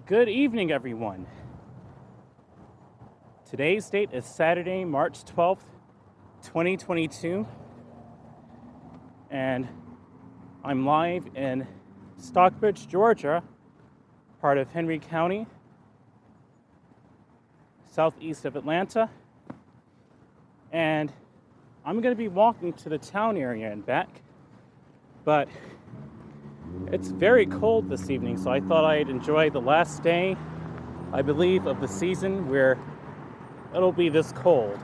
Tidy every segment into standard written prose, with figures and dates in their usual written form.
Good evening, everyone. Today's date is Saturday, March 12th, 2022, and I'm live in Stockbridge, Georgia, part of Henry County, southeast of Atlanta, and I'm going to be walking to the town area and back, but it's very cold this evening, so I thought I'd enjoy the last day, I believe, of the season where it'll be this cold.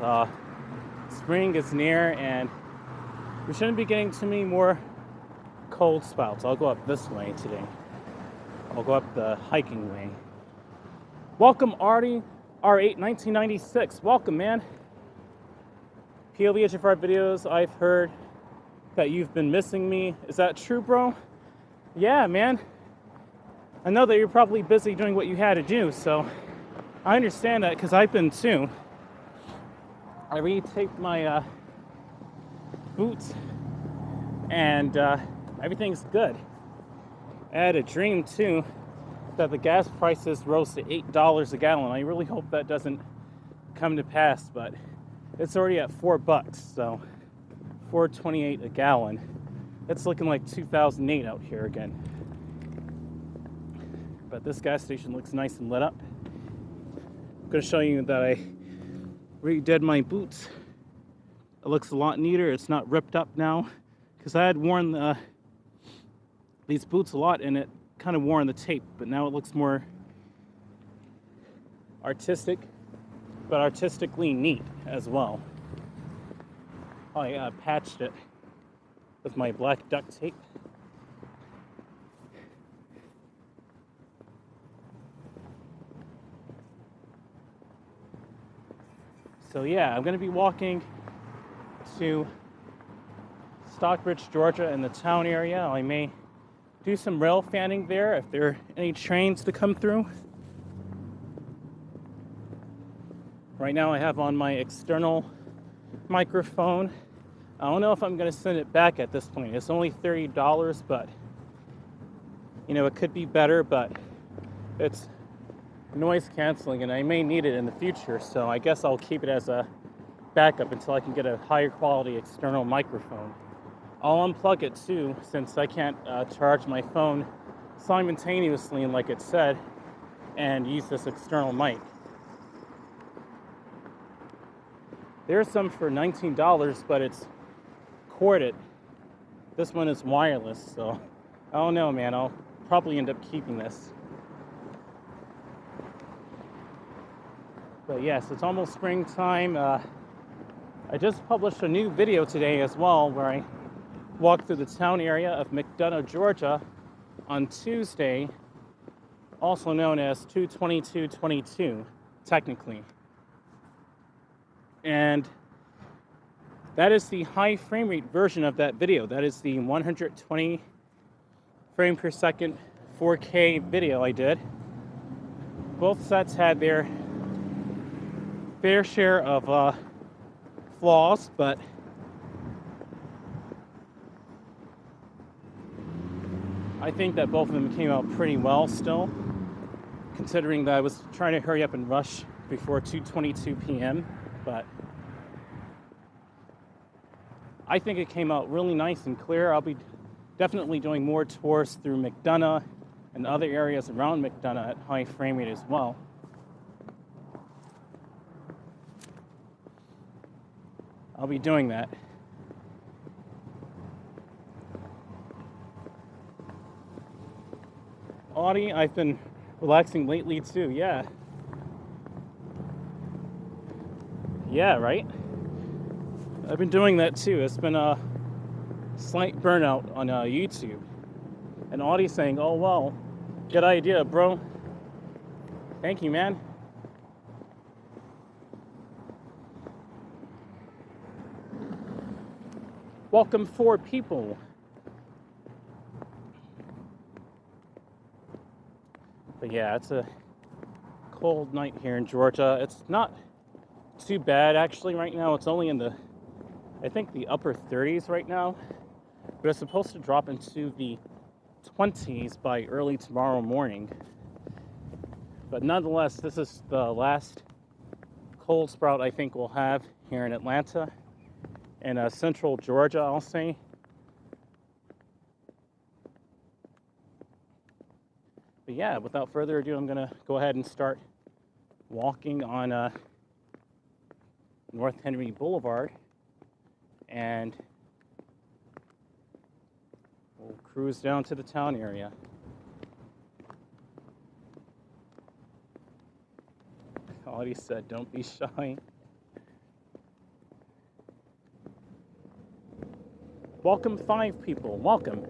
Spring is near, and we shouldn't be getting too many more cold spouts. I'll go up this way today. I'll go up the hiking way. Welcome, Artie, R8 1996. Welcome, man. POV HFR videos, I've heard that you've been missing me. Is that true, bro? Yeah, man. I know that you're probably busy doing what you had to do, so I understand that because I've been too. I retaped my boots and everything's good. I had a dream too that the gas prices rose to $8 a gallon. I really hope that doesn't come to pass, but it's already at $4, so $4.28 a gallon. It's looking like 2008 out here again. But this gas station looks nice and lit up. I'm going to show you that I redid my boots. It looks a lot neater. It's not ripped up now, because I had worn these boots a lot and it kind of wore on the tape, but now it looks more artistic, but artistically neat as well. I patched it with my black duct tape. So yeah, I'm going to be walking to Stockbridge, Georgia in the town area. I may do some rail fanning there if there are any trains to come through. Right now I have on my external microphone. I don't know if I'm going to send it back at this point. It's only $30, but you know, it could be better, but it's noise canceling and I may need it in the future, so I guess I'll keep it as a backup until I can get a higher quality external microphone. I'll unplug it too, since I can't charge my phone simultaneously like it said, and use this external mic. There's some for $19, but it's corded. This one is wireless, so I don't know, man. I'll probably end up keeping this. But yes, it's almost springtime. I just published a new video today as well, where I walked through the town area of McDonough, Georgia on Tuesday, also known as 2/22/22, technically. And that is the high frame rate version of that video. That is the 120 frame per second 4K video I did. Both sets had their fair share of flaws, but I think that both of them came out pretty well still, considering that I was trying to hurry up and rush before 2:22 p.m. But I think it came out really nice and clear. I'll be definitely doing more tours through McDonough and other areas around McDonough at high frame rate as well. I'll be doing that. Audie, I've been relaxing lately too, yeah. Yeah, right? I've been doing that too. It's been a slight burnout on YouTube. And Audie's saying, oh, well, good idea, bro. Thank you, man. Welcome 4 people. But yeah, it's a cold night here in Georgia. It's not too bad actually right now. It's only in the, I think, the upper 30s right now. But it's supposed to drop into the 20s by early tomorrow morning. But nonetheless, this is the last cold sprout I think we'll have here in Atlanta and central Georgia, I'll say. But yeah, without further ado, I'm gonna go ahead and start walking on North Henry Boulevard, and we'll cruise down to the town area. Audie said, don't be shy. Welcome 5 people, welcome.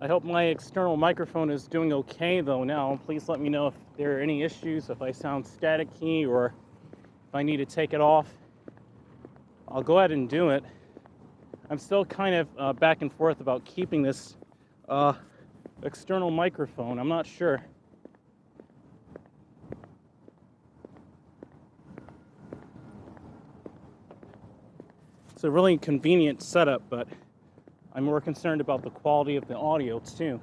I hope my external microphone is doing okay though now. Please let me know if there are any issues, if I sound staticky or if I need to take it off. I'll go ahead and do it. I'm still kind of back and forth about keeping this external microphone. I'm not sure. It's a really convenient setup, but I'm more concerned about the quality of the audio too.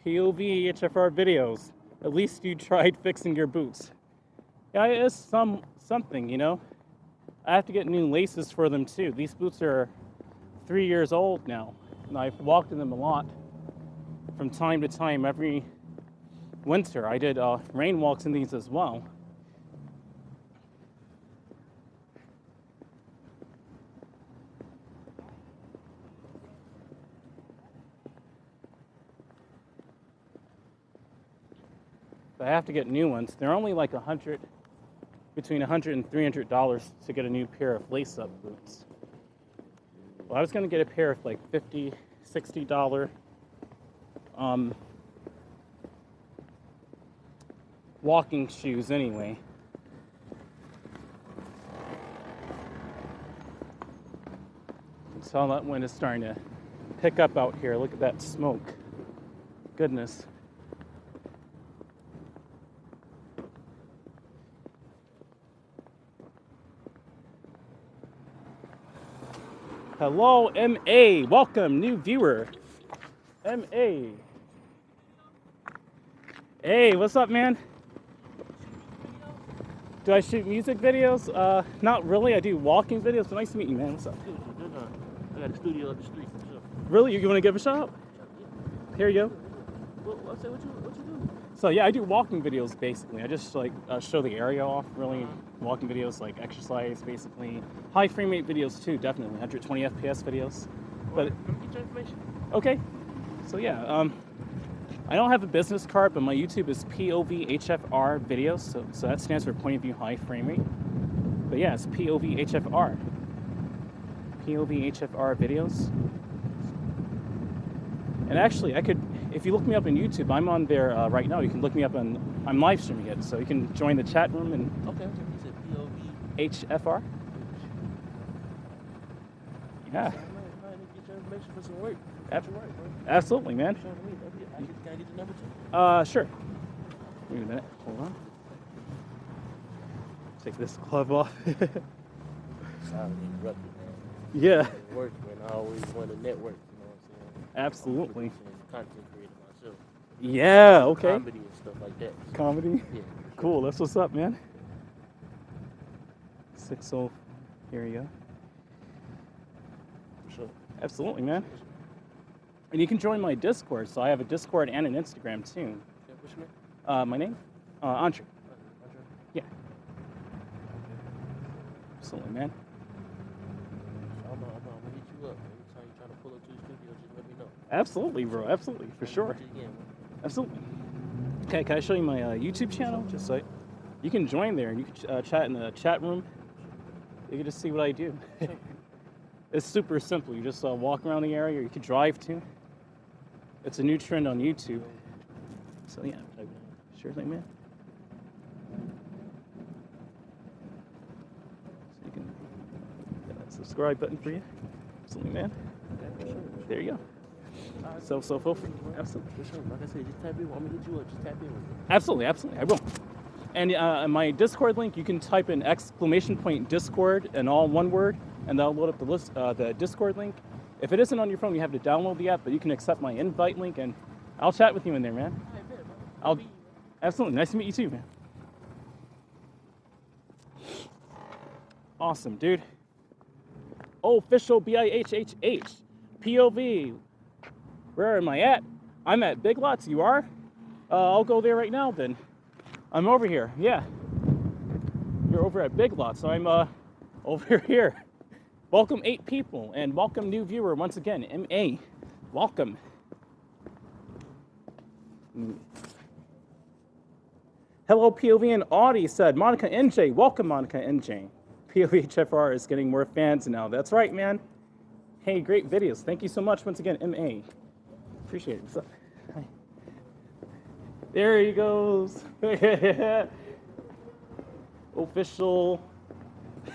POV HFR videos. At least you tried fixing your boots. Yeah, it is something, you know. I have to get new laces for them too. These boots are 3 years old now, and I've walked in them a lot from time to time every winter. I did rain walks in these as well. I have to get new ones. They're only like between $100 and $300 to get a new pair of lace-up boots. Well, I was gonna get a pair of like $50, $60 walking shoes anyway. So that wind is starting to pick up out here. Look at that smoke. Goodness. Hello, MA. Welcome, new viewer. MA. Hey, what's up, man? Do I shoot music videos? Not really. I do walking videos, but nice to meet you, man. What's up? I got a studio up the street. Sure. Really? You want to give a shot? Here you go. Well, I'll say what you do. So yeah, I do walking videos basically. I just like show the area off, really. Walking videos like exercise, basically. High frame rate videos too, definitely. 120 FPS videos. But let me get your information. Okay. So yeah, I don't have a business card, but my YouTube is POVHFR videos. So that stands for point of view high frame rate. But yeah, it's POVHFR. POVHFR videos. And actually, I could, if you look me up on YouTube, I'm on there right now. You can look me up I'm live streaming it, so you can join the chat room and. Okay. You said HFR. Yeah. I might get your information for some work. Absolutely, man. Can I get your number too? Sure. Wait a minute. Hold on. Take this glove off. Sorry to interrupt you, man. Yeah. Work, man. I always want to network. You know what I'm saying? Absolutely. I'm content creator myself. Yeah. Okay. Comedy and stuff like that. So, Comedy. Yeah. Cool. That's what's up, man. 60. Here you go. Sure. Absolutely, man. And you can join my Discord. So I have a Discord and an Instagram too. Okay, what's your name? My name? Andre. Andre? Yeah. Absolutely, man. I'm gonna hit you up. Anytime you're trying to pull up to the studio, just let me know. Absolutely, bro. Absolutely, for sure. Absolutely. Okay, can I show you my YouTube channel? Just so you can join there and you can chat in the chat room. You can just see what I do. It's super simple. You just walk around the area, or you can drive to. It's a new trend on YouTube. So yeah, sure thing, man. So you can get that subscribe button for you. Absolutely, man. There you go. So feel free. Absolutely. For sure. Like I said, just tap in. Want me to hit you up? Just tap in with me. Absolutely, I will. And my Discord link, you can type in !Discord and all one word, and that'll load up the list. The Discord link If it isn't on your phone, you have to download the app, but you can accept my invite link, and I'll chat with you in there, man. I'll absolutely. Nice to meet you too, man. Awesome, dude. Official 𝐼HHH. POV. Where am I at? I'm at Big Lots. You are? I'll go there right now then. I'm over here. Yeah. You're over at Big Lots. So I'm over here. Welcome 8 people and welcome new viewer once again. MA. Welcome. Hello POV and Audie said Monica NJ. Welcome Monica NJ. POVHFR is getting more fans now. That's right, man. Hey, great videos. Thank you so much once again, MA. Appreciate it. What's up? Hi. There he goes. Official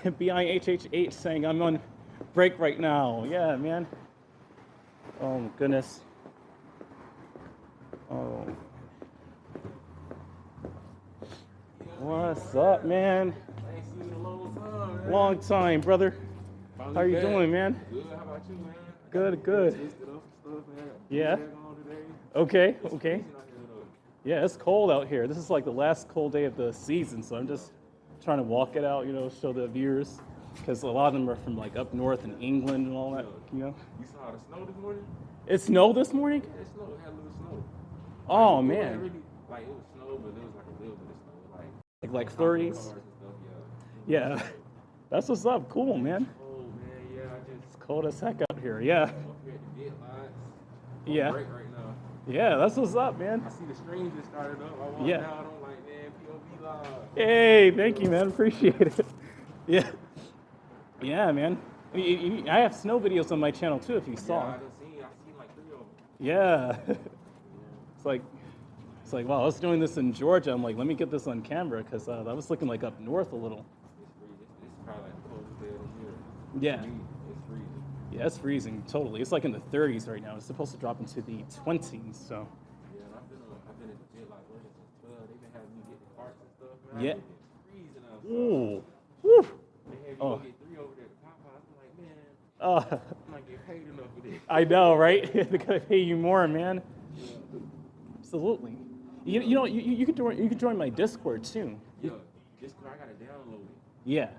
𝐼HHH saying I'm on break right now. Yeah, man. Oh, my goodness. Oh. What's up, man? Long time, brother. How are you doing, man? Good. How about you, man? Good, good. Stuff, man. Yeah. Okay, okay. Yeah, it's cold out here. This is like the last cold day of the season, so I'm just trying to walk it out, you know, show the viewers, because a lot of them are from like up north in England and all that, you know. You saw the snow this morning? It snowed this morning? Yeah, it snowed. It had a little snow. Oh, It man. really, like, it was snow, but it was like a little bit of snow. Like 30s? And stuff, Yeah. That's what's up. Cool, man. Oh, man, yeah. It's cold as heck out here. Yeah. I'm up here at the Get Lots. Yeah. Break right now. Yeah, that's what's up, man. I see the streams just started up. I walked Yeah. out. I'm like, man, POV live. Hey, thank you, man. Appreciate it. Yeah. Yeah, man. I have snow videos on my channel too, if you saw. Yeah, I seen like 3 of them. Yeah. It's like, wow, I was doing this in Georgia. I'm like, let me get this on camera because that was looking like up north a little. It's probably like the coldest day of the year. Yeah. For me, it's freezing. Yeah, it's freezing, totally. It's like in the 30s right now. It's supposed to drop into the 20s, so. Yeah, and I've been at the Jet like working since 12. They've been having me get the carts and stuff. Man, Yeah. I've been freezing outside. Ooh. Woo. They had me Oh. go get 3 over there at Popeyes. I'm like, man, Uh, I'm not getting paid enough for this. I know, right? They gotta pay you more, man. Yeah, Absolutely. You know, you could join my Discord too. yeah. Discord, I gotta download it. Yeah. I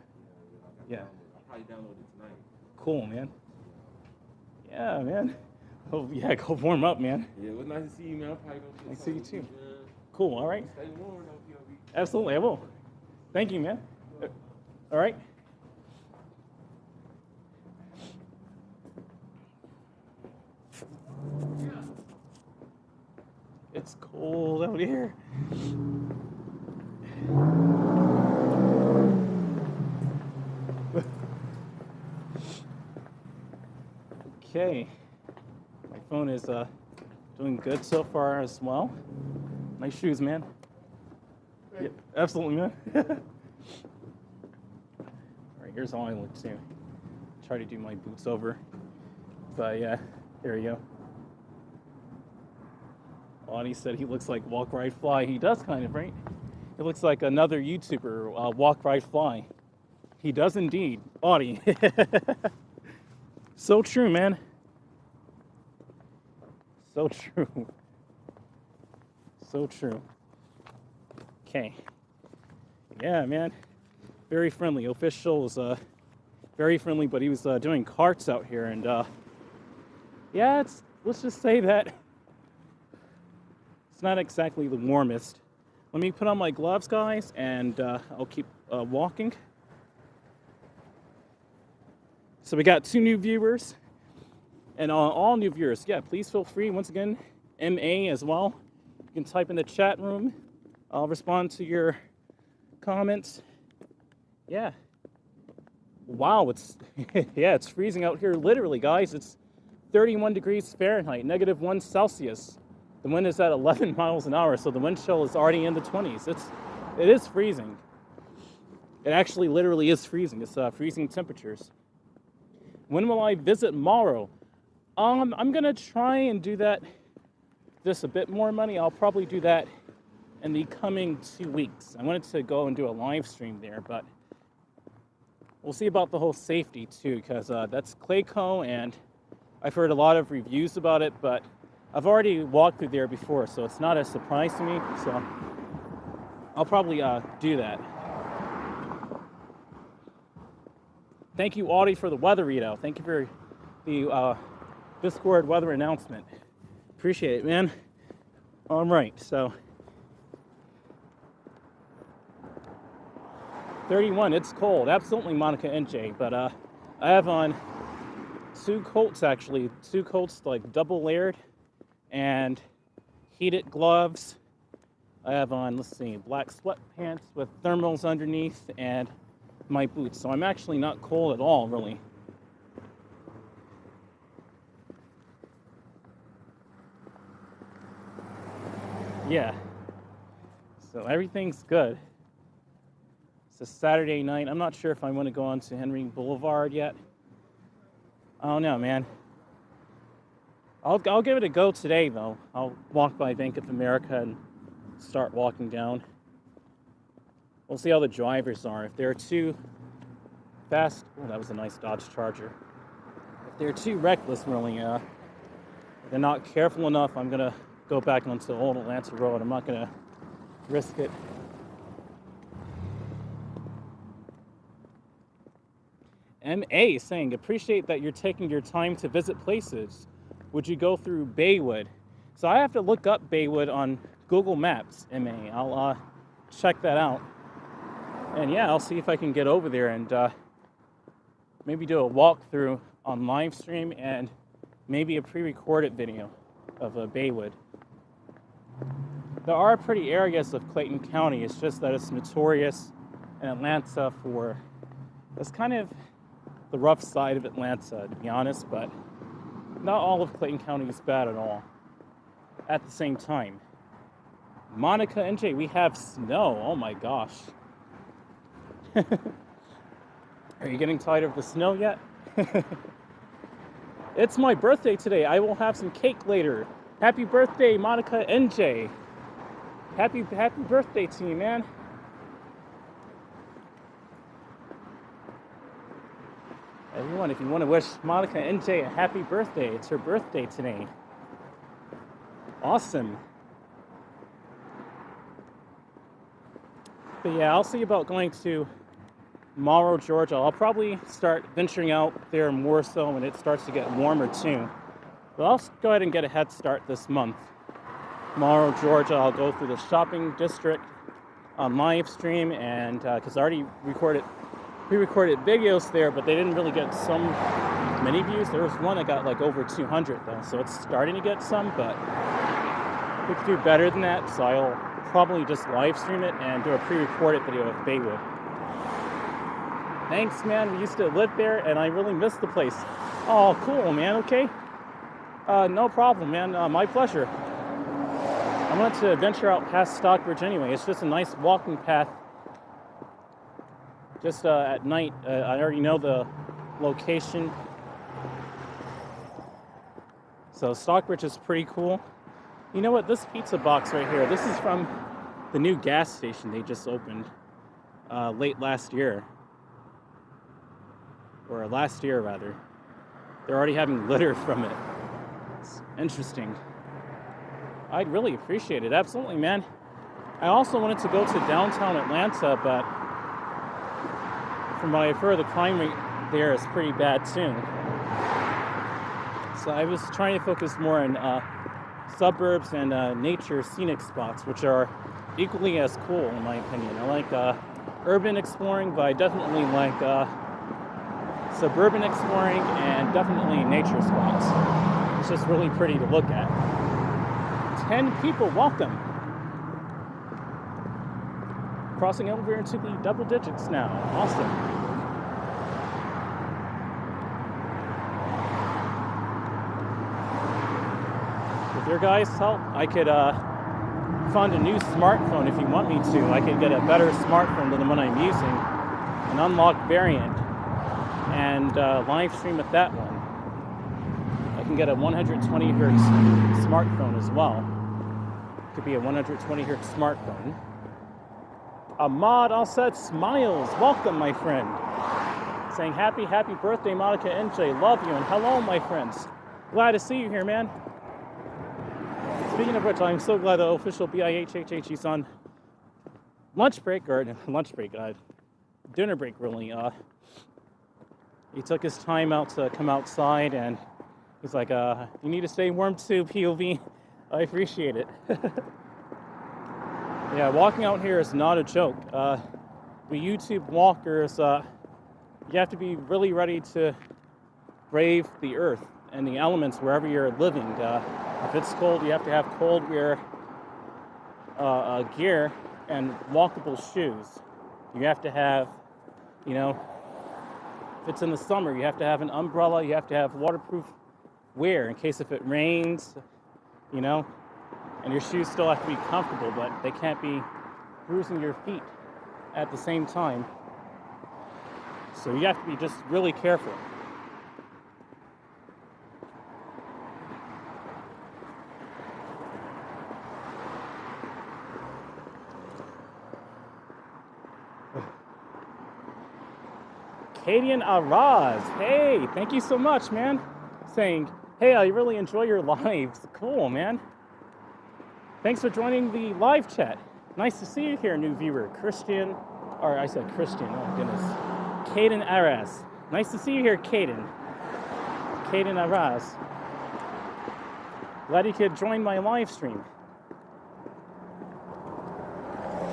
Yeah. gotta download it. I'll probably download it tonight. Cool, man. Yeah, man. Oh, yeah, go warm up, man. Yeah, it was nice to see you, man. I'm probably gonna get Nice to see you something too. to eat, man. Cool, all right. Stay warm though, POV. Absolutely, I will. Thank you, man. All right. It's cold out here. Okay. My phone is doing good so far as well. Nice shoes, man. Yeah, absolutely, man. All right, here's how I look too. Try to do my boots over. But yeah, there you go. Audie said he looks like Walk Ride Fly. He does kind of, right? He looks like another YouTuber, Walk Ride Fly. He does indeed. Audie. So true, man. So true. So true. Okay. Yeah, man. Very friendly. Official was very friendly, but he was doing carts out here, and yeah, let's just say that it's not exactly the warmest. Let me put on my gloves, guys, and I'll keep walking. So we got 2 new viewers, and all new viewers, yeah, please feel free, once again, MA as well. You can type in the chat room. I'll respond to your comments. Yeah. Wow, it's yeah, it's freezing out here, literally, guys. It's 31 degrees Fahrenheit, -1 Celsius. The wind is at 11 miles an hour, so the wind chill is already in the 20s. It is freezing. It actually literally is freezing. It's freezing temperatures. When will I visit Morrow? I'm gonna try and do that. Just a bit more money. I'll probably do that in the coming 2 weeks. I wanted to go and do a live stream there, but we'll see about the whole safety too, because that's Clayco, and I've heard a lot of reviews about it, but I've already walked through there before, so it's not a surprise to me. So I'll probably do that. Thank you, Audie, for the weather readout. Thank you for the Discord weather announcement. Appreciate it, man. All right, so 31, it's cold. Absolutely, Monica NJ. But I have on two coats, actually. Two coats, like double layered, and heated gloves. I have on, let's see, black sweatpants with thermals underneath and my boots. So I'm actually not cold at all, really. Yeah. So everything's good. It's a Saturday night. I'm not sure if I want to go on to Henry Boulevard yet. I don't know, man. I'll give it a go today, though. I'll walk by Bank of America and start walking down. We'll see how the drivers are. If they're too fast, oh, that was a nice Dodge Charger. If they're too reckless, really, if they're not careful enough, I'm gonna go back onto Old Atlanta Road. I'm not gonna risk it. MA saying, appreciate that you're taking your time to visit places. Would you go through Baywood? So I have to look up Baywood on Google Maps, MA. I'll check that out. And yeah, I'll see if I can get over there and maybe do a walkthrough on Livestream and maybe a pre-recorded video of Baywood. There are pretty areas of Clayton County. It's just that it's notorious in Atlanta for, it's kind of the rough side of Atlanta, to be honest, but not all of Clayton County is bad at all. At the same time, Monica NJ, we have snow. Oh my gosh. Are you getting tired of the snow yet? It's my birthday today. I will have some cake later. Happy birthday, Monica NJ. Happy birthday to you, man. Everyone, if you want to wish Monica NJ a happy birthday, it's her birthday today. Awesome. But yeah, I'll see about going to Morrow, Georgia. I'll probably start venturing out there more so when it starts to get warmer too. But I'll go ahead and get a head start this month. Morrow, Georgia, I'll go through the shopping district on Livestream, and because I already pre-recorded videos there, but they didn't really get so many views. There was one that got like over 200 though, so it's starting to get some, but we could do better than that, so I'll probably just live stream it and do a pre-recorded video of Baywood. Thanks, man. We used to live there, and I really miss the place. Oh, cool, man. Okay. No problem, man. My pleasure. I wanted to venture out past Stockbridge anyway. It's just a nice walking path. Just at night, I already know the location. So Stockbridge is pretty cool. You know what? This pizza box right here, this is from the new gas station they just opened late last year. Or last year, rather. They're already having litter from it. It's interesting. I'd really appreciate it. Absolutely, man. I also wanted to go to downtown Atlanta, but from what I've heard, the crime rate there is pretty bad too. So I was trying to focus more on suburbs and nature scenic spots, which are equally as cool in my opinion. I like urban exploring, but I definitely like suburban exploring and definitely nature spots. It's just really pretty to look at. 10 people, welcome. Crossing over into the double digits now. Awesome. With your guys' help, I could fund a new smartphone if you want me to. I could get a better smartphone than the one I'm using, an unlocked variant, and live stream with that one. I can get a 120 hertz smartphone as well. Could be a 120 hertz smartphone. Ahmad Al-Said Smiles, welcome, my friend. Saying happy birthday, Monica NJ. Love you, and hello, my friends. Glad to see you here, man. Speaking of which, I'm so glad the official 𝐼𝐢𝐥𝐥 is on lunch break, dinner break, really. He took his time out to come outside, and he's like, you need to stay warm too, POV. I appreciate it. Yeah, walking out here is not a joke. We YouTube walkers, you have to be really ready to brave the earth and the elements wherever you're living. If it's cold, you have to have cold wear gear and walkable shoes. You have to have, you know, if it's in the summer, you have to have an umbrella, you have to have waterproof wear in case if it rains, you know, and your shoes still have to be comfortable, but they can't be bruising your feet at the same time. So you have to be just really careful. Kadian Araz, hey, thank you so much, man. Saying, hey, I really enjoy your lives. Cool, man. Thanks for joining the live chat. Nice to see you here, new viewer. Christian, or I said Christian, oh goodness. Kadian Araz. Nice to see you here, Kadian. Kadian Araz. Glad you could join my live stream.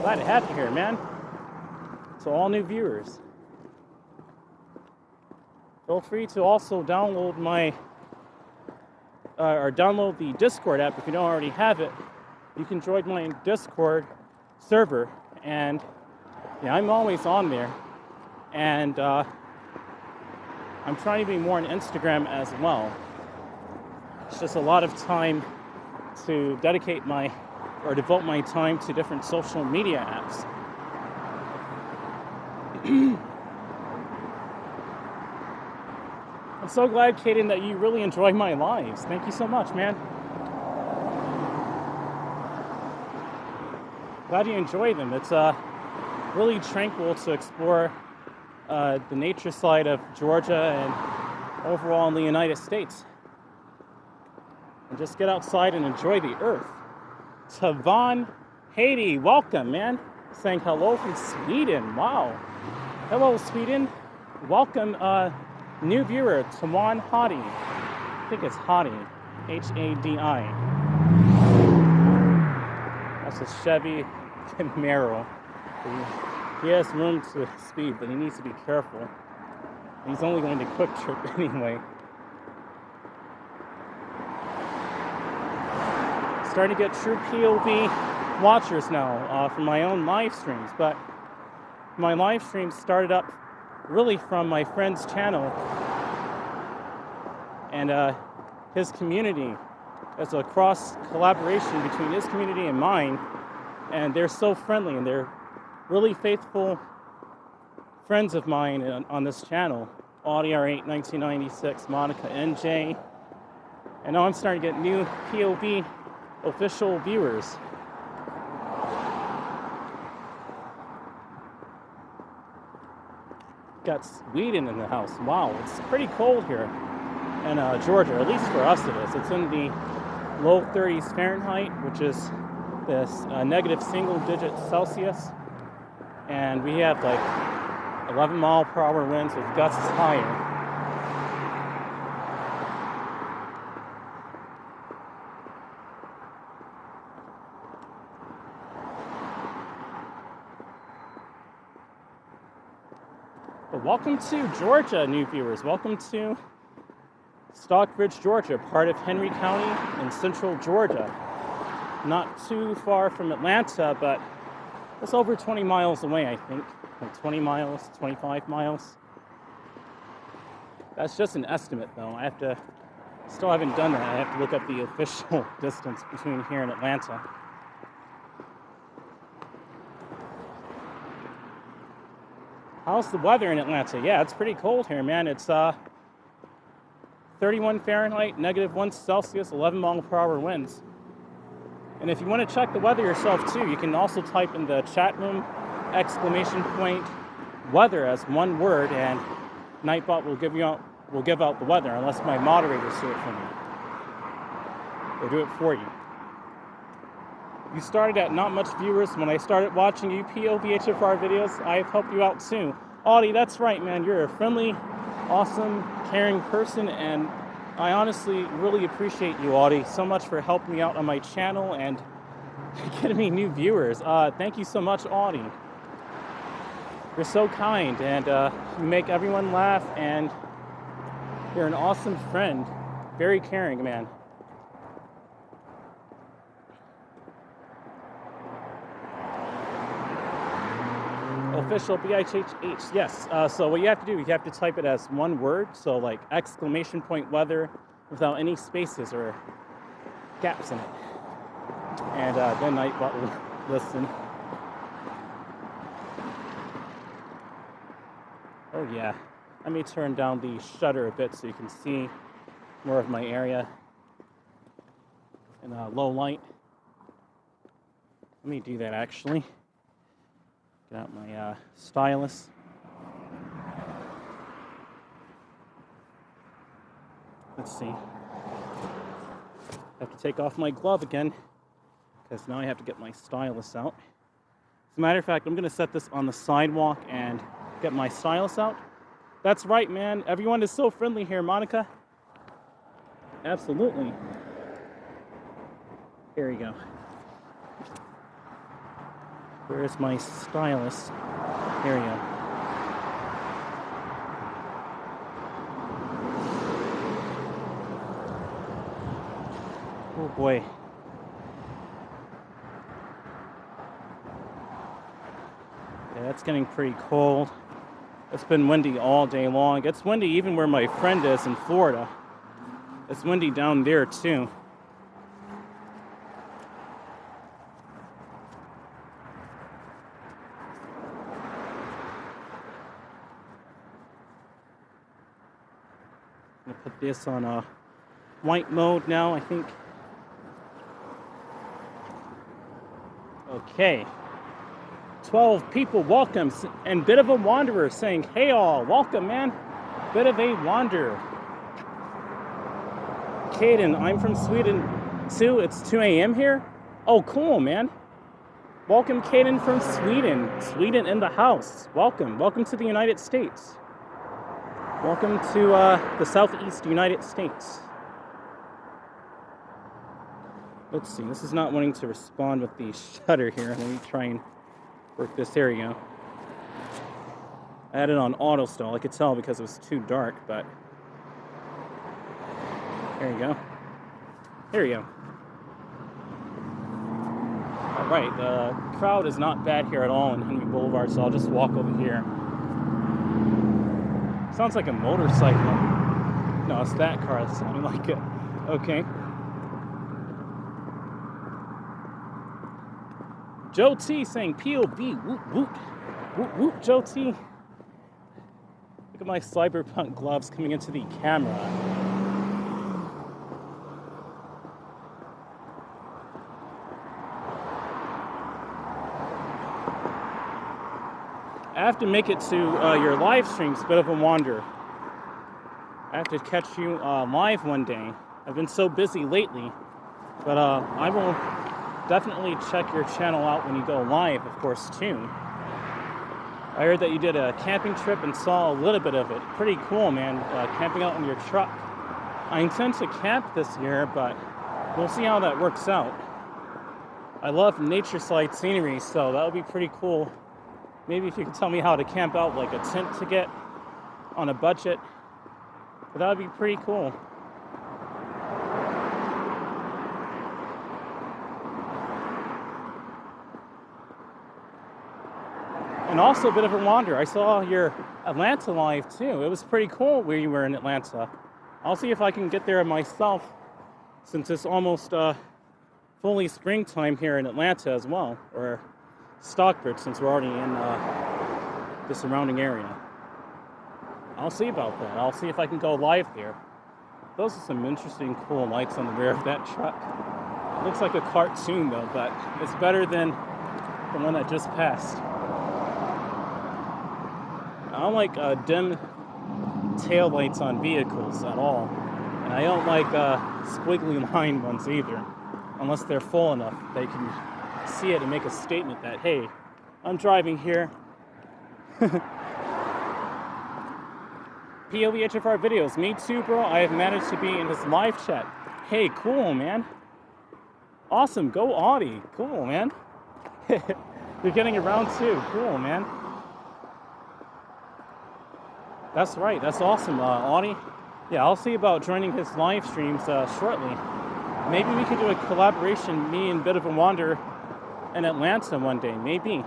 Glad to have you here, man. To all new viewers. Feel free to also download download the Discord app if you don't already have it. You can join my Discord server, and yeah, I'm always on there. And I'm trying to be more on Instagram as well. It's just a lot of time to devote my time to different social media apps. I'm so glad, Kadian, that you really enjoy my lives. Thank you so much, man. Glad you enjoy them. It's really tranquil to explore the nature side of Georgia and overall in the United States. And just get outside and enjoy the earth. Tavan Haiti, welcome, man. Saying hello from Sweden. Wow. Hello, Sweden. Welcome, new viewer, Tavan Hadi. I think it's Hadi. H-A-D-I. That's a Chevy Camaro. He has room to speed, but he needs to be careful. He's only going to Quick Trip anyway. Starting to get true POV watchers now from my own live streams, but my live streams started up really from my friend's channel and his community. There's a cross collaboration between his community and mine, and they're so friendly and they're really faithful friends of mine on this channel. AudiR8 1996, Monica NJ, and now I'm starting to get new POV official viewers. Got Sweden in the house. Wow, it's pretty cold here in Georgia, at least for us it is. It's in the low 30s Fahrenheit, which is this negative single digit Celsius. And we have like 11-mile-per-hour winds with gusts higher. But welcome to Georgia, new viewers. Welcome to Stockbridge, Georgia, part of Henry County in central Georgia. Not too far from Atlanta, but it's over 20 miles away, I think. Like 20 miles, 25 miles. That's just an estimate, though. Still haven't done that. I have to look up the official distance between here and Atlanta. How's the weather in Atlanta? Yeah, it's pretty cold here, man. It's 31 Fahrenheit, -1 Celsius, 11-mile-per-hour winds. And if you want to check the weather yourself too, you can also type in the chat room !weather as one word, and Nightbot will give out the weather unless my moderators do it for me. or do it for you. You started at not much viewers. When I started watching you POV HFR videos, I've helped you out too. Audie, that's right, man. You're a friendly, awesome, caring person, and I honestly really appreciate you, Audie, so much for helping me out on my channel and getting me new viewers. Thank you so much, Audie. You're so kind, and you make everyone laugh, and you're an awesome friend. Very caring, man. Official BIHH, yes. So what you have to do, you have to type it as one word. So like exclamation point weather without any spaces or gaps in it. And then Nightbot will listen. Oh yeah. Let me turn down the shutter a bit so you can see more of my area in low light. Let me do that actually. Get out my stylus. Let's see. I have to take off my glove again because now I have to get my stylus out. As a matter of fact, I'm going to set this on the sidewalk and get my stylus out. That's right, man. Everyone is so friendly here, Monica. Absolutely. Here we go. Where's my stylus? Here we go. Oh boy. Yeah, that's getting pretty cold. It's been windy all day long. It's windy even where my friend is in Florida. It's windy down there too. I'm gonna put this on white mode now, I think. Okay. 12 people, welcome. And Bit of a Wanderer saying, hey all, welcome, man. Bit of a Wanderer. Caden, I'm from Sweden too. It's 2 a.m. here. Oh, cool, man. Welcome, Caden from Sweden. Sweden in the house. Welcome. Welcome to the United States. Welcome to the Southeast United States. Let's see, this is not wanting to respond with the shutter here. Let me try and work this. There we go. I had it on auto stall. I could tell because it was too dark, but there you go. There you go. All right, the crowd is not bad here at all in Henry Boulevard, so I'll just walk over here. Sounds like a motorcycle. No, it's that car that's sounding like it. Okay. Joe T saying POV, whoop, whoop. Whoop, whoop, Joe T. Look at my cyberpunk gloves coming into the camera. I have to make it to your live streams, Bit of a Wanderer. I have to catch you live one day. I've been so busy lately, but I will definitely check your channel out when you go live, of course, too. I heard that you did a camping trip and saw a little bit of it. Pretty cool, man, camping out in your truck. I intend to camp this year, but we'll see how that works out. I love nature side scenery, so that would be pretty cool. Maybe if you could tell me how to camp out, like a tent to get on a budget, but that would be pretty cool. And also a Bit of a Wanderer. I saw your Atlanta live too. It was pretty cool where you were in Atlanta. I'll see if I can get there myself, since it's almost fully springtime here in Atlanta as well, or Stockbridge, since we're already in the surrounding area. I'll see about that. I'll see if I can go live there. Those are some interesting, cool lights on the rear of that truck. It looks like a cartoon though, but it's better than the one that just passed. I don't like dim tail lights on vehicles at all. And I don't like squiggly line ones either, unless they're full enough. They can see it and make a statement that, hey, I'm driving here. POV HFR videos. Me too, bro. I have managed to be in his live chat. Hey, cool, man. Awesome. Go Audi. Cool, man. You're getting around too. Cool, man. That's right. That's awesome, Audi. Yeah, I'll see about joining his live streams shortly. Maybe we could do a collaboration, me and Bit of a Wander in Atlanta one day. Maybe.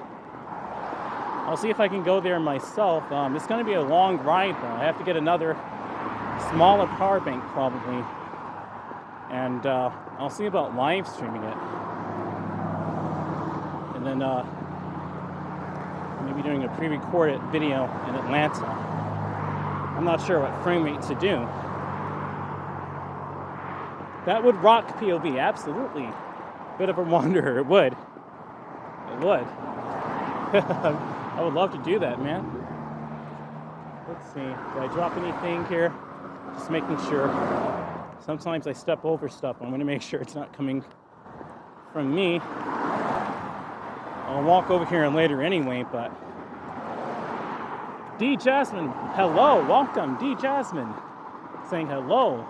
I'll see if I can go there myself. It's going to be a long ride, though. I have to get another smaller power bank, probably. And I'll see about live streaming it. And then maybe doing a pre-recorded video in Atlanta. I'm not sure what frame rate to do. That would rock POV, absolutely. Bit of a wanderer, it would. It would. I would love to do that, man. Let's see, did I drop anything here? Just making sure. Sometimes I step over stuff. I'm gonna make sure it's not coming from me. I'll walk over here and later anyway, but. D Jasmine, hello, welcome, D Jasmine. Saying hello.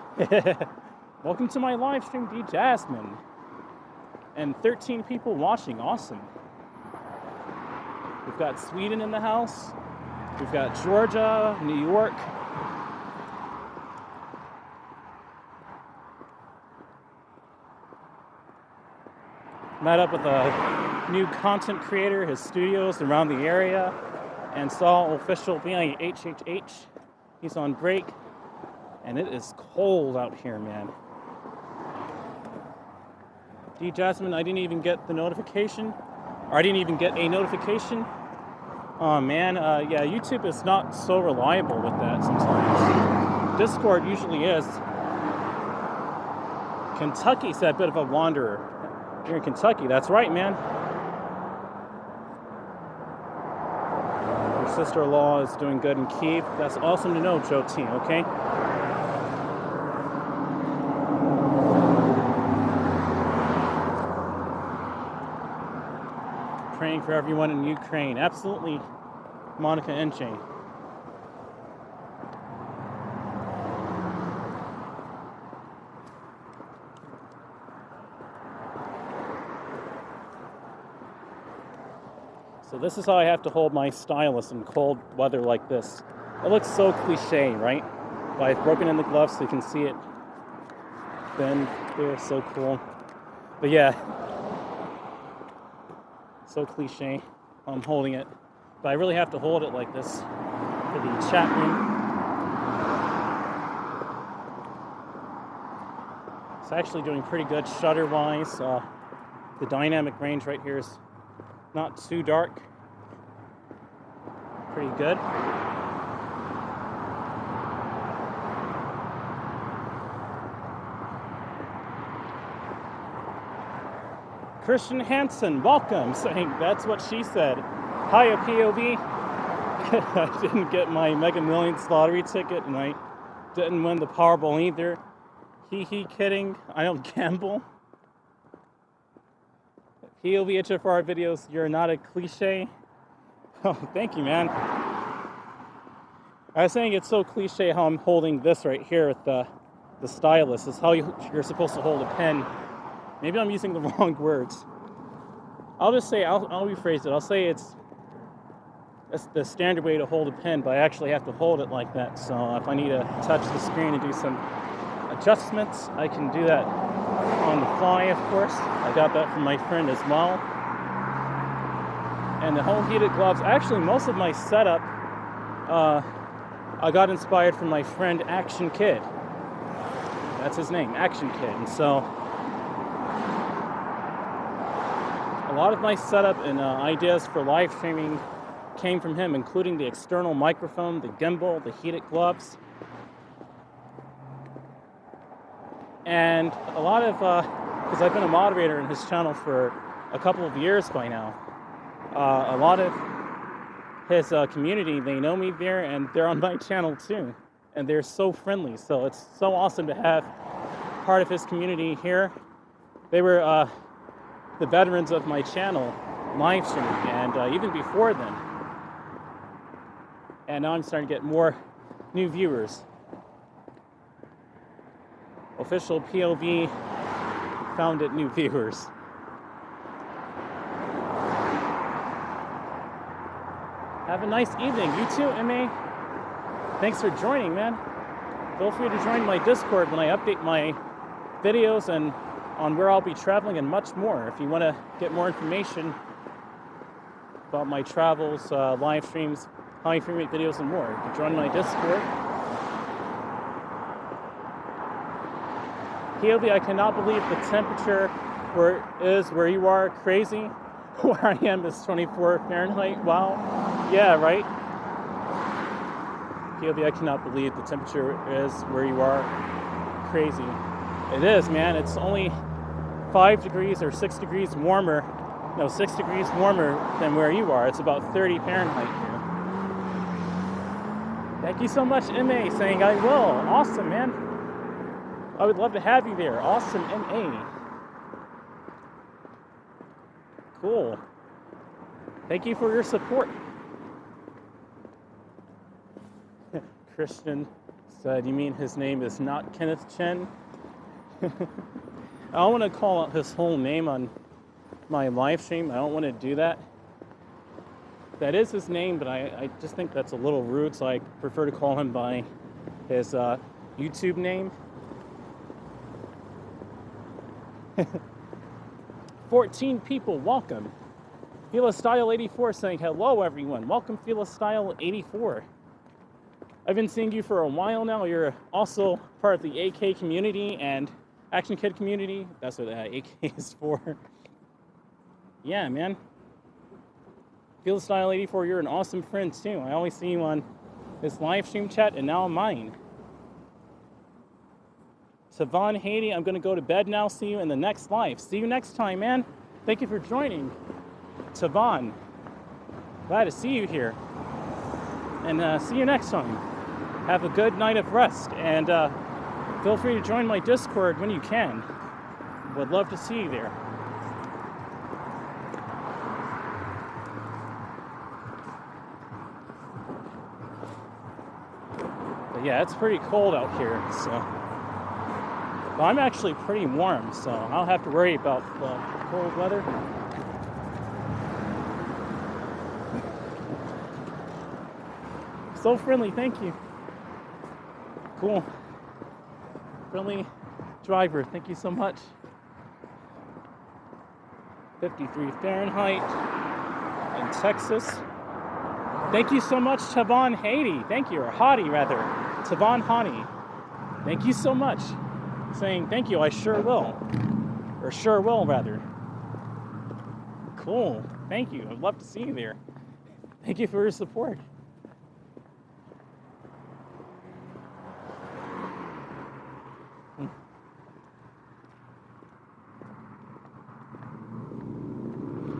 Welcome to my live stream, D Jasmine. And 13 people watching, awesome. We've got Sweden in the house. We've got Georgia, New York. Met up with a new content creator, his studios around the area, and saw official 𝐻HH. He's on break, and it is cold out here, man. D Jasmine, I didn't even get the notification, or I didn't even get a notification. Oh man, yeah, YouTube is not so reliable with that sometimes. Discord usually is. Kentucky's a bit of a wanderer. You're in Kentucky, that's right, man. Your sister-in-law is doing good in Kyiv. That's awesome to know, Joe T, okay? Praying for everyone in Ukraine. Absolutely, Monica NJ. So this is how I have to hold my stylus in cold weather like this. It looks so cliche, right? But I've broken in the gloves so you can see it. Then they're so cool. But yeah. So cliche. I'm holding it. But I really have to hold it like this for the chat room. It's actually doing pretty good shutter-wise. The dynamic range right here is not too dark. Pretty good. Christian Hansen, welcome. Saying that's what she said. Hiya, POV. I didn't get my Mega Millions lottery ticket, and I didn't win the Powerball either. He kidding. I don't gamble. POV HFR videos, you're not a cliche. Oh, thank you, man. I was saying it's so cliche how I'm holding this right here with the stylus. It's how you're supposed to hold a pen. Maybe I'm using the wrong words. I'll just say, I'll rephrase it. I'll say it's the standard way to hold a pen, but I actually have to hold it like that. So if I need to touch the screen and do some adjustments, I can do that on the fly, of course. I got that from my friend as well. And the whole heated gloves, actually most of my setup, I got inspired from my friend Action Kid. That's his name, Action Kid. And so a lot of my setup and ideas for live streaming came from him, including the external microphone, the gimbal, the heated gloves. And a lot of, because I've been a moderator in his channel for a couple of years by now, a lot of his community, they know me there, and they're on my channel too. and they're so friendly. So it's so awesome to have part of his community here. They were the veterans of my channel, Livestream, and even before then. And now I'm starting to get more new viewers. Official POV founded new viewers. Have a nice evening. You too, MA. Thanks for joining, man. Feel free to join my Discord when I update my videos and on where I'll be traveling and much more. If you want to get more information about my travels, live streams, high frame rate videos, and more, you can join my Discord. POV, I cannot believe the temperature where you are crazy. Where I am is 24 Fahrenheit. Wow. Yeah, right? POV, I cannot believe the temperature is where you are crazy. It is, man. It's only 5 degrees or 6 degrees warmer. No, 6 degrees warmer than where you are. It's about 30 Fahrenheit here. Thank you so much, MA, saying I will. Awesome, man. I would love to have you there. Awesome, MA. Cool. Thank you for your support. Christian said, you mean his name is not Kenneth Chen? I don't want to call out his whole name on my live stream. I don't want to do that. That is his name, but I just think that's a little rude, so I prefer to call him by his YouTube name. 14 people, welcome. 𝐿𝐴𝐴style84 saying hello, everyone. Welcome, 𝐿𝐴𝐴style84. I've been seeing you for a while now. You're also part of the AK community and Action Kid community. That's what AK is for. Yeah, man. 𝐿𝐴𝐴style84, you're an awesome friend too. I always see you on this live stream chat and now on mine. Savon Haiti, I'm going to go to bed now. See you in the next live. See you next time, man. Thank you for joining. Savon, glad to see you here. And see you next time. Have a good night of rest. And feel free to join my Discord when you can. Would love to see you there. But yeah, it's pretty cold out here, so. But I'm actually pretty warm, so I don't have to worry about the cold weather. So friendly, thank you. Cool. Friendly driver, thank you so much. 53 Fahrenheit in Texas. Thank you so much, Tavon Haiti. Thank you, or Hadi rather. Tavon Hani. Thank you so much. Saying thank you, I sure will. Or sure will rather. Cool. Thank you. I'd love to see you there. Thank you for your support.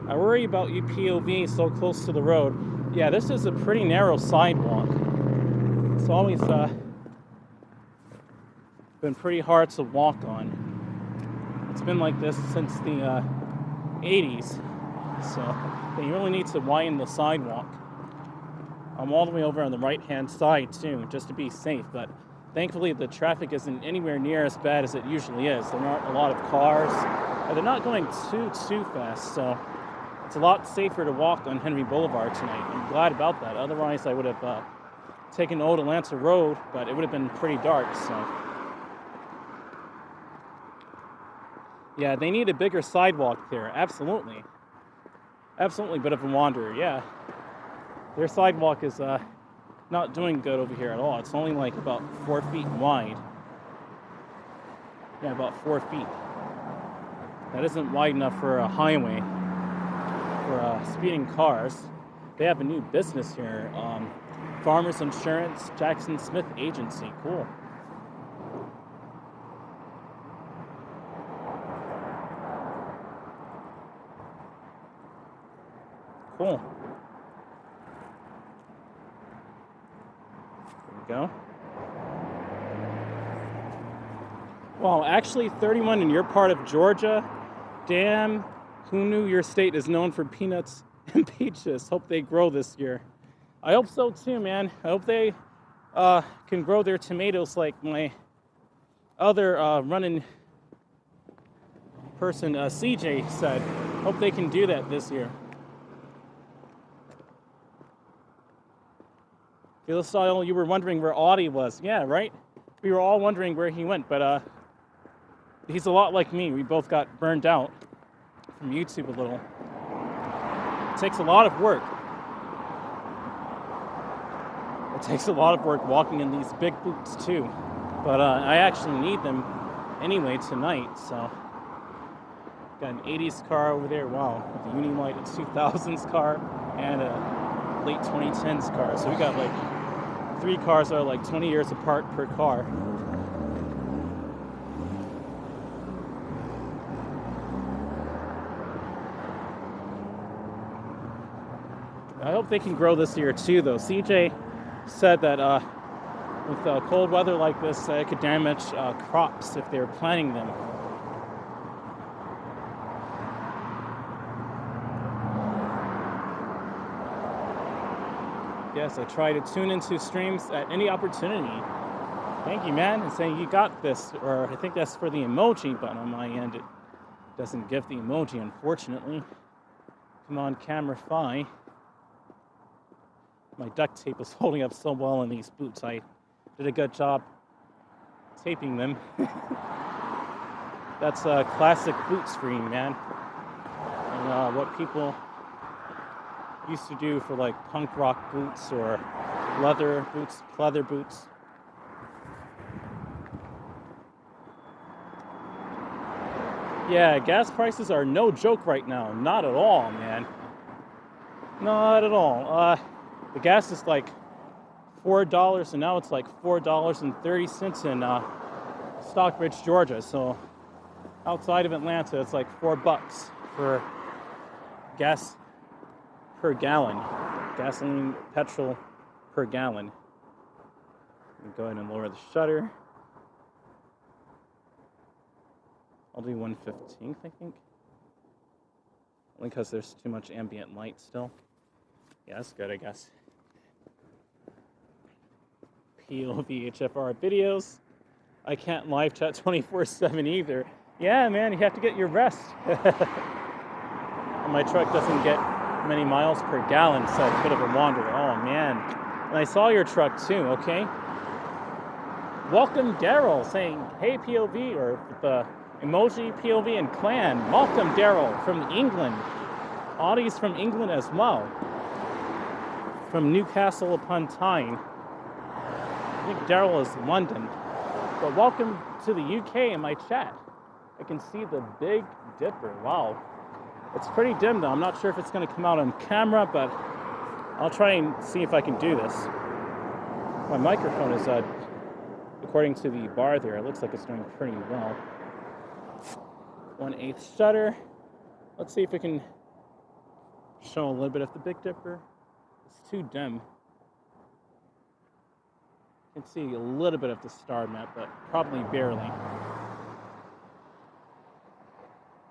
I worry about you POV so close to the road. Yeah, this is a pretty narrow sidewalk. It's always been pretty hard to walk on. It's been like this since the 80s. So you really need to widen the sidewalk. I'm all the way over on the right-hand side too, just to be safe. But thankfully the traffic isn't anywhere near as bad as it usually is. There aren't a lot of cars. They're not going too fast, so it's a lot safer to walk on Henry Boulevard tonight. I'm glad about that. Otherwise, I would have taken Old Atlanta Road, but it would have been pretty dark, so. Yeah, they need a bigger sidewalk there, absolutely. Absolutely, bit of a wanderer, yeah. Their sidewalk is not doing good over here at all. It's only like about 4 feet wide. Yeah, about 4 feet. That isn't wide enough for a highway. For speeding cars. They have a new business here. Farmers Insurance, Jackson Smith Agency. Cool. Cool. There we go. Well, actually 31 in your part of Georgia. Damn, who knew your state is known for peanuts and peaches? Hope they grow this year. I hope so too, man. I hope they can grow their tomatoes like my other running person, CJ, said. Hope they can do that this year. Style, you were wondering where Audie was. Yeah, right? We were all wondering where he went, but he's a lot like me. We both got burned out from YouTube a little. It takes a lot of work. It takes a lot of work walking in these big boots too. But I actually need them anyway tonight, so. Got an 80s car over there, wow, with the Unilight, a 2000s car, and a late 2010s car. So we got like 3 cars that are like 20 years apart per car. I hope they can grow this year too, though. CJ said that with cold weather like this, it could damage crops if they're planting them. Yes, I try to tune into streams at any opportunity. Thank you, man. And saying you got this, or I think that's for the emoji button on my end. It doesn't give the emoji, unfortunately. Come on, camera phi. My duct tape is holding up so well in these boots. I did a good job taping them. That's a classic boot screen, man. And what people used to do for like punk rock boots or leather boots. Yeah, gas prices are no joke right now. Not at all, man. Not at all. The gas is like $4, and now it's like $4.30 in Stockbridge, Georgia. So outside of Atlanta, it's like $4 for gas per gallon. Gasoline, petrol per gallon. Go ahead and lower the shutter. I'll do 1/15th, I think. Only because there's too much ambient light still. Yeah, that's good, I guess. POV HFR videos. I can't live chat 24/7 either. Yeah, man, you have to get your rest. And my truck doesn't get many miles per gallon, so it's a bit of a wander. Oh, man. And I saw your truck too, okay? Welcome, Daryl, saying, hey, POV, or the emoji, POV, and clan. Welcome, Daryl, from England. Audie's from England as well. From Newcastle upon Tyne. I think Daryl is London. But welcome to the UK in my chat. I can see the Big Dipper. Wow. It's pretty dim though. I'm not sure if it's going to come out on camera, but I'll try and see if I can do this. My microphone is, according to the bar there, it looks like it's doing pretty well. 1/8 shutter. Let's see if we can show a little bit of the Big Dipper. It's too dim. You can see a little bit of the star map, but probably barely.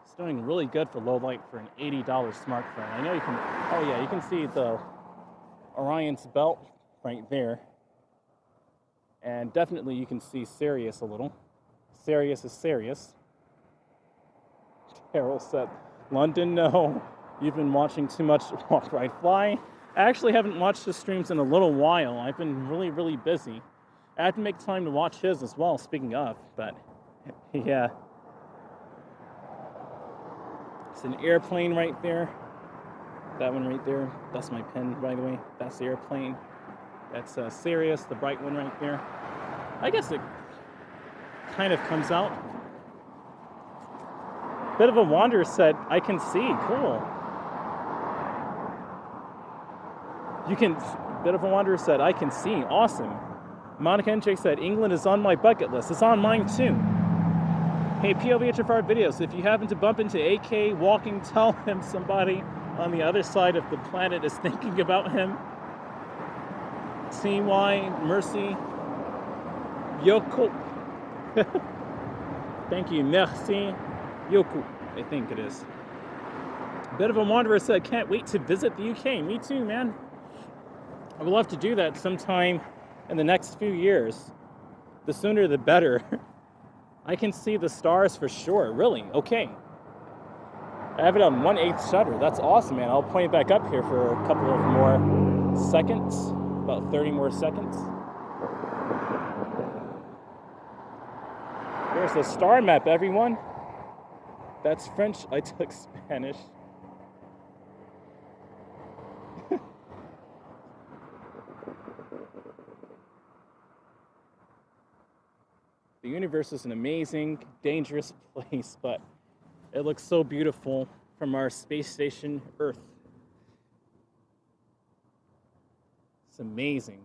It's doing really good for low light for an $80 smartphone. I know you can, oh yeah, you can see the Orion's belt right there. And definitely you can see Sirius a little. Sirius is Sirius. Carol said, London, no. You've been watching too much Walk, Ride, Fly. I actually haven't watched his streams in a little while. I've been really, really busy. I have to make time to watch his as well, speaking of, but yeah. It's an airplane right there. That one right there. That's my pen, by the way. That's the airplane. That's Sirius, the bright one right there. I guess it kind of comes out. Bit of a Wanderer said, I can see. Cool. You can, Bit of a Wanderer said, I can see. Awesome. Monica NJ said, England is on my bucket list. It's on mine too. Hey, POVHFR videos, if you happen to bump into AK walking, tell him somebody on the other side of the planet is thinking about him. TY, Mercy, Yoko. Thank you, merci beaucoup, I think it is. Bit of a wanderer said, can't wait to visit the UK. Me too, man. I would love to do that sometime in the next few years. The sooner the better. I can see the stars for sure. Really? Okay. I have it on 1/8 shutter. That's awesome, man. I'll point it back up here for a couple of more seconds. About 30 more seconds. There's the star map, everyone. That's French. I took Spanish. The universe is an amazing, dangerous place, but it looks so beautiful from our space station, Earth. It's amazing.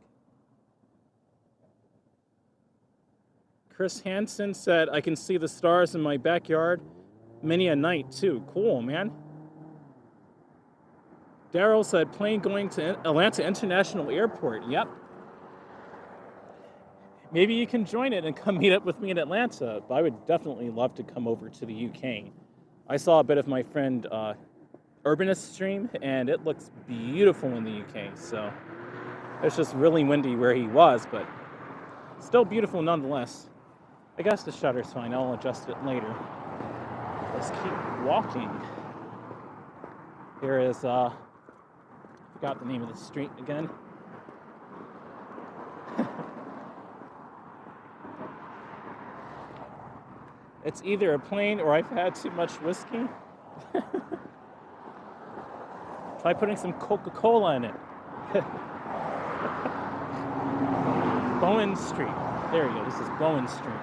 Chris Hansen said, I can see the stars in my backyard many a night, too. Cool, man. Daryl said, plane going to Atlanta International Airport. Yep. Maybe you can join it and come meet up with me in Atlanta. I would definitely love to come over to the UK. I saw a bit of my friend Urbanist stream, and it looks beautiful in the UK. So it's just really windy where he was, but still beautiful nonetheless. I guess the shutter's fine. I'll adjust it later. Let's keep walking. Here is, forgot the name of the street again. It's either a plane or I've had too much whiskey. Try putting some Coca-Cola in it. Bowen Street. There you go. This is Bowen Street.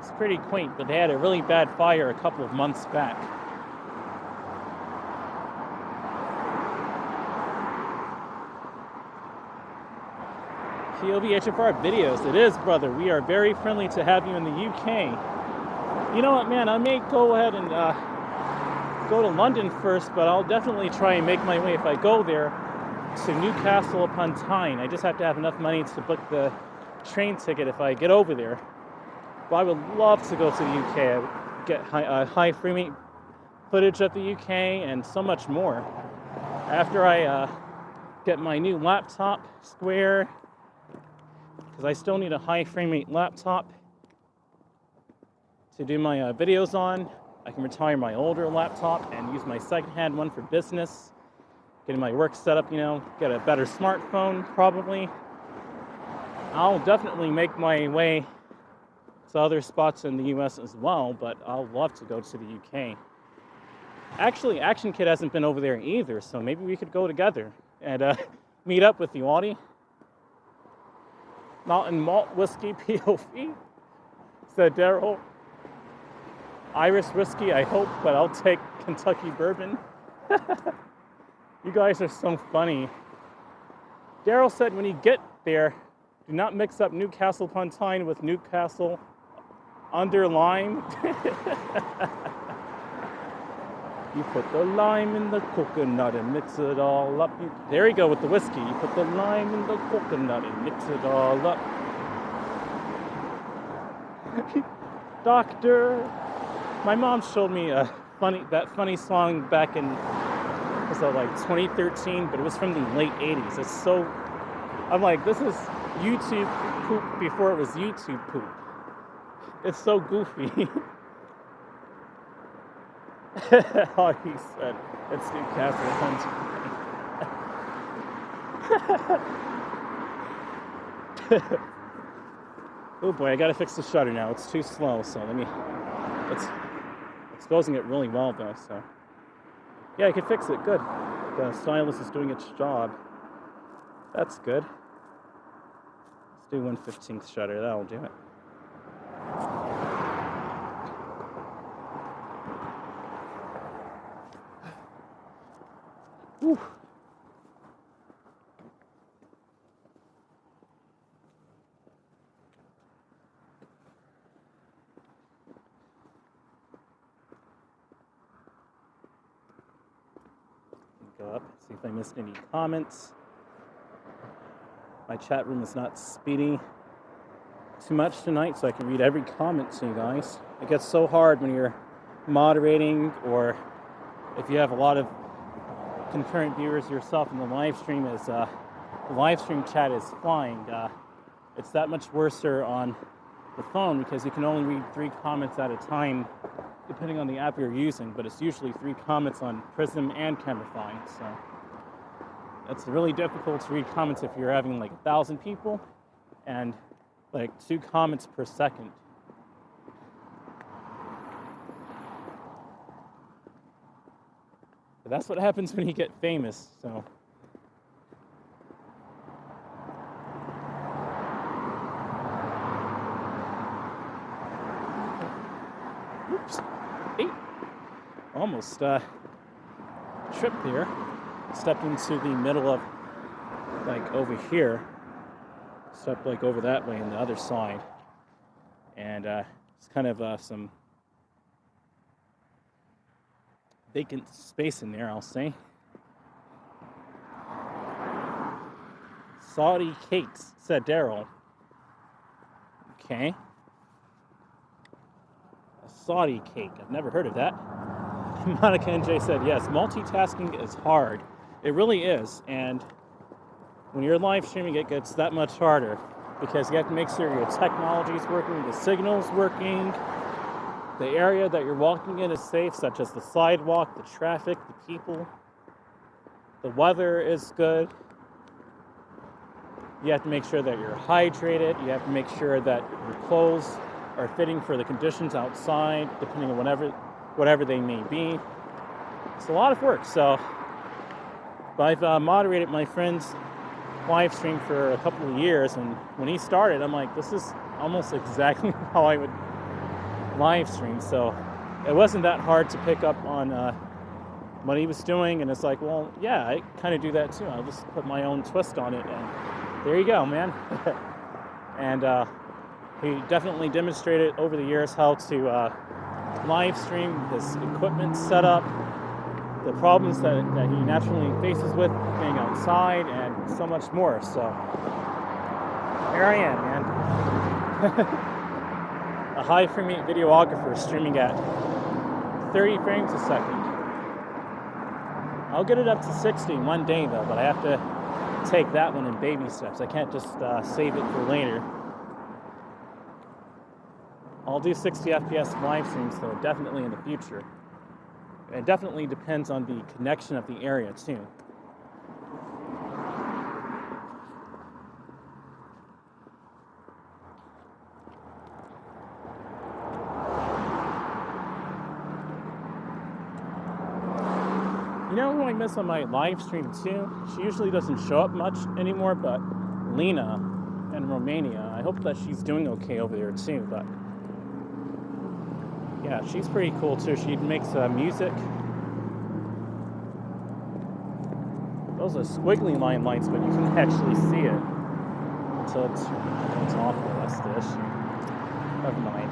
It's pretty quaint, but they had a really bad fire a couple of months back. HFR videos. It is, brother. We are very friendly to have you in the UK. You know what, man? I may go ahead and go to London first, but I'll definitely try and make my way, if I go there, to Newcastle upon Tyne. I just have to have enough money to book the train ticket if I get over there. But I would love to go to the UK. I would get high frame footage of the UK and so much more. After I get my new laptop, Square, because I still need a high frame rate laptop to do my videos on. I can retire my older laptop and use my secondhand one for business. Getting my work set up, you know, get a better smartphone probably. I'll definitely make my way to other spots in the US as well, but I'll love to go to the UK. Actually, Action Kid hasn't been over there either, so maybe we could go together and meet up with you, Audie. Mountain Malt Whiskey POV, said Daryl. Irish whiskey, I hope, but I'll take Kentucky bourbon. You guys are so funny. Daryl said when you get there, do not mix up Newcastle upon Tyne with Newcastle under lime. You put the lime in the coconut and mix it all up. There you go with the whiskey. You put the lime in the coconut and mix it all up. Doctor, my mom showed me that funny song back in, was that like 2013, but it was from the late 80s. It's so, I'm like, this is YouTube poop before it was YouTube poop. It's so goofy. Oh, he said, it's Newcastle upon Tyne. Oh boy, I gotta fix the shutter now. It's too slow, so it's exposing it really well though, so. Yeah, I can fix it, good. The stylus is doing its job. That's good. Let's do 1/15th shutter, that'll do it. Whew. Go up, see if I missed any comments. My chat room is not speedy too much tonight so I can read every comment to you guys. It gets so hard when you're moderating, or if you have a lot of concurrent viewers yourself in the live stream, as the live stream chat is flying. It's that much worse on the phone because you can only read 3 comments at a time depending on the app you're using, but it's usually 3 comments on Prism and Camify, so it's really difficult to read comments if you're having like 1,000 people and like 2 comments per second. But that's what happens when you get famous, so. Oops. Hey. Almost tripped there. Stepped into the middle of, like, over here. Stepped, like, over that way on the other side. And it's kind of some vacant space in there, I'll say. Saudi cakes, said Daryl. Okay. A Saudi cake. I've never heard of that. Monica and Jay said, yes, multitasking is hard. It really is. And when you're live streaming, it gets that much harder because you have to make sure your technology is working, the signal's working, the area that you're walking in is safe, such as the sidewalk, the traffic, the people. The weather is good. You have to make sure that you're hydrated. You have to make sure that your clothes are fitting for the conditions outside, depending on whatever they may be. It's a lot of work. So I've moderated my friend's live stream for a couple of years, and when he started, I'm like, this is almost exactly how I would live stream. So it wasn't that hard to pick up on what he was doing, and it's like, well, yeah, I kind of do that too. I'll just put my own twist on it, and there you go, man. And he definitely demonstrated over the years how to live stream, his equipment setup, the problems that he naturally faces with being outside, and so much more. So here I am, man. A high frame rate videographer streaming at 30 frames a second. I'll get it up to 60 one day though, but I have to take that one in baby steps. I can't just save it for later. I'll do 60 FPS live streams though, definitely in the future. It definitely depends on the connection of the area too. You know who I miss on my live stream too? She usually doesn't show up much anymore, but Lena in Romania. I hope that she's doing okay over there too, but yeah, she's pretty cool too. She makes music. Those are squiggly line lights, but you can actually see it until it's off. That's the issue. Never mind.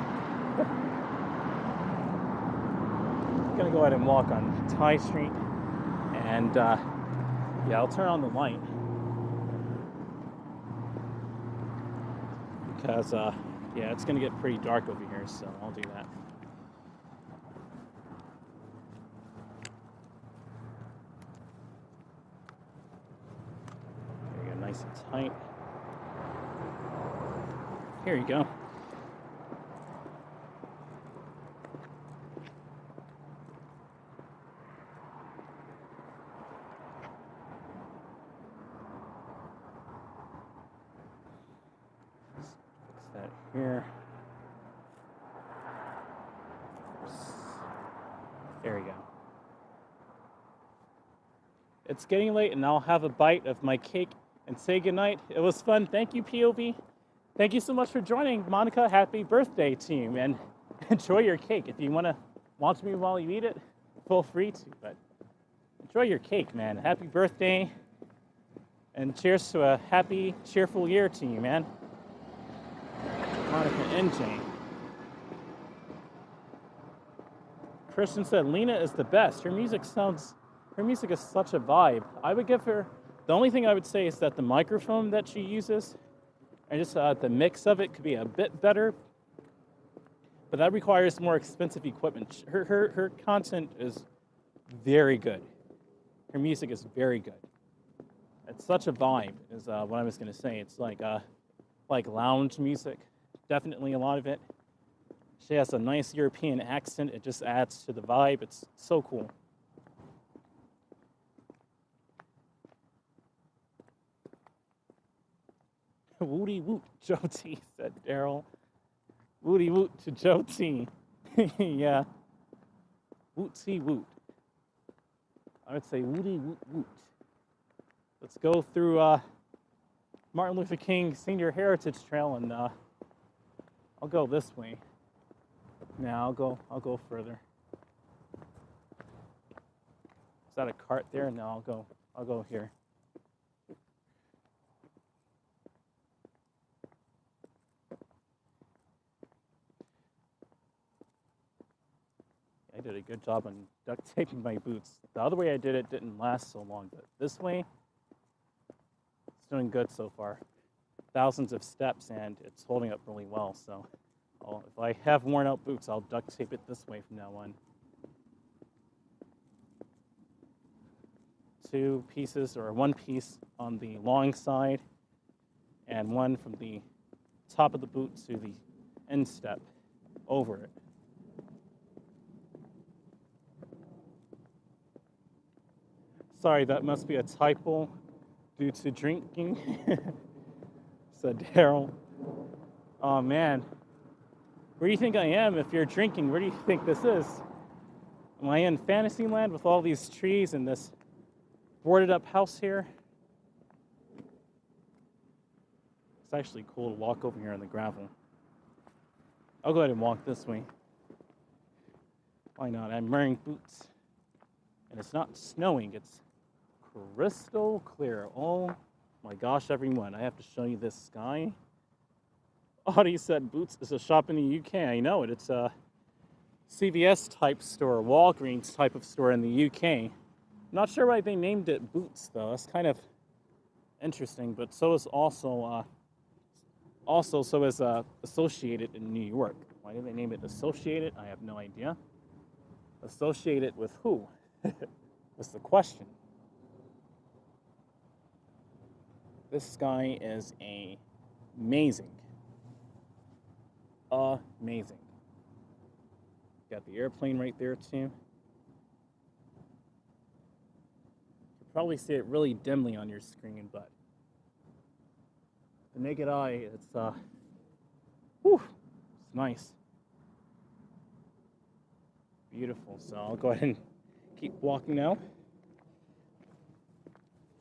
I'm gonna go ahead and walk on Ty Street, and yeah, I'll turn on the light because yeah, it's gonna get pretty dark over here, so I'll do that. Nice and tight. Here you go. Fix that here. There we go. It's getting late, and I'll have a bite of my cake and say goodnight. It was fun. Thank you, POV. Thank you so much for joining. Monica, happy birthday to you, and enjoy your cake. If you want to watch me while you eat it, feel free to, but enjoy your cake, man. Happy birthday, and cheers to a happy, cheerful year to you, man. Monica and Jane. Christian said, Lena is the best. Her music is such a vibe. I would give her, the only thing I would say is that the microphone that she uses And just the mix of it could be a bit better, but that requires more expensive equipment. Her content is very good. Her music is very good. It's such a vibe, is what I was gonna say. It's like lounge music, definitely a lot of it. She has a nice European accent. It just adds to the vibe. It's so cool. Woody woot, Joe T, said Daryl. Woody woot to Joe T. Yeah. Wootsy woot. I would say woody woot woot. Let's go through Martin Luther King Senior Heritage Trail, and I'll go this way. Now I'll go further. Is that a cart there? No, I'll go here. I did a good job on duct taping my boots. The other way I did it didn't last so long, but this way, it's doing good so far. Thousands of steps, and it's holding up really well. So if I have worn out boots, I'll duct tape it this way from now on. 2 pieces, or 1 piece on the long side, and 1 from the top of the boot to the instep over it. Sorry, that must be a typo due to drinking, said Daryl. Oh man, where do you think I am if you're drinking? Where do you think this is? Am I in Fantasyland with all these trees and this boarded up house here? It's actually cool to walk over here on the gravel. I'll go ahead and walk this way. Why not? I'm wearing boots. And it's not snowing, it's crystal clear. Oh my gosh, everyone, I have to show you this sky. Audie said Boots is a shop in the UK. I know it. It's a CVS type store, Walgreens type of store in the UK. Not sure why they named it Boots though. That's kind of interesting, but so is also Associated in New York. Why did they name it Associated? I have no idea. Associated with who? That's the question. This sky is amazing. Amazing. Got the airplane right there too. You can probably see it really dimly on your screen, but the naked eye, it's it's nice. Beautiful. So I'll go ahead and keep walking now.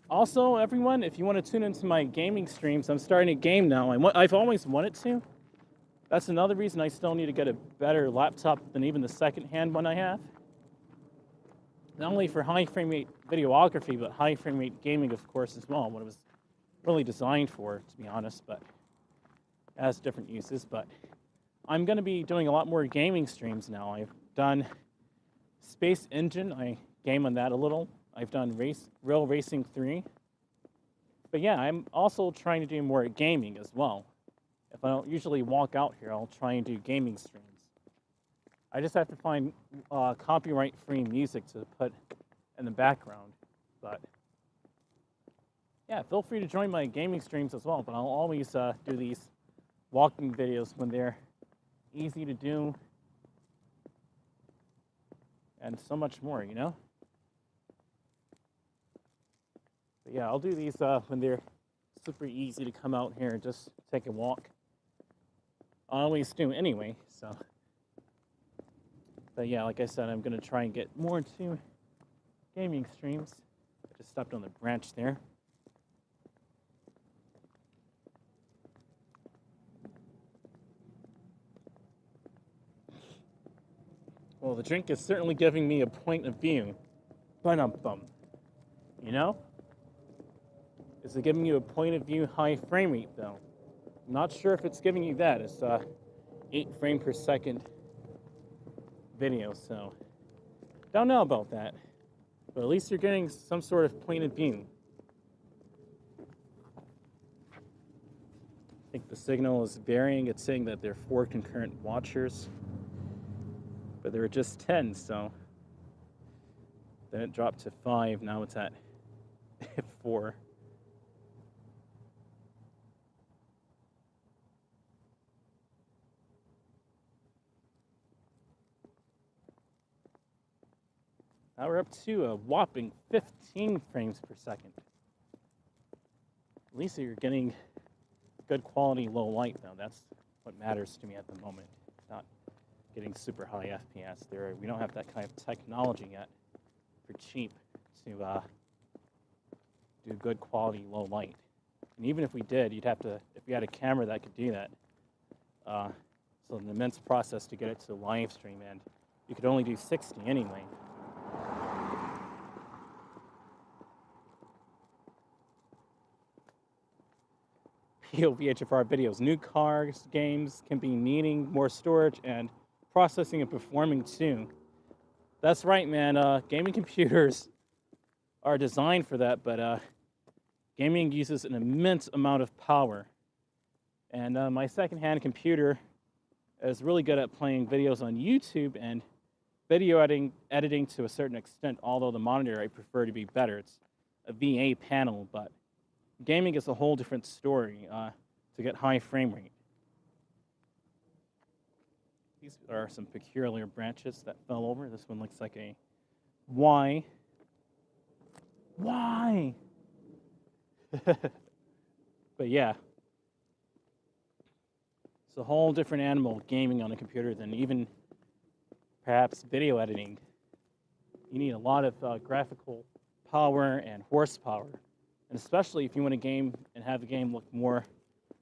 Also, everyone, if you want to tune into my gaming streams, I'm starting a game now. I've always wanted to. That's another reason I still need to get a better laptop than even the second-hand one I have. Not only for high frame rate videography, but high frame rate gaming, of course, as well. What it was really designed for, to be honest, but it has different uses. But I'm going to be doing a lot more gaming streams now. I've done Space Engine. I game on that a little. I've done Real Racing 3. But yeah, I'm also trying to do more gaming as well. If I don't usually walk out here, I'll try and do gaming streams. I just have to find copyright-free music to put in the background. But yeah, feel free to join my gaming streams as well. But I'll always do these walking videos when they're easy to do and so much more, you know? But yeah, I'll do these when they're super easy to come out here and just take a walk. I always do anyway, so. But yeah, like I said, I'm going to try and get more into gaming streams. I just stepped on the branch there. Well, the drink is certainly giving me a point of view. Bum-bum. You know? Is it giving you a point of view high frame rate, though? I'm not sure if it's giving you that. It's 8 frame per second video, so don't know about that. But at least you're getting some sort of point of view. think the signal is varying. It's saying that there are 4 concurrent watchers, but there were just 10, so then it dropped to 5. Now it's at 4. Now we're up to a whopping 15 frames per second. At least you're getting good quality low light, though. That's what matters to me at the moment. Not getting super high FPS. We don't have that kind of technology yet for cheap to do good quality low light. And even if we did, you'd have to, if you had a camera that could do that, so an immense process to get it to live stream, and you could only do 60 anyway. VHFR videos. New cars, games can be needing more storage and processing and performing too. That's right, man. Gaming computers are designed for that, but gaming uses an immense amount of power. And my secondhand computer is really good at playing videos on YouTube and video editing to a certain extent, although the monitor I prefer to be better. It's a VA panel, but gaming is a whole different story to get high frame rate. These are some peculiar branches that fell over. This one looks like a Y. Why? But yeah, it's a whole different animal, gaming on a computer, than even perhaps video editing. You need a lot of graphical power and horsepower. And especially if you want to game and have the game look more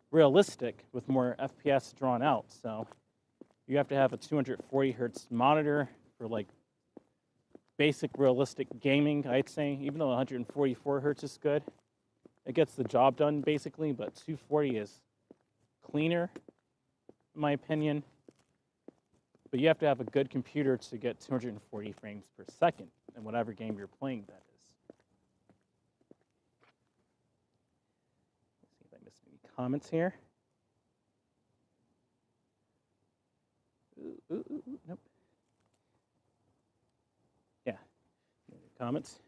realistic with more FPS drawn out. So you have to have a 240 hertz monitor for like basic realistic gaming, I'd say. Even though 144 hertz is good, it gets the job done basically, but 240 is cleaner, in my opinion. But you have to have a good computer to get 240 frames per second in whatever game you're playing, that is. Comments here. Nope. Yeah. Comments.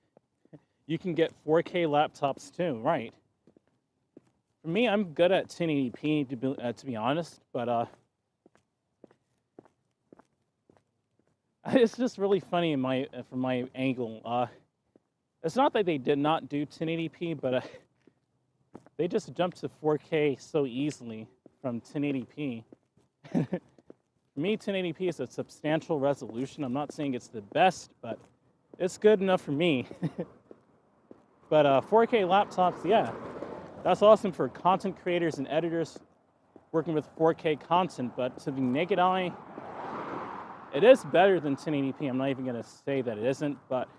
You can get 4K laptops too, right? For me, I'm good at 1080p to be honest, but it's just really funny from my angle. It's not that they did not do 1080p, but they just jumped to 4K so easily from 1080p. For me, 1080p is a substantial resolution. I'm not saying it's the best, but it's good enough for me. But 4K laptops, yeah, that's awesome for content creators and editors working with 4K content, but to the naked eye, it is better than 1080p. I'm not even going to say that it isn't, but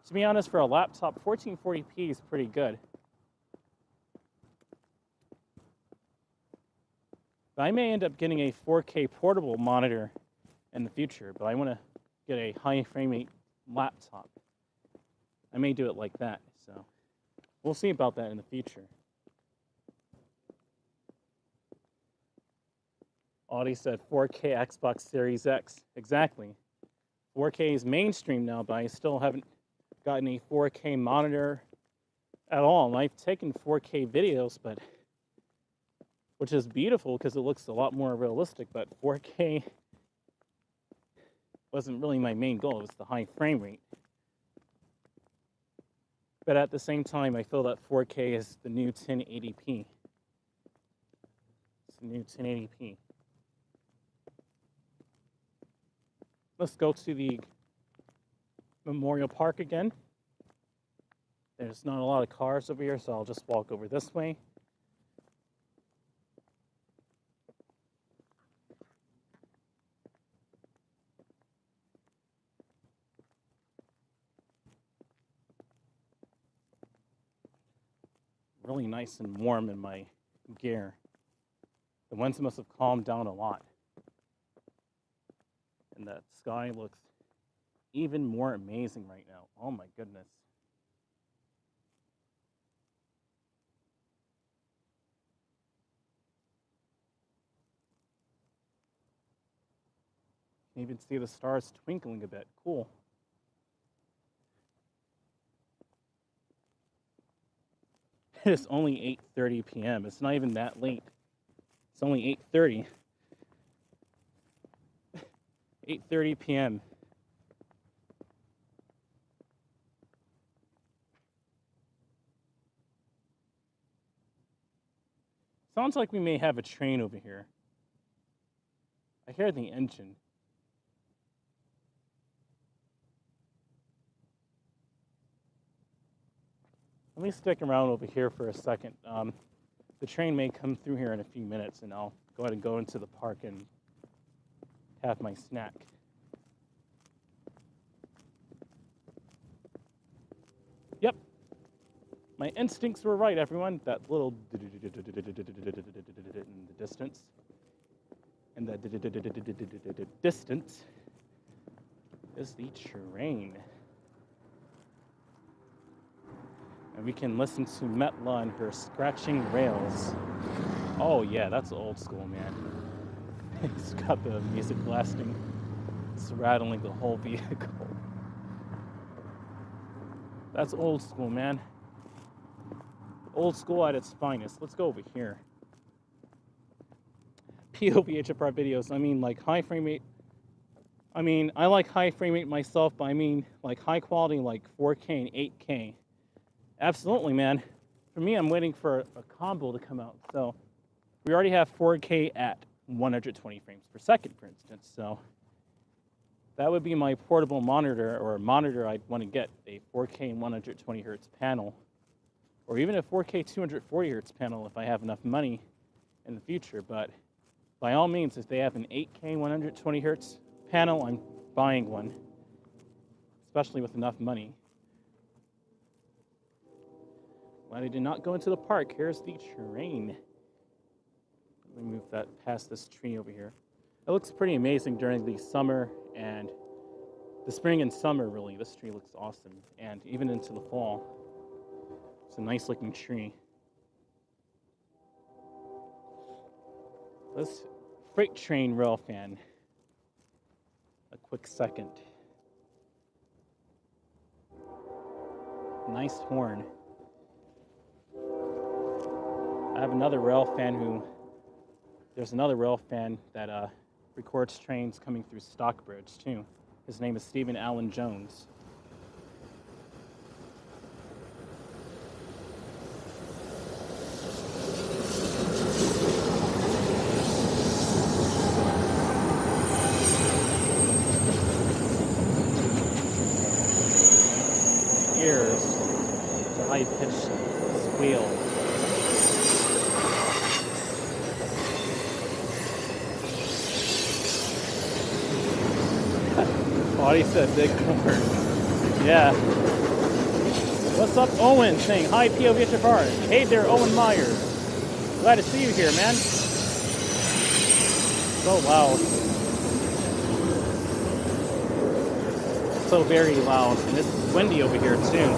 to be honest, for a laptop, 1440p is pretty good. I may end up getting a 4K portable monitor in the future, but I want to get a high frame rate laptop. I may do it like that, so we'll see about that in the future. Audie said 4K Xbox Series X. Exactly. 4K is mainstream now, but I still haven't gotten a 4K monitor at all. And I've taken 4K videos, but which is beautiful because it looks a lot more realistic, but 4K wasn't really my main goal. It was the high frame rate. But at the same time, I feel that 4K is the new 1080p. It's the new 1080p. Let's go to the Memorial Park again. There's not a lot of cars over here, so I'll just walk over this way. Really nice and warm in my gear. The winds must have calmed down a lot. And that sky looks even more amazing right now. Oh my goodness. You can even see the stars twinkling a bit. Cool. It's only 8:30 p.m. It's not even that late. It's only 8:30. 8:30 p.m. Sounds like we may have a train over here. I hear the engine. Let me stick around over here for a second. The train may come through here in a few minutes, and I'll go ahead and go into the park and have my snack. Yep. My instincts were right, everyone. That little in the distance. And the distance is the train. And we can listen to Metla and her scratching rails. Oh yeah, that's old school, man. He's got the music blasting. It's rattling the whole vehicle. That's old school, man. Old school at its finest. Let's go over here. POVHFR videos. I mean, like high frame rate. I mean, I like high frame rate myself, but I mean, like high quality, like 4K and 8K. Absolutely, man. For me, I'm waiting for a combo to come out. So we already have 4K at 120 frames per second, for instance. So that would be my portable monitor, or a monitor I'd want to get, a 4K and 120 hertz panel, or even a 4K 240 hertz panel if I have enough money in the future. But by all means, if they have an 8K 120 hertz panel, I'm buying one, especially with enough money. Glad I did not go into the park. Here's the train. Let me move that past this tree over here. It looks pretty amazing during the summer and the spring and summer, really. This tree looks awesome. And even into the fall. It's a nice looking tree. This freight train rail fan. A quick second. Nice horn. I have another rail fan there's another rail fan that records trains coming through Stockbridge too. His name is Stephen Allen Jones. Ears, the high-pitched squeal. Oh, he said big corn. Yeah. What's up, Owen? Saying hi, POVHFR. Hey there, Owen Myers. Glad to see you here, man. So loud. So very loud. And it's windy over here, too.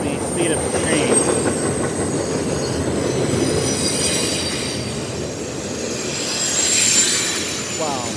The speed of the train. Wow.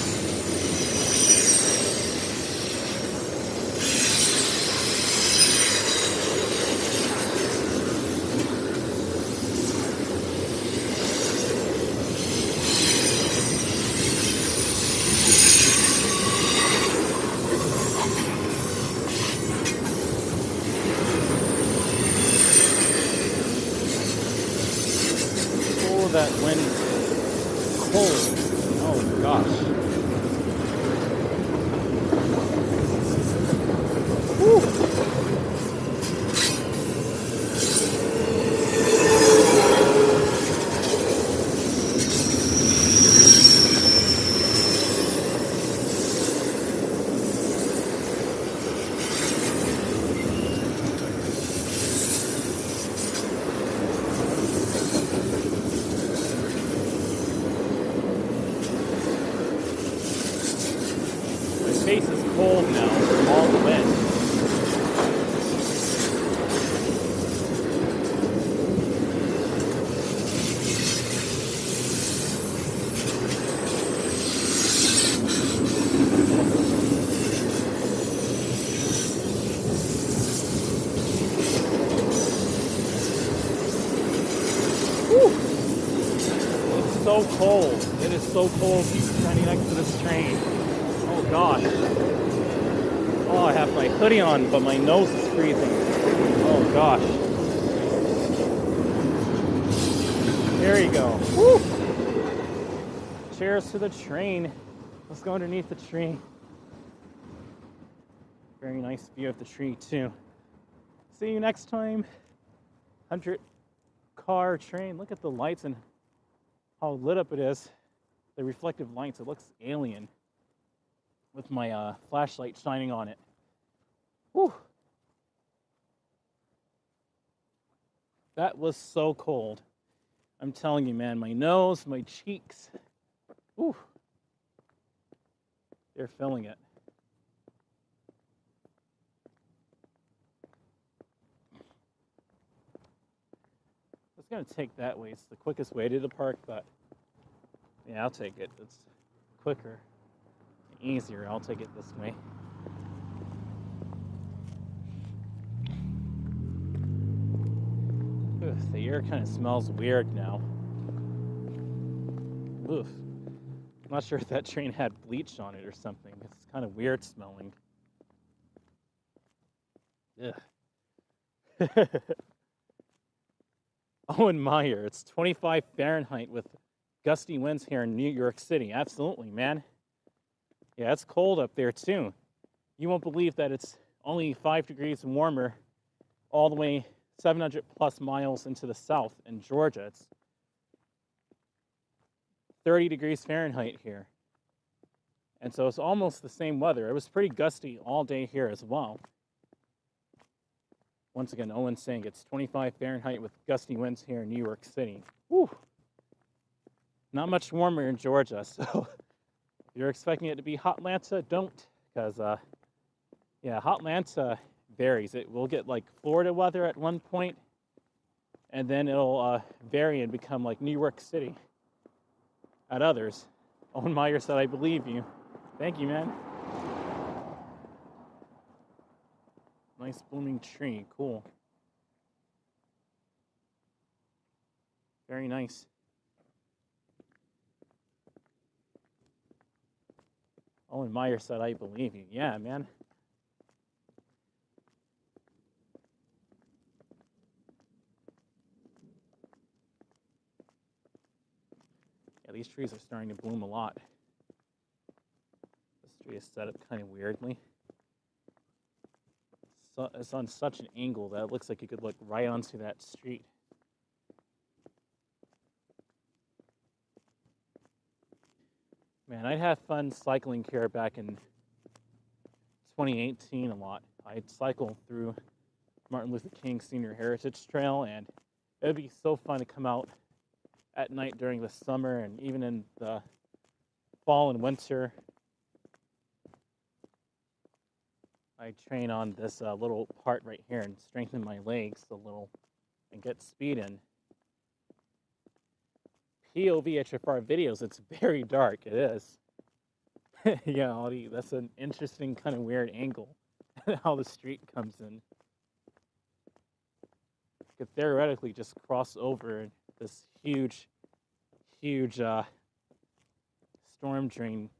That wind is cold. Oh gosh. Woo. so cold. It is so cold standing next to this train. Oh gosh. Oh, I have my hoodie on, but my nose is freezing. Oh gosh. There you go. Woo! Cheers to the train. Let's go underneath the tree. Very nice view of the tree too. See you next time. 100-car train. Look at the lights and how lit up it is. The reflective lights. It looks alien with my flashlight shining on it. Whew. That was so cold. I'm telling you, man, my nose, my cheeks. Whew. They're feeling it. I was going to take that way. It's the quickest way to the park, but yeah, I'll take it. It's quicker, easier. I'll take it this way. Ugh, the air kind of smells weird now. Oof. I'm not sure if that train had bleach on it or something. It's kind of weird smelling. Ugh. Owen Meyer, it's 25 Fahrenheit with gusty winds here in New York City. Absolutely, man. Yeah, it's cold up there too. You won't believe that it's only 5 degrees warmer all the way 700 plus miles into the south in Georgia. It's 30 degrees Fahrenheit here. And so it's almost the same weather. It was pretty gusty all day here as well. Once again, Owen's saying it's 25 Fahrenheit with gusty winds here in New York City. Whew. Not much warmer in Georgia, so if you're expecting it to be Hotlanta, don't, because yeah, Hotlanta varies. It will get like Florida weather at one point, and then it'll vary and become like New York City at others. Owen Meyer said, "I believe you." Thank you, man. Nice blooming tree, cool. Very nice. Owen Meyer said, "I believe you." Yeah, man. Yeah, these trees are starting to bloom a lot. This tree is set up kind of weirdly. So it's on such an angle that it looks like you could look right onto that street. Man, I'd have fun cycling here back in 2018 a lot. I'd cycle through Martin Luther King Senior Heritage Trail, and it would be so fun to come out at night during the summer and even in the fall and winter. I train on this little part right here and strengthen my legs a little and get speed in. POV HFR videos, it's very dark, it is. Yeah, Audie, that's an interesting kind of weird angle how the street comes in. You could theoretically just cross over this huge storm drain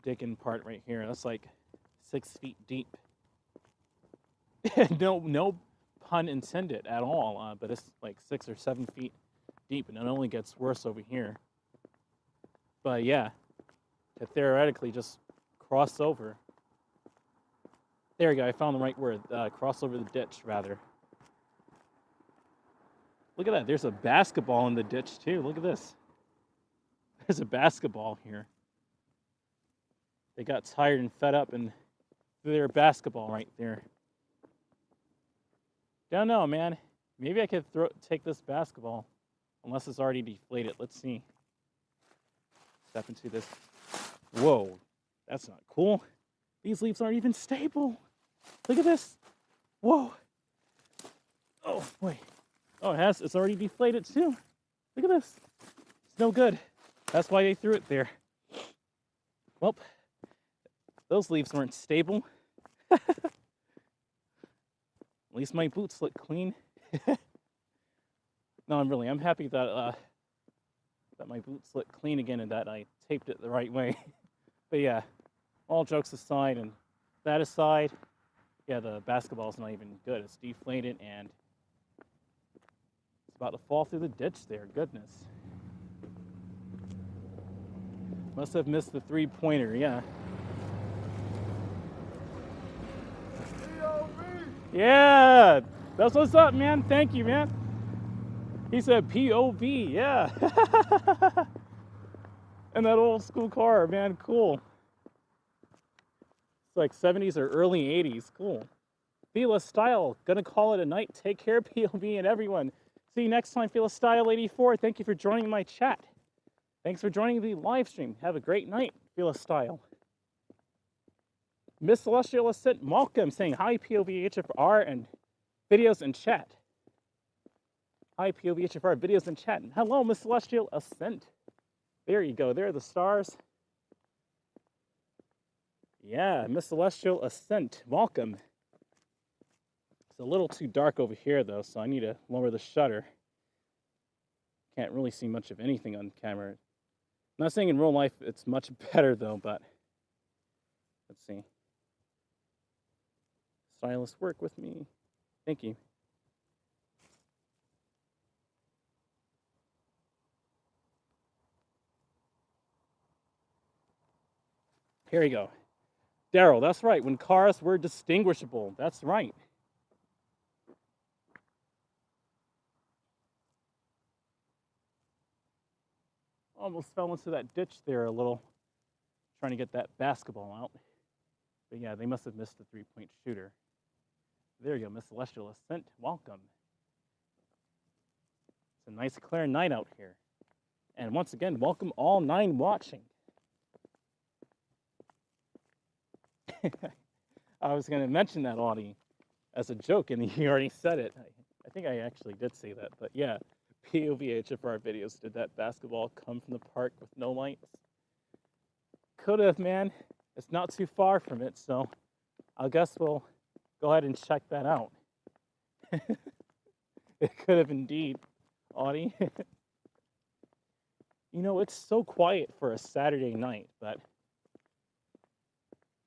digging part right here. That's like 6 feet deep. No pun intended at all, but it's like 6 or 7 feet deep, and it only gets worse over here. But yeah, to theoretically just cross over. There we go, I found the right word. Cross over the ditch, rather. Look at that, there's a basketball in the ditch too. Look at this. There's a basketball here. They got tired and fed up and threw their basketball right there. Don't know, man. Maybe I could take this basketball, unless it's already deflated. Let's see. Step into this. Whoa, that's not cool. These leaves aren't even stable. Look at this. Whoa. Oh, boy. Oh, it's already deflated too. Look at this. It's no good. That's why they threw it there. Well, those leaves weren't stable. At least my boots look clean. No, I'm happy that that my boots look clean again and that I taped it the right way. But yeah, all jokes aside and that aside, yeah, the basketball's not even good. It's deflated and it's about to fall through the ditch there. Goodness. Must have missed the three-pointer, yeah. Yeah, that's what's up, man. Thank you, man. He said POV, yeah. And that old school car, man, cool. It's like 70s or early 80s, cool. Fila Style, gonna call it a night. Take care, POV and everyone. See you next time, Fila Style 84. Thank you for joining my chat. Thanks for joining the live stream. Have a great night, Fila Style. Miss Celestial Ascent Malcolm saying hi, POV HFR and videos in chat. Hi, POV HFR, videos in chat. And hello, Miss Celestial Ascent. There you go. There are the stars. Yeah, Miss Celestial Ascent. Welcome. It's a little too dark over here, though, so I need to lower the shutter. Can't really see much of anything on camera. I'm not saying in real life it's much better, though, but let's see. Stylist, work with me. Thank you. Here we go. Daryl, that's right. When cars were distinguishable. That's right. Almost fell into that ditch there a little, trying to get that basketball out. But yeah, they must have missed the three-point shooter. There you go, Miss Celestial Ascent. Welcome. It's a nice clear night out here. And once again, welcome all 9 watching. I was going to mention that, Audie, as a joke, and you already said it. I think I actually did say that, but yeah, POV HFR videos, did that basketball come from the park with no lights? Could have, man. It's not too far from it, so I guess we'll go ahead and check that out. It could have indeed, Audie. You know, it's so quiet for a Saturday night, but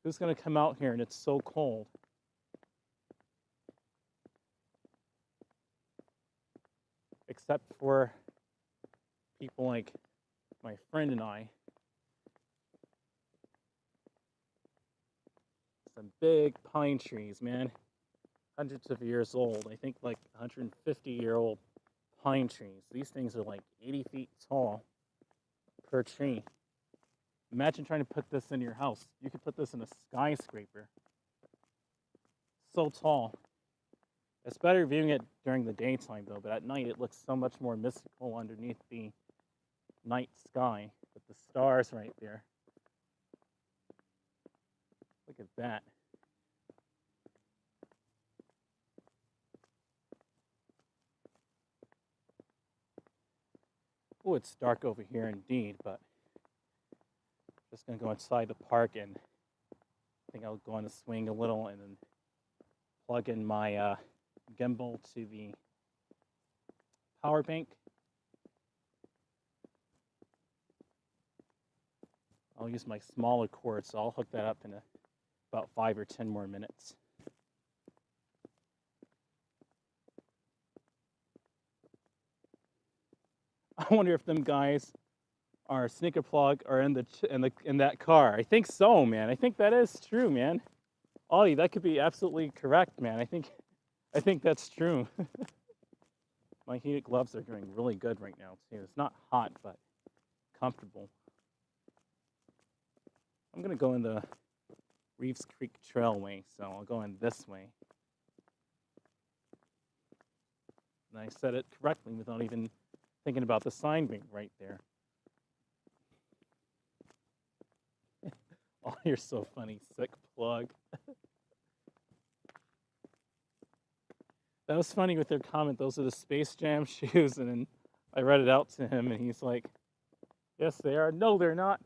who's going to come out here and it's so cold? Except for people like my friend and I. Some big pine trees, man. Hundreds of years old. I think like 150-year-old pine trees. These things are like 80 feet tall per tree. Imagine trying to put this in your house. You could put this in a skyscraper. So tall. It's better viewing it during the daytime, though, but at night it looks so much more mystical underneath the night sky with the stars right there. Look at that. Oh, it's dark over here indeed, but just going to go inside the park and I think I'll go on the swing a little and then plug in my gimbal to the power bank. I'll use my smaller cord, so I'll hook that up in about 5 or 10 more minutes. I wonder if them guys are sneaker plug or in that car. I think so, man. I think that is true, man. Ollie, that could be absolutely correct, man. I think that's true. My heated gloves are doing really good right now, too. It's not hot, but comfortable. I'm going to go in the Reeves Creek Trailway, so I'll go in this way. And I said it correctly without even thinking about the sign being right there. Oh, you're so funny, sick plug. That was funny with their comment, those are the Space Jam shoes, and then I read it out to him, and he's like, yes, they are. No, they're not.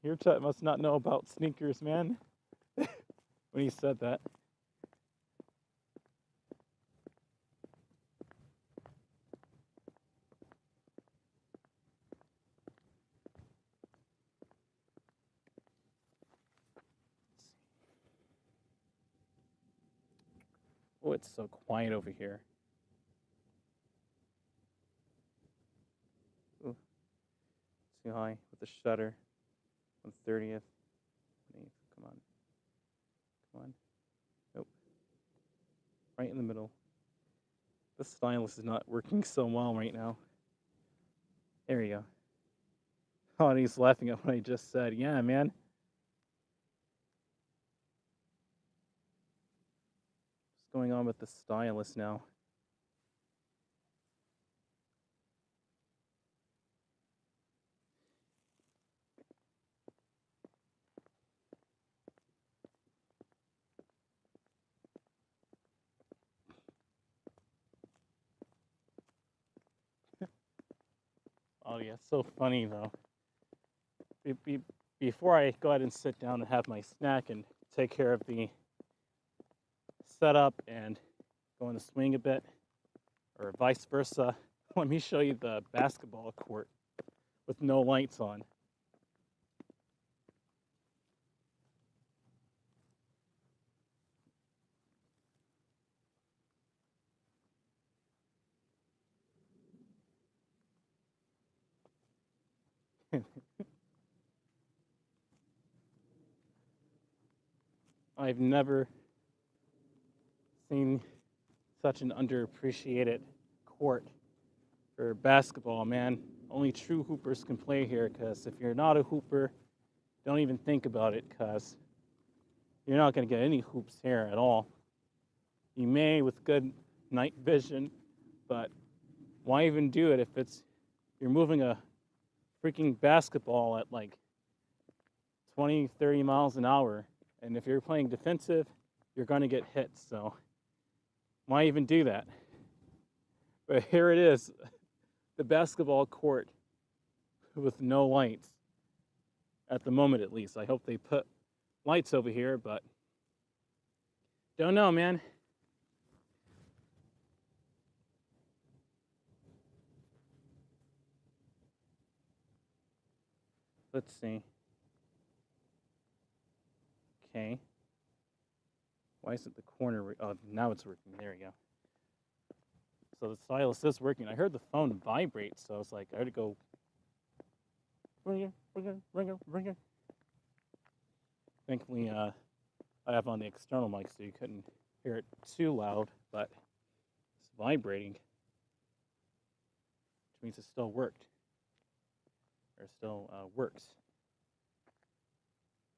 Your chat must not know about sneakers, man, when he said that. Oh, it's so quiet over here. Ooh, too high with the shutter. 1/30th. Come on. Come on. Nope. Right in the middle. The stylus is not working so well right now. There you go. Oh, and he's laughing at what I just said. Yeah, man. What's going on with the stylus now? Oh, yeah, it's so funny, though. Before I go ahead and sit down and have my snack and take care of the setup and go in the swing a bit, or vice versa, let me show you the basketball court with no lights on. I've never seen such an underappreciated court for basketball, man. Only true hoopers can play here, because if you're not a hooper, don't even think about it, because you're not going to get any hoops here at all. You may with good night vision, but why even do it if you're moving a freaking basketball at like 20, 30 miles an hour, and if you're playing defensive, you're going to get hit, so why even do that? But here it is, the basketball court with no lights, at the moment at least. I hope they put lights over here, but don't know, man. Let's see. Okay. Why isn't the corner? Oh, now it's working. There we go. So the stylus is working. I heard the phone vibrate, so I was like, I had to go. Ringer, ringer, ringer, ringer. Thankfully, I have on the external mic, so you couldn't hear it too loud, but it's vibrating, which means it still worked, or still works.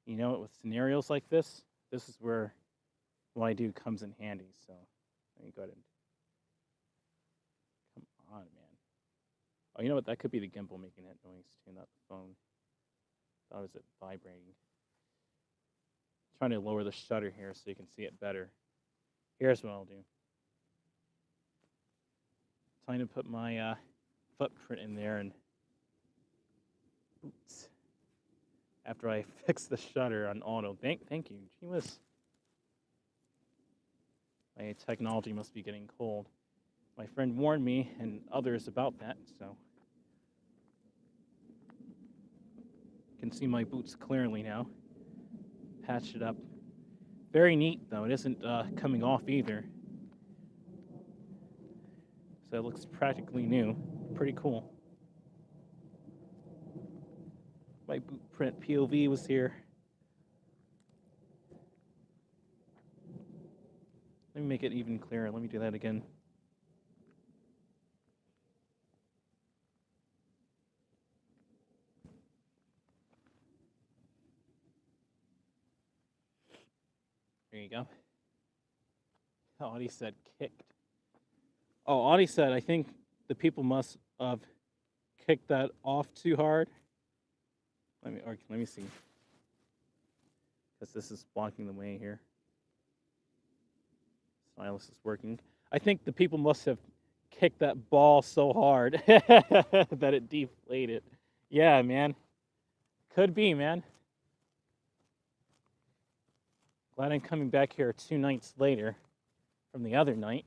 You know, with scenarios like this is where what I do comes in handy. So let me go ahead and come on, man. Oh, you know what? That could be the gimbal making that noise too, not the phone. Thought it was it vibrating. Trying to lower the shutter here so you can see it better. Here's what I'll do. Trying to put my footprint in there, and oops. After I fix the shutter on auto. Thank you. Gee whiz. My technology must be getting cold. My friend warned me and others about that, so you can see my boots clearly now. Patched it up. Very neat, though. It isn't coming off either. So it looks practically new. Pretty cool. My boot print POV was here. Let me make it even clearer. Let me do that again. There you go. Audie said kicked. Oh, Audie said, I think the people must have kicked that off too hard. Let me see. Because this is blocking the way here. Stylus is working. I think the people must have kicked that ball so hard that it deflated. Yeah, man. Could be, man. Glad I'm coming back here 2 nights later from the other night.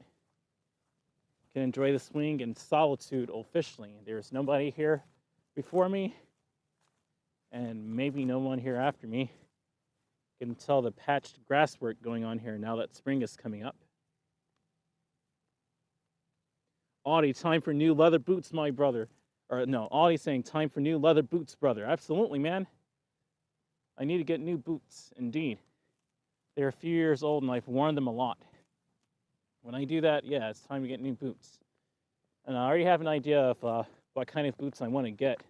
Can enjoy the swing in solitude officially. There's nobody here before me, and maybe no one here after me. You can tell the patched grass work going on here now that spring is coming up. Audie, time for new leather boots, my brother. Or no, Audie saying time for new leather boots, brother. Absolutely, man. I need to get new boots, indeed. They're a few years old and I've worn them a lot. When I do that, yeah, it's time to get new boots. And I already have an idea of what kind of boots I want to get.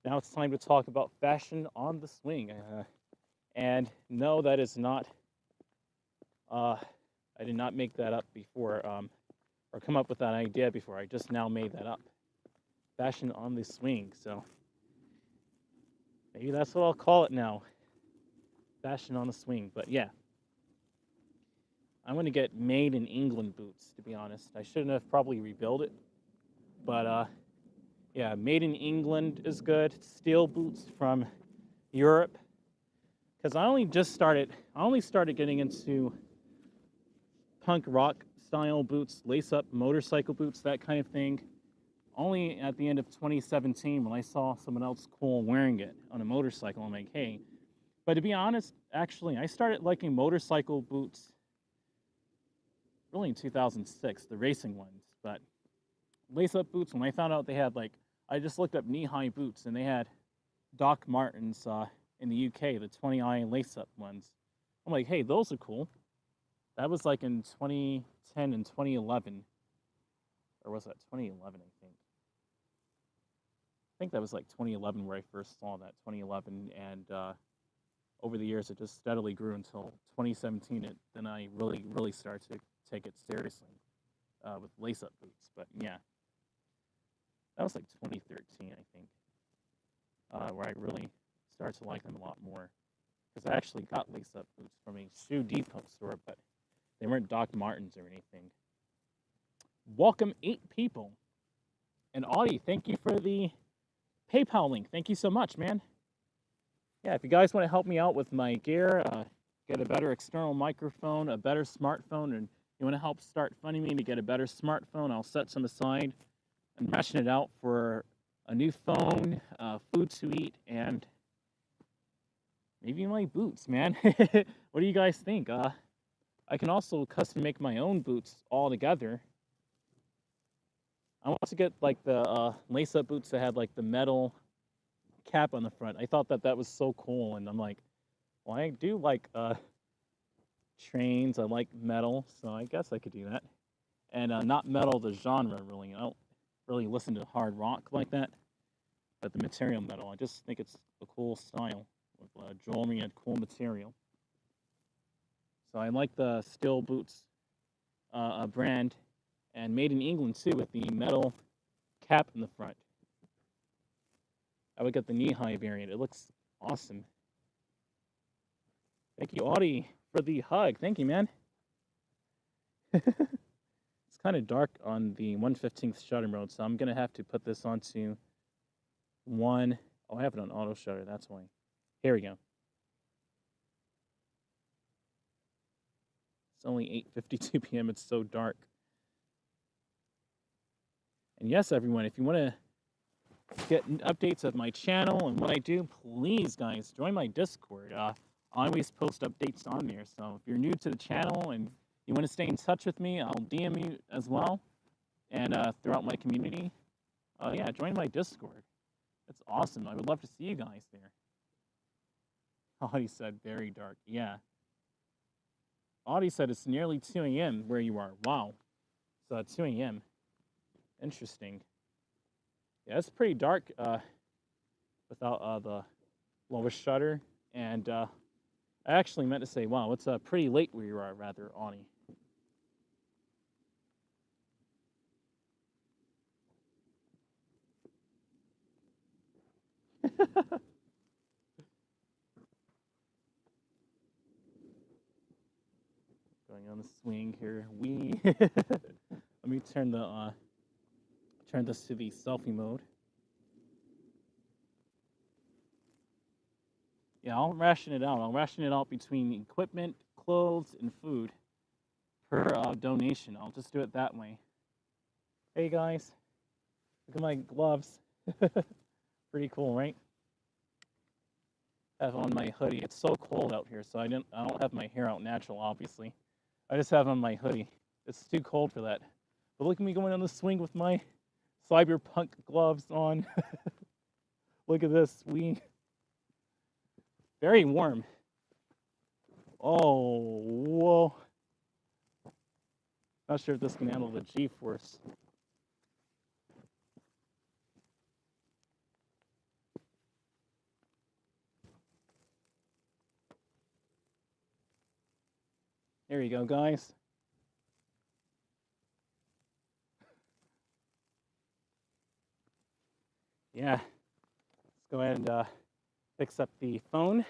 Now it's time to talk about fashion on the swing. And no, that is not, I did not make that up before, or come up with that idea before. I just now made that up. Fashion on the swing. So maybe that's what I'll call it now. Fashion on the swing. But yeah, I'm going to get made in England boots, to be honest. I shouldn't have probably rebuilt it. But yeah, made in England is good. Steel boots from Europe. Because I only started getting into punk rock style boots, lace-up motorcycle boots, that kind of thing. Only at the end of 2017 when I saw someone else cool wearing it on a motorcycle. I'm like, hey. But to be honest, actually, I started liking motorcycle boots really in 2006, the racing ones. But lace-up boots, when I found out they had I just looked up knee-high boots and they had Doc Martens in the UK, the 20i lace-up ones. I'm like, hey, those are cool. That was like in 2010 and 2011. Or was that 2011, I think? I think that was like 2011 where I first saw that, 2011. And over the years, it just steadily grew until 2017. Then I really started to take it seriously with lace-up boots. But yeah, that was like 2013, I think, where I really started to like them a lot more. Because I actually got lace-up boots from a Shoe Depot store, but they weren't Doc Martens or anything. Welcome 8 people. And Audie, thank you for the PayPal link. Thank you so much, man. Yeah, if you guys want to help me out with my gear, get a better external microphone, a better smartphone, and you want to help start funding me to get a better smartphone, I'll set some aside and ration it out for a new phone, food to eat, and maybe my boots, man. What do you guys think? I can also custom make my own boots all together. I want to get like the lace-up boots that had like the metal cap on the front. I thought that was so cool, and I'm like, well, I do like trains. I like metal, so I guess I could do that. And not metal, the genre really. I don't really listen to hard rock like that, but the material metal. I just think it's a cool style with jewelry and cool material. So I like the Steel Boots brand, and made in England too, with the metal cap in the front. I would get the knee-high variant. It looks awesome. Thank you, Audie, for the hug. Thank you, man. It's kind of dark on the 1/15th shutter mode, so I'm going to have to put this onto one. Oh, I have it on auto shutter. That's why. Here we go. It's only 8:52 p.m. It's so dark. And yes, everyone, if you want to get updates of my channel and what I do, please, guys, join my Discord. I always post updates on there. So if you're new to the channel and you want to stay in touch with me, I'll DM you as well. And throughout my community, yeah, join my Discord. It's awesome. I would love to see you guys there. Audie said very dark. Yeah. Audie said it's nearly 2 a.m. where you are. Wow. It's 2 a.m. Interesting. Yeah, it's pretty dark without the lowest shutter. And I actually meant to say, wow, it's pretty late where you are, rather, Audie. Going on the swing here. Let me turn the turn this to the selfie mode. Yeah, I'll ration it out. I'll ration it out between equipment, clothes, and food per donation. I'll just do it that way. Hey guys, look at my gloves. Pretty cool, right? I have on my hoodie. It's so cold out here, so I don't have my hair out natural, obviously. I just have on my hoodie. It's too cold for that. But look at me going on the swing with my cyberpunk gloves on. Look at this. Very warm. Oh, whoa. Not sure if this can handle the G-force. There you go, guys. Yeah, let's go ahead and fix up the phone.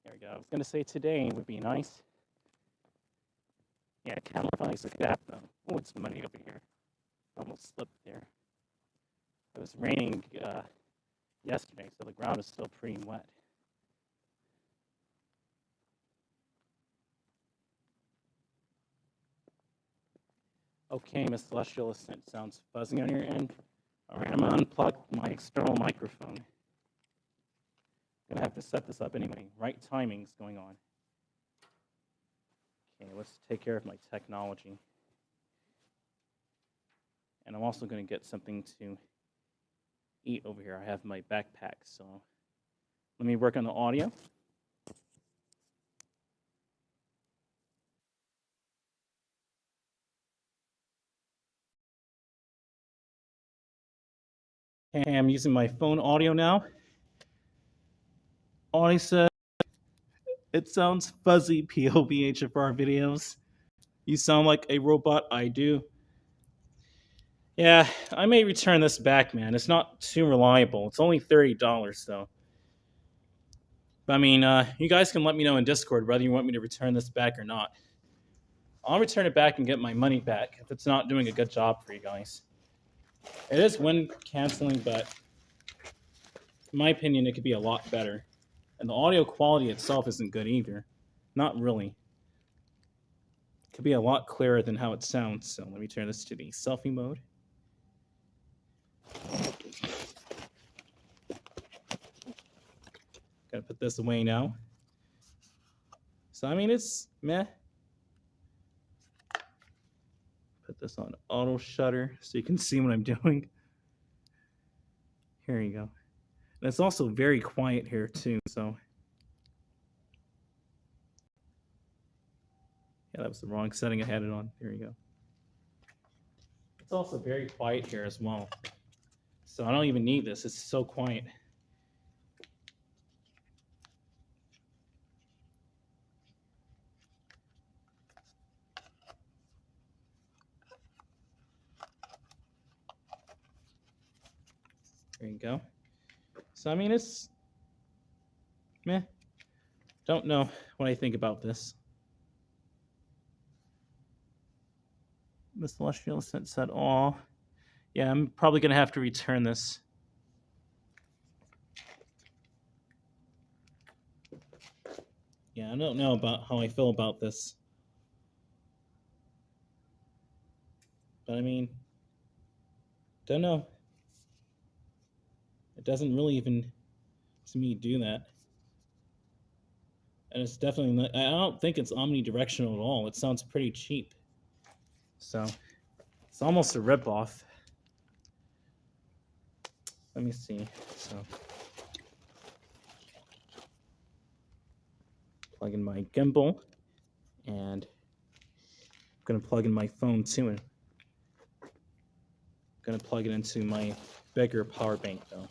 There we go. I was going to say today would be nice. Yeah, camouflage the gap though. Oh, it's muddy over here. Almost slipped there. It was raining yesterday, so the ground is still pretty wet. Okay, Miss Celestial, it sounds fuzzy on your end. All right, I'm gonna unplug my external microphone. Gonna have to set this up anyway. Right timing's going on. Okay, let's take care of my technology. And I'm also gonna get something to eat over here. I have my backpack, so let me work on the audio. Okay, I'm using my phone audio now. Audio said it sounds fuzzy, POV HFR videos. You sound like a robot, I do. Yeah, I may return this back, man. It's not too reliable. It's only $30 though. But I mean, you guys can let me know in Discord whether you want me to return this back or not. I'll return it back and get my money back if it's not doing a good job for you guys. It is wind canceling, but in my opinion, it could be a lot better. And the audio quality itself isn't good either. Not really. It could be a lot clearer than how it sounds. So let me turn this to the selfie mode. Gotta put this away now. So I mean, it's meh. Put this on auto shutter so you can see what I'm doing. Here you go. And it's also very quiet here too, so. Yeah, that was the wrong setting I had it on. There you go. It's also very quiet here as well. So I don't even need this. It's so quiet. There you go. So, I mean, it's meh. Don't know what I think about this. Miss Celestial said, "Aw, yeah, I'm probably gonna have to return this." Yeah, I don't know about how I feel about this, but I mean, don't know. It doesn't really even, to me, do that. And it's definitely not, I don't think it's omnidirectional at all. It sounds pretty cheap. So, it's almost a ripoff. Let me see. So, plug in my gimbal, and I'm gonna plug in my phone too. And I'm gonna plug it into my bigger power bank though.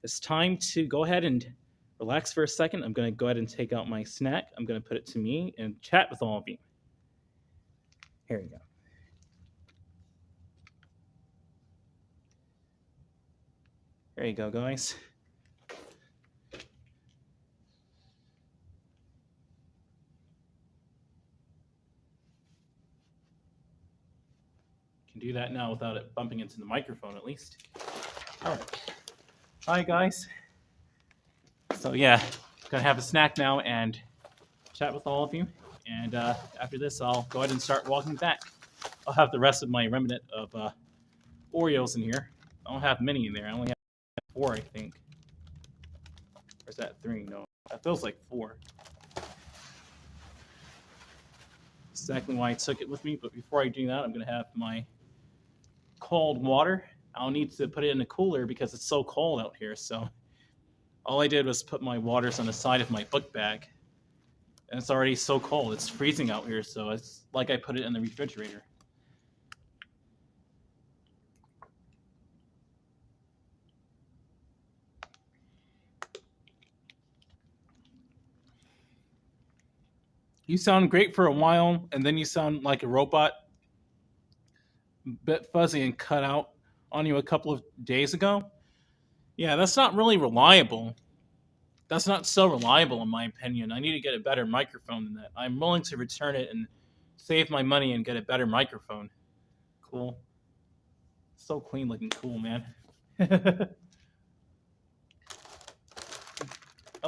It's time to go ahead and relax for a second. I'm gonna go ahead and take out my snack. I'm gonna put it to me and chat with all of you. Here we go. There you go, guys. Can do that now without it bumping into the microphone at least. All right. Hi, guys. So yeah, gonna have a snack now and chat with all of you. And after this, I'll go ahead and start walking back. I'll have the rest of my remnant of Oreos in here. I don't have many in there. I only have 4, I think. is that 3? No, that feels like 4. Exactly why I took it with me. But before I do that, I'm going to have my cold water. I'll need to put it in a cooler because it's so cold out here. So all I did was put my waters on the side of my book bag. And it's already so cold. It's freezing out here. So it's like I put it in the refrigerator. You sound great for a while, and then you sound like a robot. Bit fuzzy and cut out on you a couple of days ago. Yeah, that's not really reliable. That's not so reliable, in my opinion. I need to get a better microphone than that. I'm willing to return it and save my money and get a better microphone. Cool. So clean looking cool, man. That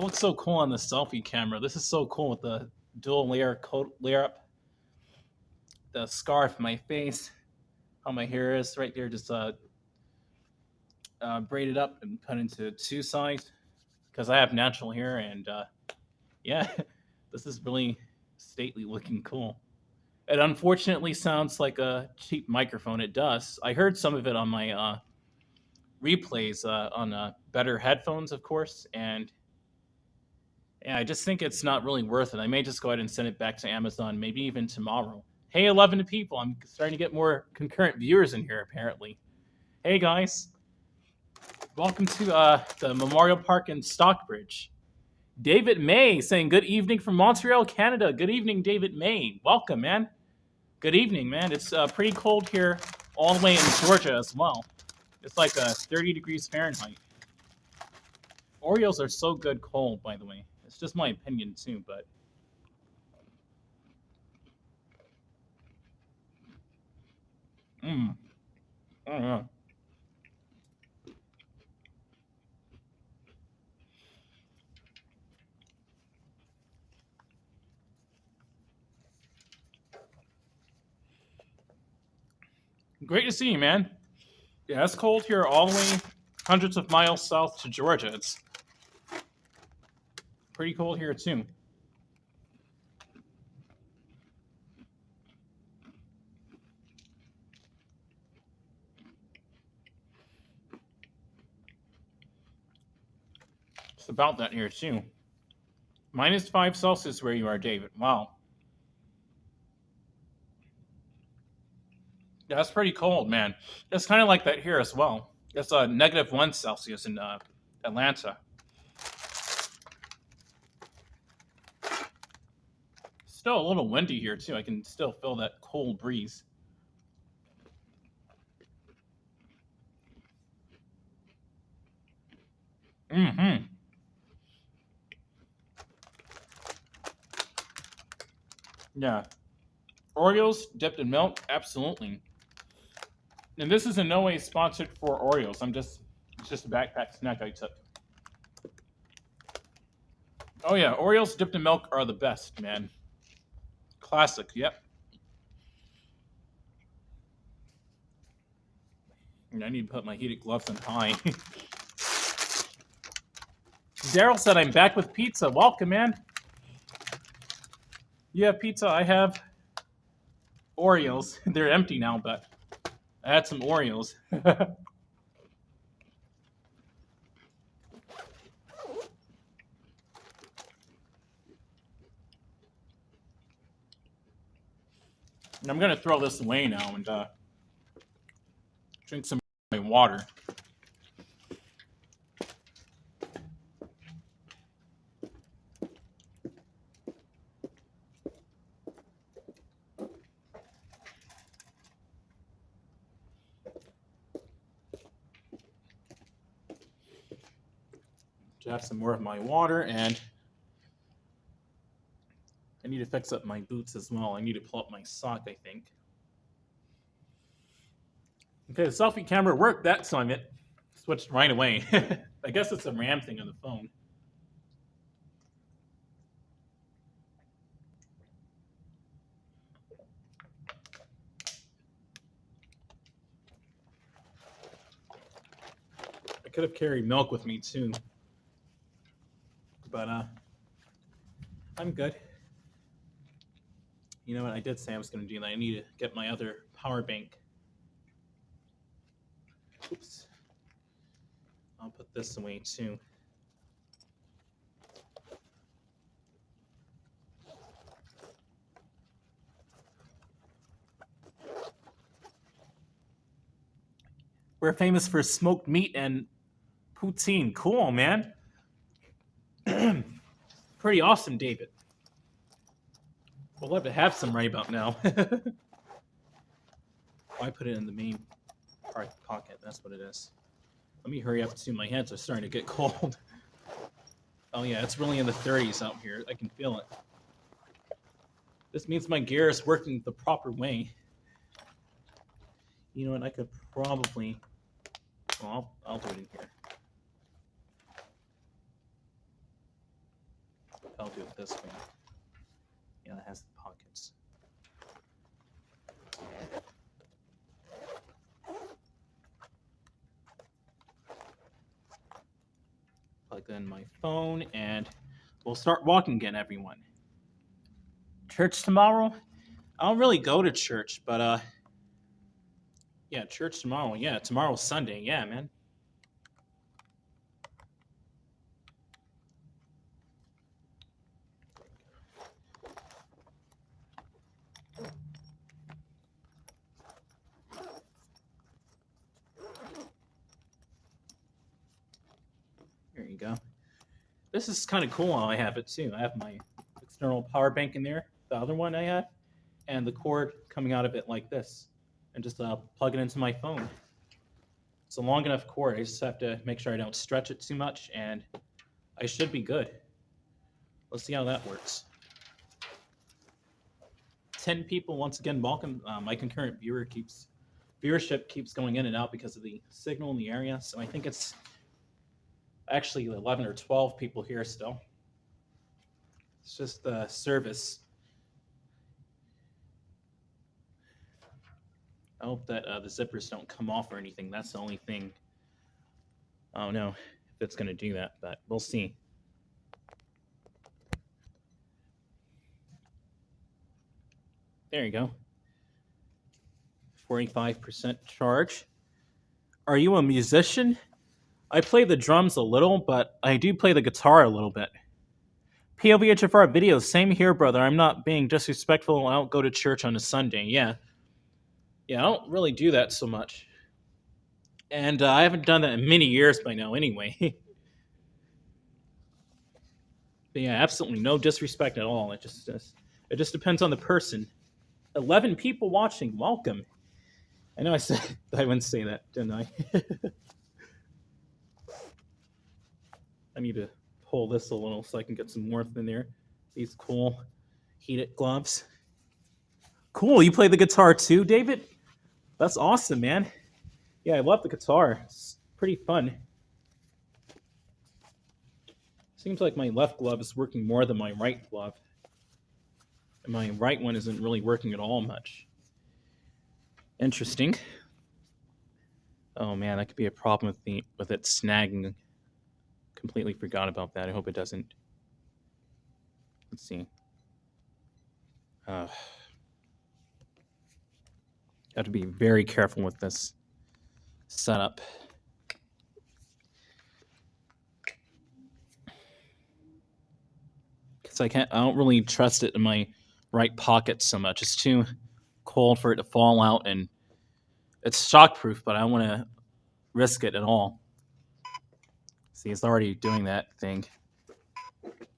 looks so cool on the selfie camera. This is so cool with the dual layer coat layer up. The scarf, my face, how my hair is right there, just braided up and put into 2 sides because I have natural hair, and yeah, this is really stately looking cool. It unfortunately sounds like a cheap microphone. It does. I heard some of it on my replays on better headphones, of course, and yeah, I just think it's not really worth it. I may just go ahead and send it back to Amazon, maybe even tomorrow. Hey, 11 people. I'm starting to get more concurrent viewers in here, apparently. Hey, guys. Welcome to the Memorial Park in Stockbridge. David May saying good evening from Montreal, Canada. Good evening, David May. Welcome, man. Good evening, man. It's pretty cold here all the way in Georgia as well. It's like 30 degrees Fahrenheit. Oreos are so good cold, by the way. It's just my opinion, too, but... I don't know. Great to see you, man. Yeah, it's cold here all the way hundreds of miles south to Georgia. It's pretty cold here, too. It's about that here, too. -5 Celsius where you are, David. Wow. Yeah, that's pretty cold, man. It's kind of like that here as well. It's -1 Celsius in Atlanta. Still a little windy here, too. I can still feel that cold breeze. Yeah. Oreos dipped in milk? Absolutely. And this is in no way sponsored for Oreos. It's just a backpack snack I took. Oh yeah, Oreos dipped in milk are the best, man. Classic, yep. And I need to put my heated gloves on high. Daryl said I'm back with pizza. Welcome, man. You have pizza, I have Oreos. They're empty now, but I had some Oreos. And I'm gonna throw this away now and drink some of my water. To have some more of my water, and I need to fix up my boots as well. I need to pull up my sock, I think. Okay, the selfie camera worked that time. It switched right away. I guess it's a RAM thing on the phone. I could have carried milk with me too. but I'm good. You know what? I did say I was going to do that. I need to get my other power bank. Oops. I'll put this away too. We're famous for smoked meat and poutine. Cool, man. Pretty awesome, David. We'll have to have some right about now. I put it in the main pocket. That's what it is. Let me hurry up too. My hands are starting to get cold. Oh yeah, it's really in the 30s out here. I can feel it. This means my gear is working the proper way. You know what? I could probably... Well, I'll do it in here. I'll do it this way. Yeah, it has the pockets. Plug in my phone and we'll start walking again, everyone. Church tomorrow? I don't really go to church, but yeah, church tomorrow. Yeah, tomorrow's Sunday. Yeah, man. There you go. This is kind of cool how I have it too. I have my external power bank in there, the other one I have, and the cord coming out of it like this. And just plug it into my phone. It's a long enough cord. I just have to make sure I don't stretch it too much, and I should be good. Let's see how that works. 10 people, once again, welcome. My concurrent viewership keeps going in and out because of the signal in the area, so I think it's actually 11 or 12 people here still. It's just the service. I hope that the zippers don't come off or anything. That's the only thing. I don't know if it's going to do that, but we'll see. There you go. 45% charge. Are you a musician? I play the drums a little, but I do play the guitar a little bit. POVHFR videos, same here, brother. I'm not being disrespectful. I don't go to church on a Sunday. Yeah, I don't really do that so much. And I haven't done that in many years by now anyway. But yeah, absolutely no disrespect at all. It just depends on the person. 11 people watching. Welcome. I know I said I wouldn't say that, didn't I? I need to pull this a little so I can get some warmth in there. These cool heated gloves. Cool, you play the guitar too, David? That's awesome, man. Yeah, I love the guitar. It's pretty fun. Seems like my left glove is working more than my right glove. And my right one isn't really working at all much. Interesting. Oh man, that could be a problem with it snagging. Completely forgot about that. I hope it doesn't. Let's see. Have to be very careful with this setup. Because I don't really trust it in my right pocket so much. It's too cold for it to fall out, and it's shockproof, but I don't want to risk it at all. See, it's already doing that thing.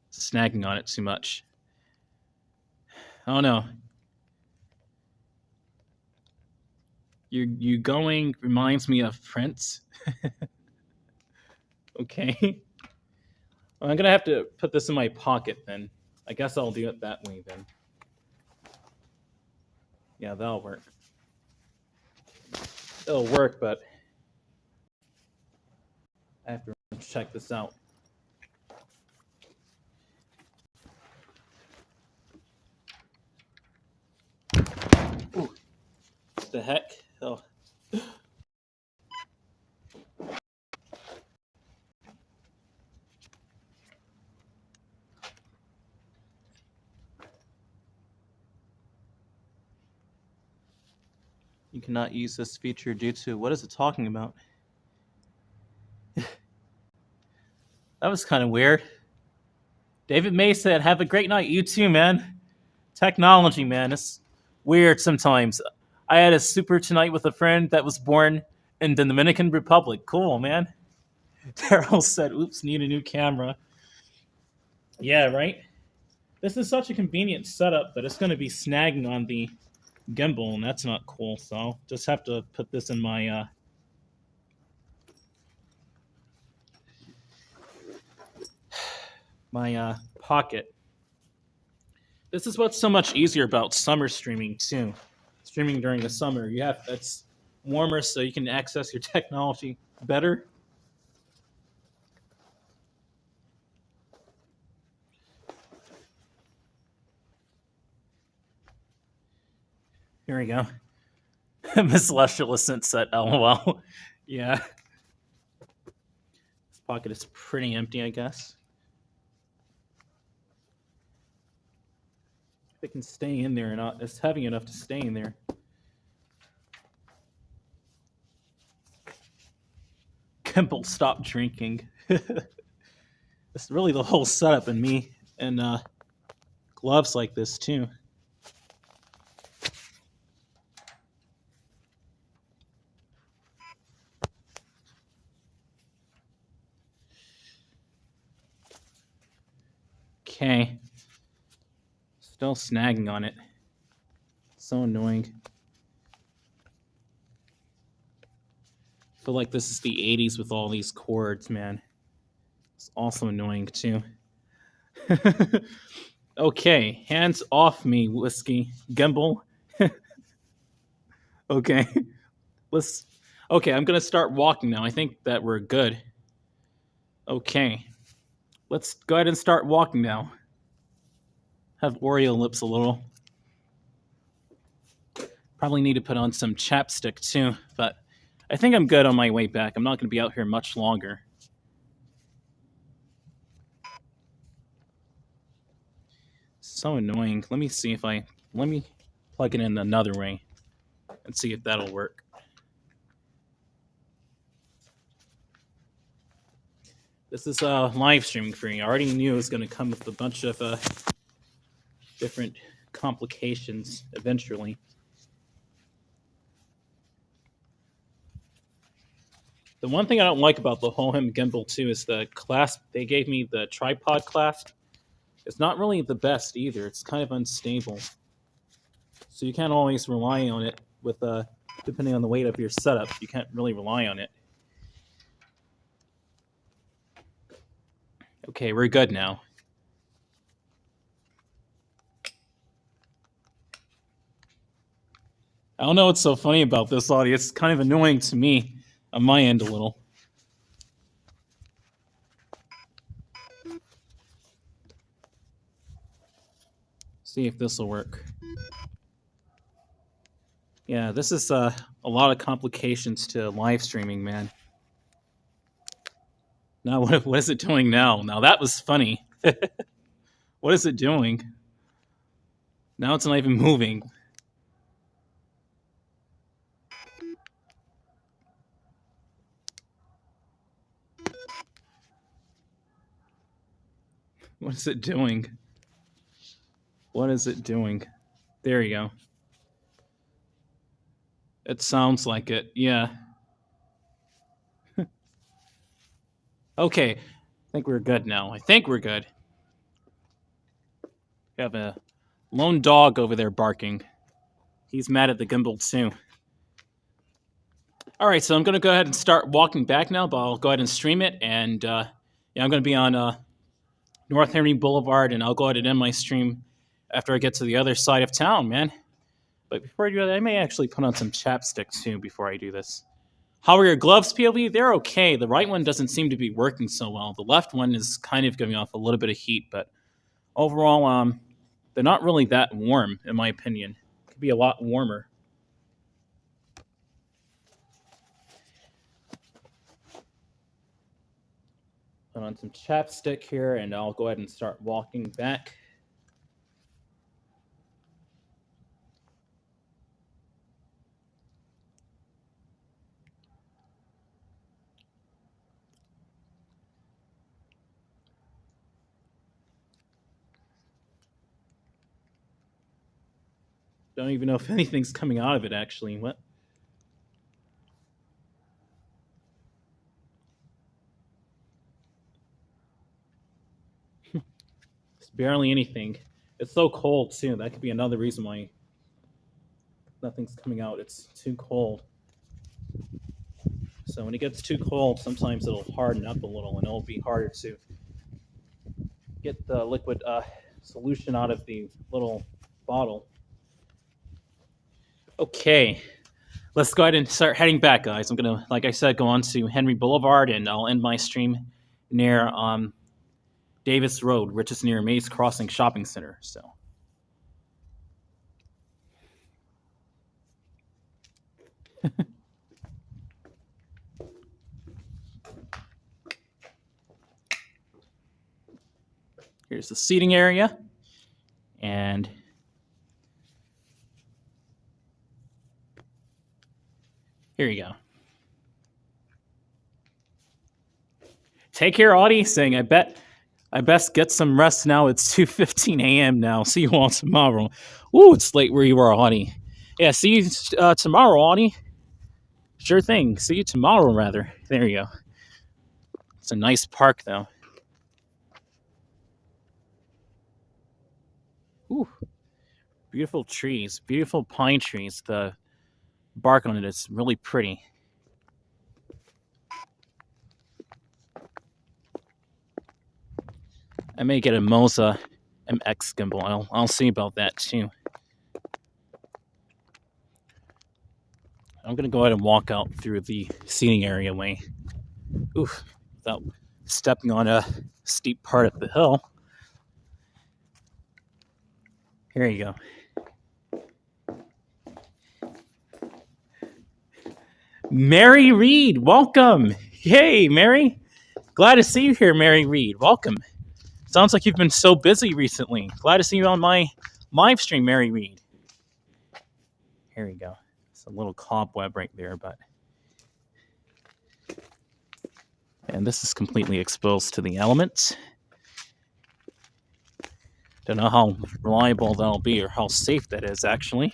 It's snagging on it too much. Oh no. You going reminds me of Prince. Okay. Well, I'm gonna have to put this in my pocket then. I guess I'll do it that way then. Yeah, that'll work. It'll work, but I have to check this out. Ooh. What the heck? Oh. You cannot use this feature due to... What is it talking about? That was kind of weird. David May said, have a great night. You too, man. Technology, man. It's weird sometimes. I had a super tonight with a friend that was born in the Dominican Republic. Cool, man. Daryl said, oops, need a new camera. Yeah, right? This is such a convenient setup that it's going to be snagging on the gimbal, and that's not cool. So I'll just have to put this in my pocket. This is what's so much easier about summer streaming too. Streaming during the summer, it's warmer, so you can access your technology better. Here we go. Miss Celestialisant said, LOL. Yeah. This pocket is pretty empty, I guess. It can stay in there, and it's heavy enough to stay in there. Gimbal, stop drinking. It's really the whole setup, and me, and gloves like this too. Okay. Still snagging on it. So annoying. I feel like this is the 80s with all these cords, man. It's also annoying too. Okay, hands off me, whiskey. Gimbal. Okay. Okay, I'm gonna start walking now. I think that we're good. Okay. Let's go ahead and start walking now. Have Oreo lips a little. Probably need to put on some chapstick too, but I think I'm good on my way back. I'm not going to be out here much longer. So annoying. Let me plug it in another way and see if that'll work. This is live streaming for you. I already knew it was going to come with a bunch of different complications eventually. The one thing I don't like about the Hohem gimbal too is the clasp. They gave me the tripod clasp. It's not really the best either. It's kind of unstable. So you can't always rely on it with depending on the weight of your setup. You can't really rely on it. Okay, we're good now. I don't know what's so funny about this audio. It's kind of annoying to me on my end a little. See if this will work. Yeah, this is a lot of complications to live streaming, man. Now, what is it doing now? Now, that was funny. What is it doing? Now it's not even moving. What is it doing? What is it doing? There you go. It sounds like it, yeah. Okay, I think we're good now. I think we're good. We have a lone dog over there barking. He's mad at the gimbal too. All right, so I'm going to go ahead and start walking back now, but I'll go ahead and stream it. And yeah, I'm going to be on North Henry Boulevard, and I'll go ahead and end my stream after I get to the other side of town, man. But before I do that, I may actually put on some chapstick too before I do this. How are your gloves, POV? They're okay. The right one doesn't seem to be working so well. The left one is kind of giving off a little bit of heat, but overall, they're not really that warm, in my opinion. Could be a lot warmer. Put on some chapstick here, and I'll go ahead and start walking back. Don't even know if anything's coming out of it, actually. What? It's barely anything. It's so cold, too. That could be another reason why nothing's coming out. It's too cold. So when it gets too cold, sometimes it'll harden up a little, and it'll be harder to get the liquid solution out of the little bottle. Okay, let's go ahead and start heading back, guys. I'm gonna, like I said, go on to Henry Boulevard, and I'll end my stream near Davis Road, which is near Mays Crossing Shopping Center. So. Here's the seating area, and here you go. Take care, Audie, saying, I best get some rest now. It's 2:15 a.m. now. See you all tomorrow. Ooh, it's late where you are, Audie. Yeah, see you tomorrow, Audie. Sure thing. See you tomorrow, rather. There you go. It's a nice park, though. Ooh, beautiful trees, beautiful pine trees. The bark on it is really pretty. I may get a 𝐬𝐻𝐼 MX gimbal. I'll see about that too. I'm gonna go ahead and walk out through the seating area way. Oof, without stepping on a steep part of the hill. Here you go. Mary Reed, welcome. Hey, Mary. Glad to see you here, Mary Reed. Welcome. Sounds like you've been so busy recently. Glad to see you on my live stream, Mary Reed. Here you go. It's a little cobweb right there, but... And this is completely exposed to the elements. Don't know how reliable that'll be or how safe that is, actually.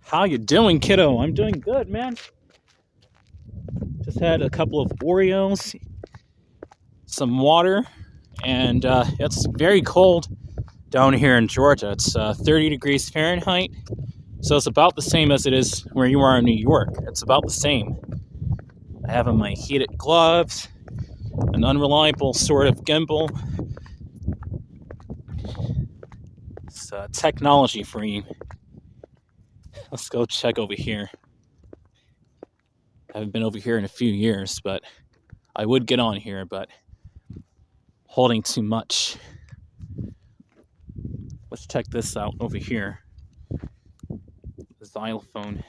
How you doing, kiddo? I'm doing good, man. Just had a couple of Oreos, some water, and it's very cold down here in Georgia. It's 30 degrees Fahrenheit, so it's about the same as it is where you are in New York. It's about the same. I have on my heated gloves, an unreliable sort of gimbal. It's technology for you. Let's go check over here. I haven't been over here in a few years, but I would get on here, but holding too much. Let's check this out over here. The xylophone.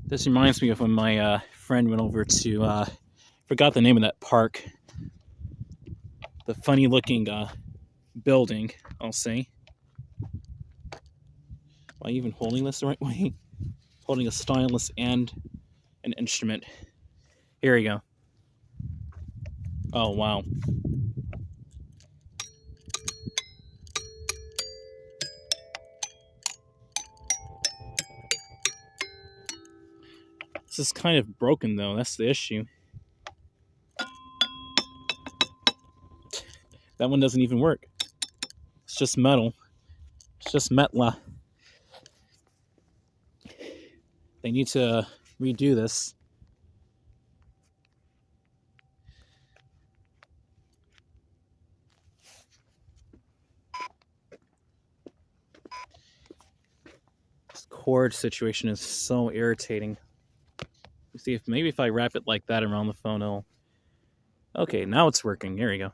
This reminds me of when my friend went over to, forgot the name of that park. The funny looking building, I'll say. Am I even holding this the right way? Holding a stylus and an instrument. Here we go. Oh, wow. This is kind of broken, though. That's the issue. That one doesn't even work. It's just metal. It's just metla. They need to redo this. This cord situation is so irritating. See if maybe if I wrap it like that around the phone, it'll... Okay, now it's working. Here we go.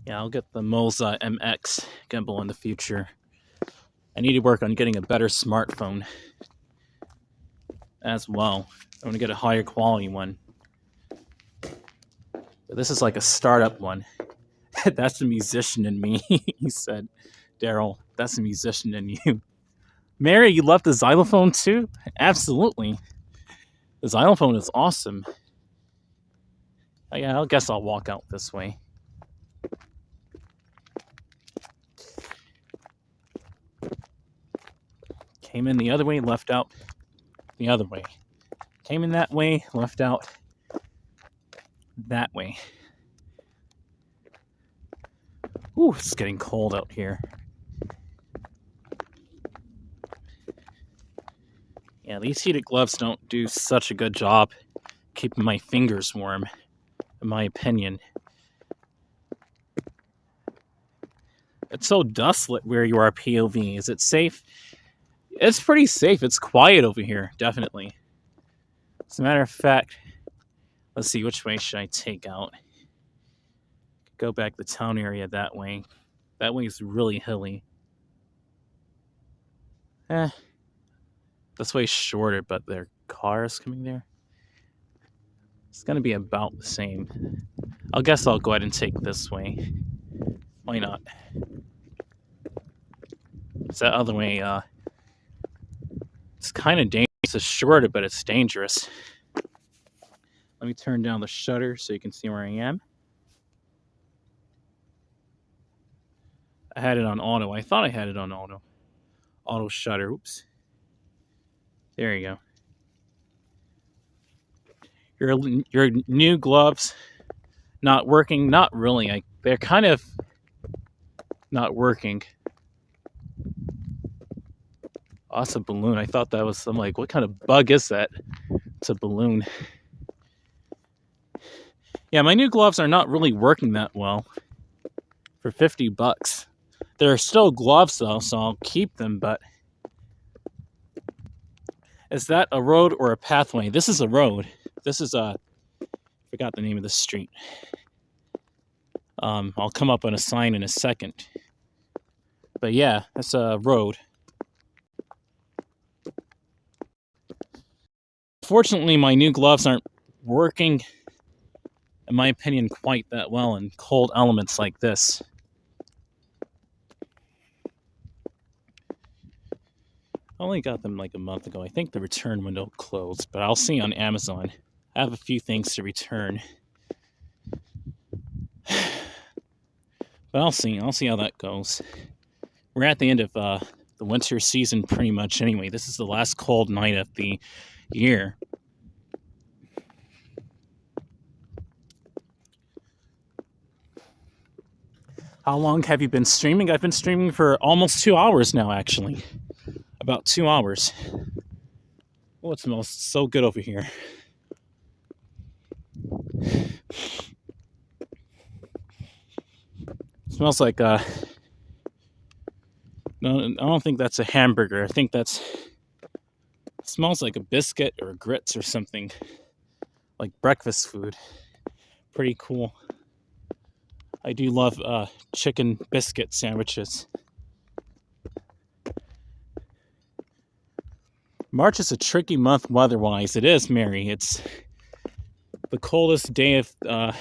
Yeah, I'll get the 𝐬𝐻𝐼 MX gimbal in the future. I need to work on getting a better smartphone as well. I want to get a higher quality one. But this is like a startup one. That's a musician in me, he said. Daryl, that's a musician in you. Mary, you love the xylophone too? Absolutely. The xylophone is awesome. Yeah, I guess I'll walk out this way. Came in the other way, left out the other way. Came in that way, left out that way. Ooh, it's getting cold out here. Yeah, these heated gloves don't do such a good job keeping my fingers warm, in my opinion. It's so dustlit where you are, POV. Is it safe? It's pretty safe. It's quiet over here, definitely. As a matter of fact, let's see, which way should I take out? Go back the town area that way. That way is really hilly. This way's shorter, but there are cars coming there. It's gonna be about the same. I guess I'll go ahead and take this way. Why not? It's that other way, it's kind of dangerous. It's shorter, but it's dangerous. Let me turn down the shutter so you can see where I am. I had it on auto. I thought I had it on auto. Auto shutter. Oops. There you go. Your new gloves not working? Not really. They're kind of not working. Oh, that's a balloon. I thought that was, I'm like, what kind of bug is that? It's a balloon. Yeah, my new gloves are not really working that well for $50. They're still gloves though, so I'll keep them, but is that a road or a pathway? This is a road. This is forgot the name of the street. I'll come up on a sign in a second. But yeah, that's a road. Fortunately, my new gloves aren't working, in my opinion, quite that well in cold elements like this. I only got them like a month ago. I think the return window closed, but I'll see on Amazon. I have a few things to return. But I'll see how that goes. We're at the end of the winter season pretty much anyway. This is the last cold night of the year. How long have you been streaming? I've been streaming for almost 2 hours now, actually. About 2 hours. Oh, it smells so good over here. It smells like no, I don't think that's a hamburger. I think it smells like a biscuit or grits or something. Like breakfast food. Pretty cool. I do love chicken biscuit sandwiches. March is a tricky month weather-wise. It is, Mary. It's the coldest day of the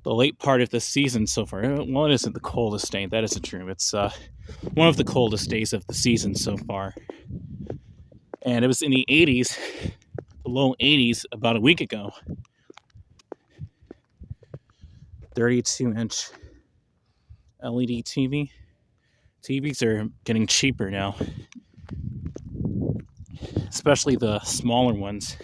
late part of the season so far. Well, it isn't the coldest day. That isn't true. It's one of the coldest days of the season so far. And it was in the 80s, the low 80s, about a week ago. 32-inch LED TV. TVs are getting cheaper now. Especially the smaller ones.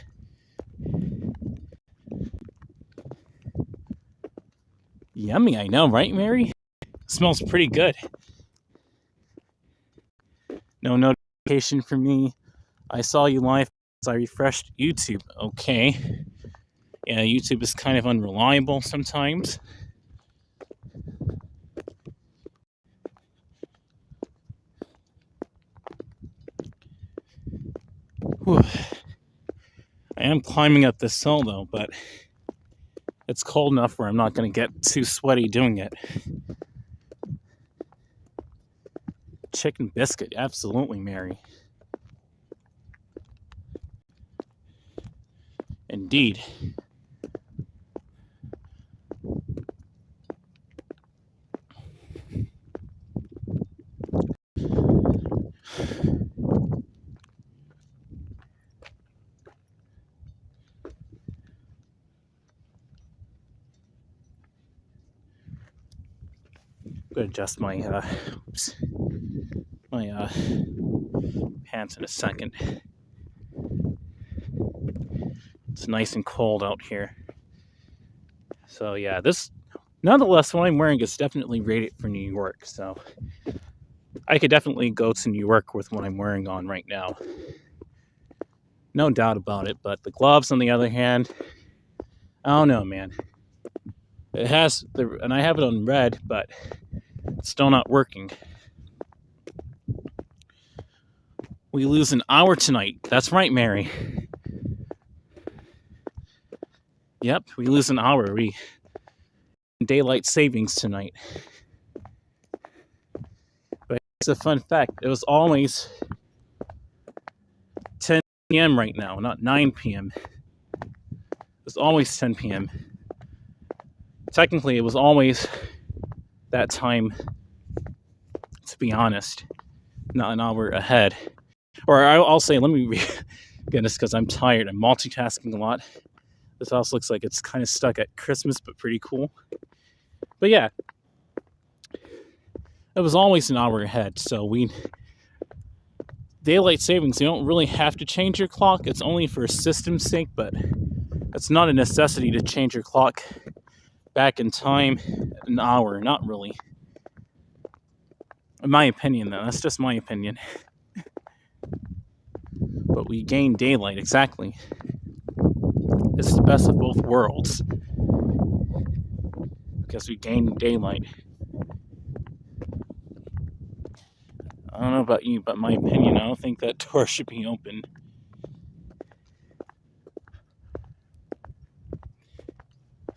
Yummy, I know, right, Mary? Smells pretty good. No notification for me. I saw you live as I refreshed YouTube. Okay. Yeah, YouTube is kind of unreliable sometimes. Whew. I am climbing up this hill though, but it's cold enough where I'm not going to get too sweaty doing it. Chicken biscuit, absolutely, Mary. Indeed. gonna adjust my my pants in a second. It's nice and cold out here. So yeah, this, nonetheless, what I'm wearing is definitely rated for New York. So I could definitely go to New York with what I'm wearing on right now. No doubt about it. But the gloves, on the other hand, I don't know, man. It has and I have it on red, but it's still not working. We lose an hour tonight. That's right, Mary. Yep, we lose an hour. We daylight savings tonight. But it's a fun fact. It was always 10 p.m. right now, not 9 p.m. It was always 10 p.m. Technically, it was always that time, to be honest, not an hour ahead. Or I'll say, let me get this because I'm tired. I'm multitasking a lot. This house looks like it's kind of stuck at Christmas, but pretty cool. But yeah, it was always an hour ahead. So daylight savings, you don't really have to change your clock. It's only for system's sake, but it's not a necessity to change your clock back in time an hour. Not really. In my opinion, though. That's just my opinion. But we gain daylight, exactly. It's the best of both worlds. Because we gain daylight. I don't know about you, but my opinion, I don't think that door should be open.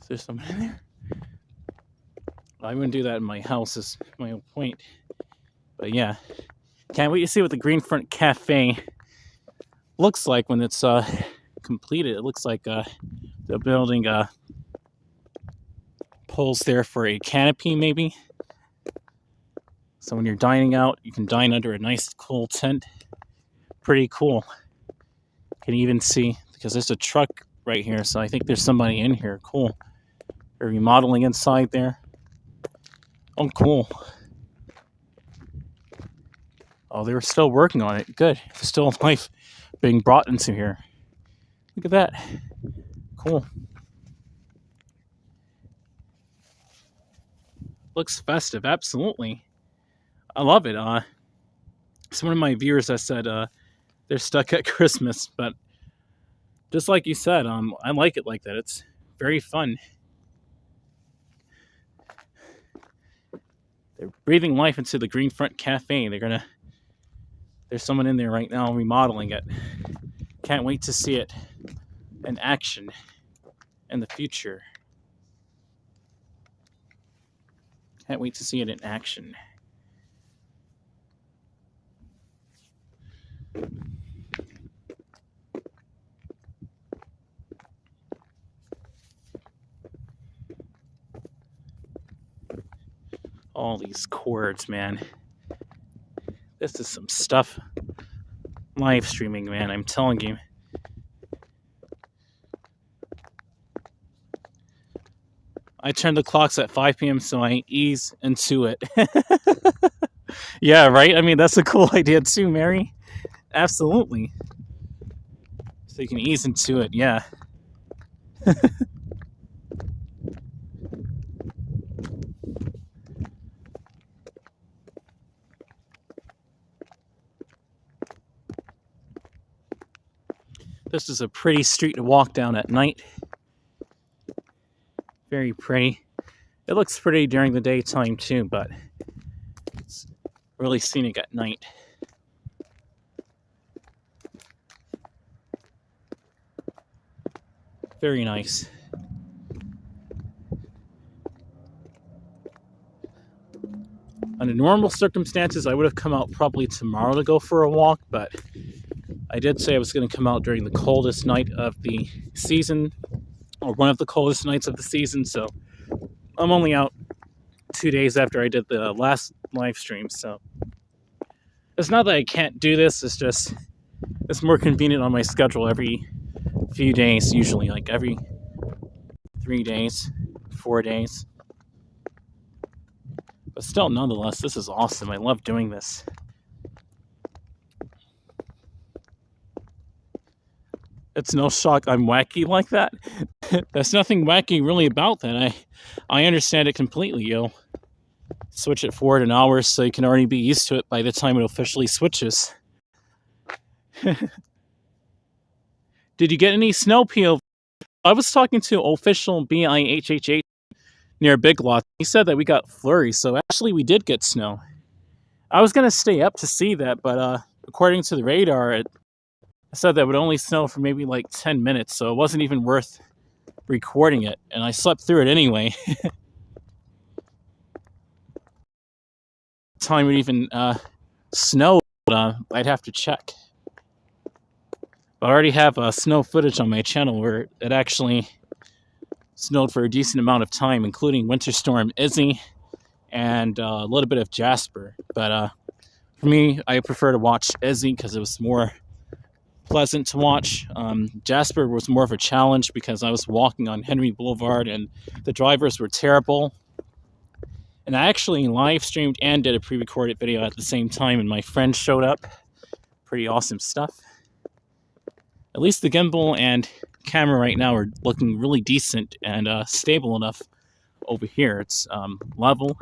Is there someone in there? I wouldn't do that in my house, is my whole point. But yeah. Can't wait to see what the Green Front Cafe looks like when it's completed. It looks like the building poles there for a canopy, maybe. So when you're dining out, you can dine under a nice cool tent. Pretty cool. Can even see, because there's a truck right here, so I think there's somebody in here. Cool. They're remodeling inside there. Oh, cool. Oh, they were still working on it. Good. There's still life being brought into here. Look at that. Cool. Looks festive. Absolutely. I love it. It's one of my viewers that said they're stuck at Christmas, but just like you said, I like it like that. It's very fun. They're breathing life into the Green Front Cafe. There's someone in there right now remodeling it. Can't wait to see it in action in the future. Can't wait to see it in action. All these cords, man. This is some stuff. Live streaming, man, I'm telling you. I turn the clocks at 5 p.m. so I ease into it. Yeah, right? I mean, that's a cool idea too, Mary. Absolutely. So you can ease into it, yeah. This is a pretty street to walk down at night. Very pretty. It looks pretty during the daytime too, but it's really scenic at night. Very nice. Under normal circumstances, I would have come out probably tomorrow to go for a walk, but I did say I was going to come out during the coldest night of the season, or one of the coldest nights of the season, so I'm only out 2 days after I did the last live stream, so it's not that I can't do this, it's just it's more convenient on my schedule every few days, usually, like every 3 days, 4 days. But still, nonetheless, this is awesome. I love doing this. It's no shock I'm wacky like that. There's nothing wacky really about that. I understand it completely, yo. Switch it forward an hour so you can already be used to it by the time it officially switches. Did you get any snow POV? I was talking to official 𝐼𝐢𝐥𝐥 near Big Lots. He said that we got flurries, so actually we did get snow. I was going to stay up to see that, but according to the radar, it said that it would only snow for maybe like 10 minutes, so it wasn't even worth recording it, and I slept through it anyway. Time it even snowed, I'd have to check. But I already have snow footage on my channel where it actually snowed for a decent amount of time, including Winter Storm 𝐬𝐳 and a little bit of Jasper. But for me, I prefer to watch 𝐬𝐳 because it was more pleasant to watch. Jasper was more of a challenge because I was walking on Henry Boulevard and the drivers were terrible. And I actually live streamed and did a pre-recorded video at the same time, and my friend showed up. Pretty awesome stuff. At least the gimbal and camera right now are looking really decent and stable enough over here. It's level.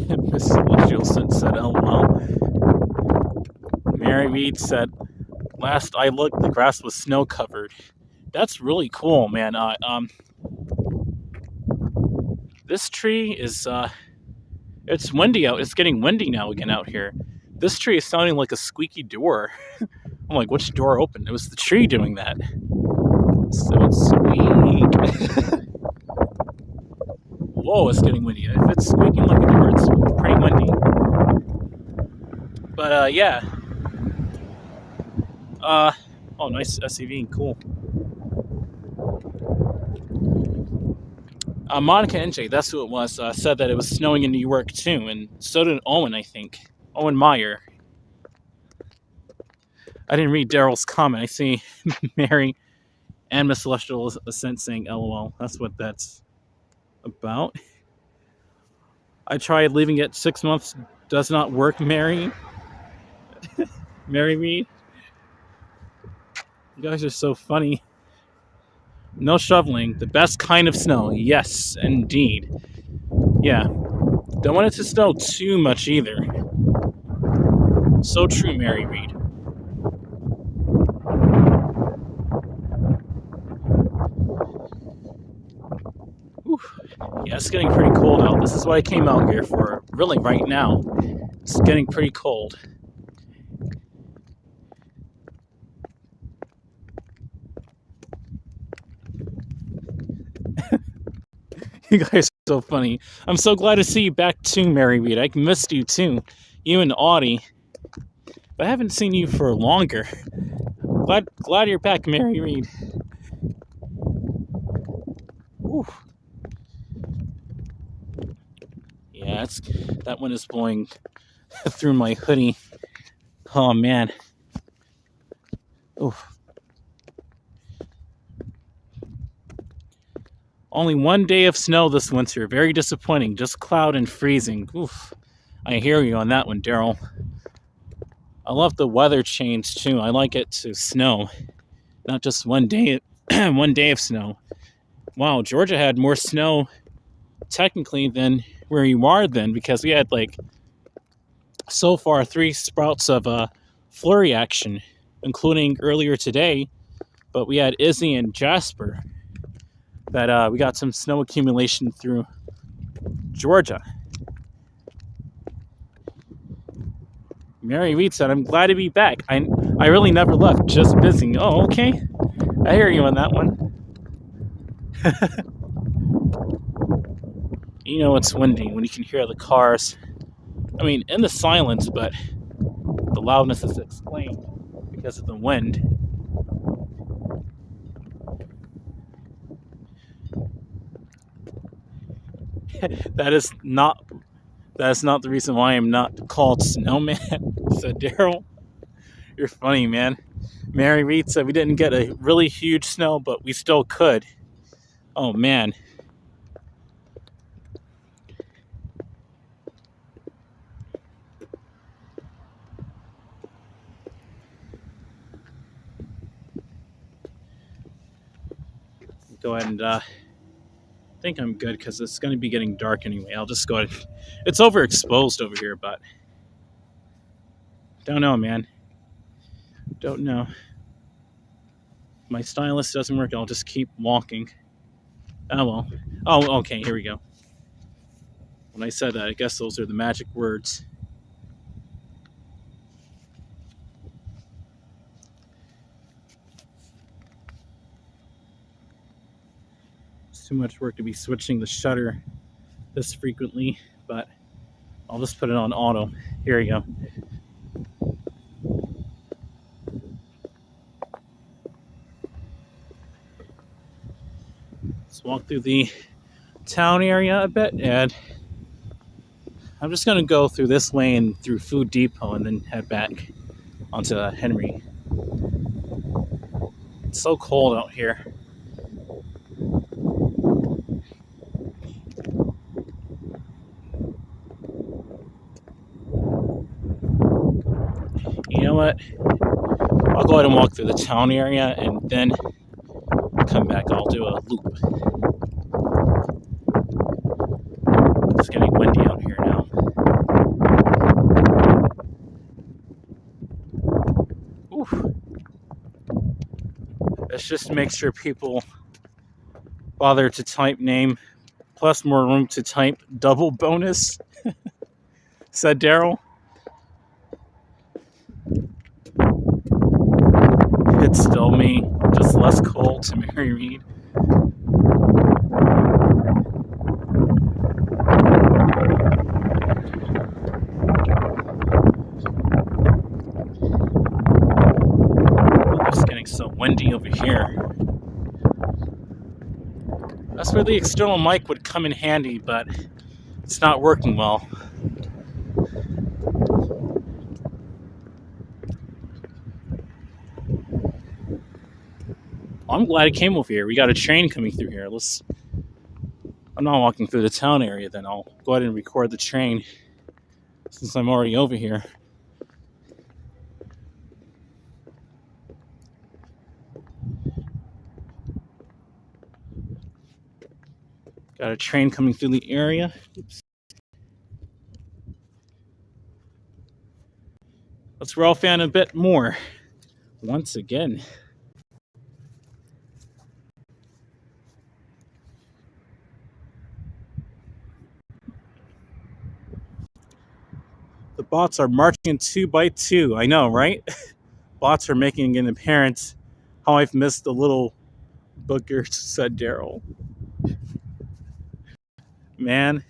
Miss Celestial said, "LOL." Mary Reed said, "Last I looked, the grass was snow covered." That's really cool, man. This tree is it's windy out. It's getting windy now again out here. This tree is sounding like a squeaky door. I'm like, which door opened? It was the tree doing that. So it's squeak. Whoa, it's getting windy. If it's squeaking like a door, it's pretty windy. But yeah. Oh, nice SUV, cool. Monica NJ, that's who it was, said that it was snowing in New York too, and so did Owen, I think. Owen Meyer. I didn't read Daryl's comment. I see Mary and Miss Celestial Ascent saying LOL. That's what that's about. I tried leaving it 6 months. Does not work, Mary. Mary Reed. You guys are so funny. No shoveling. The best kind of snow. Yes, indeed. Yeah. Don't want it to snow too much either. So true, Mary Reed. Whew. Yeah, it's getting pretty cold out. This is what I came out here for. Really, right now. It's getting pretty cold. You guys are so funny. I'm so glad to see you back too, Mary Reed. I missed you too. You and Audie. But I haven't seen you for longer. Glad you're back, Mary Reed. Whew. Yeah, that one is blowing through my hoodie. Oh man. Oof. Only one day of snow this winter. Very disappointing. Just cloud and freezing. Oof. I hear you on that one, Daryl. I love the weather change too. I like it to snow. Not just one day of snow. Wow, Georgia had more snow technically than where you are then, because we had like so far 3 sprouts of flurry action, including earlier today, but we had 𝐬𝐳 and Jasper. That we got some snow accumulation through Georgia. Mary Reed said, "I'm glad to be back. I really never left, just busy." Oh, okay. I hear you on that one. You know it's windy when you can hear the cars. I mean, in the silence, but the loudness is explained because of the wind. That is not the reason why I'm not called Snowman, said Daryl. You're funny, man. Mary Reed said we didn't get a really huge snow, but we still could. Oh man. Go ahead and think I'm good because it's going to be getting dark anyway. I'll just go ahead. It's overexposed over here, but don't know, man. Don't know. My stylus doesn't work. I'll just keep walking. Oh well. Oh, okay. Here we go. When I said that, I guess those are the magic words. It's too much work to be switching the shutter this frequently, but I'll just put it on auto. Here we go. Let's walk through the town area a bit, and I'm just going to go through this lane through Food Depot and then head back onto Henry. It's so cold out here. You know what? I'll go ahead and walk through the town area and then come back. I'll do a loop. It's getting windy out here now. Oof. Let's just make sure people bother to type name, plus more room to type double bonus, said Daryl. It's still me, just less cold to Mary Reed. It's getting so windy over here. That's where the external mic would come in handy, but it's not working well. I'm glad I came over here. We got a train coming through here. I'm not walking through the town area then. I'll go ahead and record the train since I'm already over here. Got a train coming through the area. Oops. Let's roll fan a bit more. Once again. The bots are marching 2 by 2. I know, right? Bots are making an appearance. How I've missed the little booger, said Daryl. Man.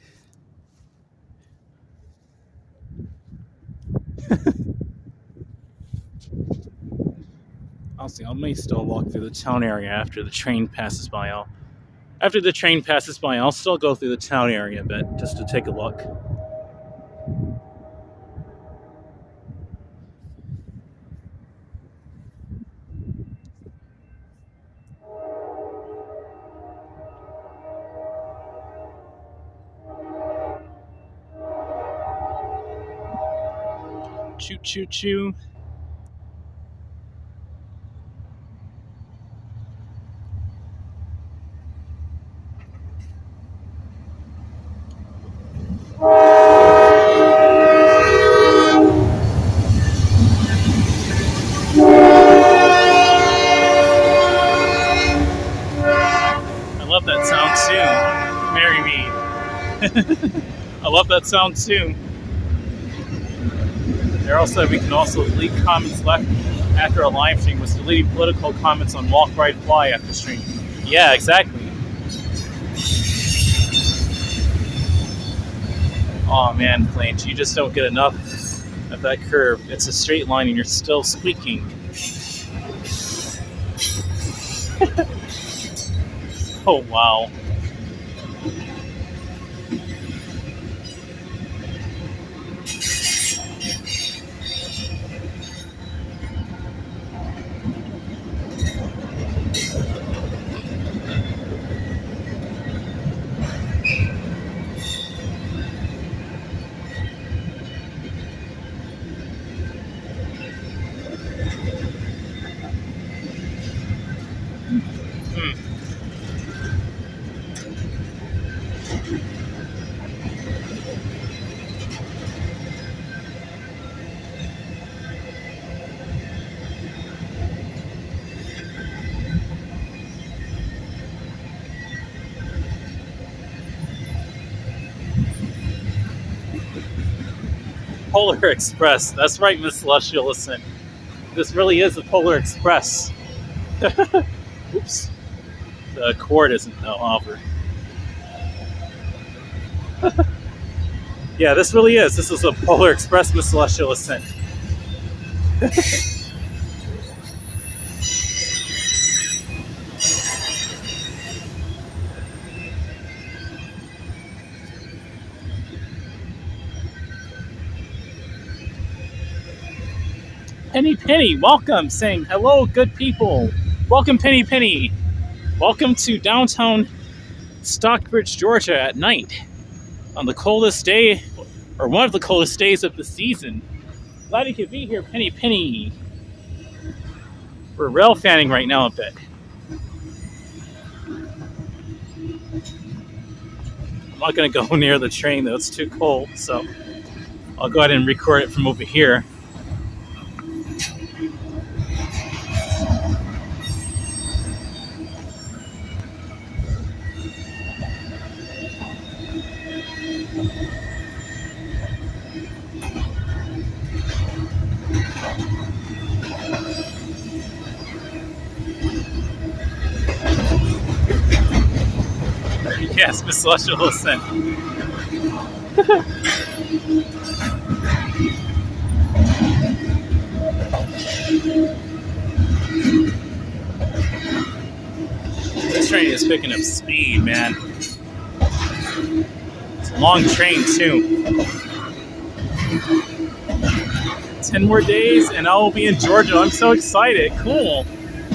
I'll see. I may still walk through the town area after the train passes by. After the train passes by, I'll still go through the town area a bit just to take a look. Choo choo choo. I love that sound too. Marry me. I love that sound too. Daryl said we can also delete comments left after a live stream was deleting political comments on Walk, Ride, Fly after stream. Yeah, exactly. Oh man, Flange, you just don't get enough of that curve. It's a straight line and you're still squeaking. Oh wow. Polar Express. That's right, Miss Celestial. Listen, this really is a Polar Express. Oops. The cord isn't over. Yeah, this really is. This is a Polar Express, Miss Celestial. Listen. Penny, welcome, saying hello, good people. Welcome, Penny. Welcome to downtown Stockbridge, Georgia at night on the coldest day, or one of the coldest days of the season. Glad you could be here, Penny. We're rail fanning right now a bit. I'm not going to go near the train though, it's too cold, so I'll go ahead and record it from over here. Yes, Miss Celestial Listen. This train is picking up speed, man. It's a long train, too. 10 more days and I will be in Georgia. I'm so excited. Cool.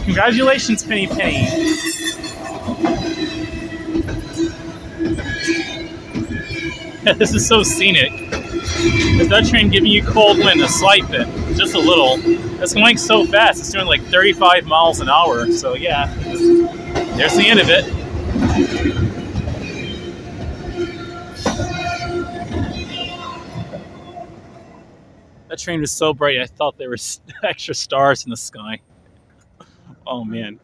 Congratulations, Penny. This is so scenic. Is that train giving you cold wind? A slight bit. Just a little. It's going so fast. It's doing like 35 miles an hour. So yeah, there's the end of it. That train was so bright, I thought there were extra stars in the sky. Oh, man.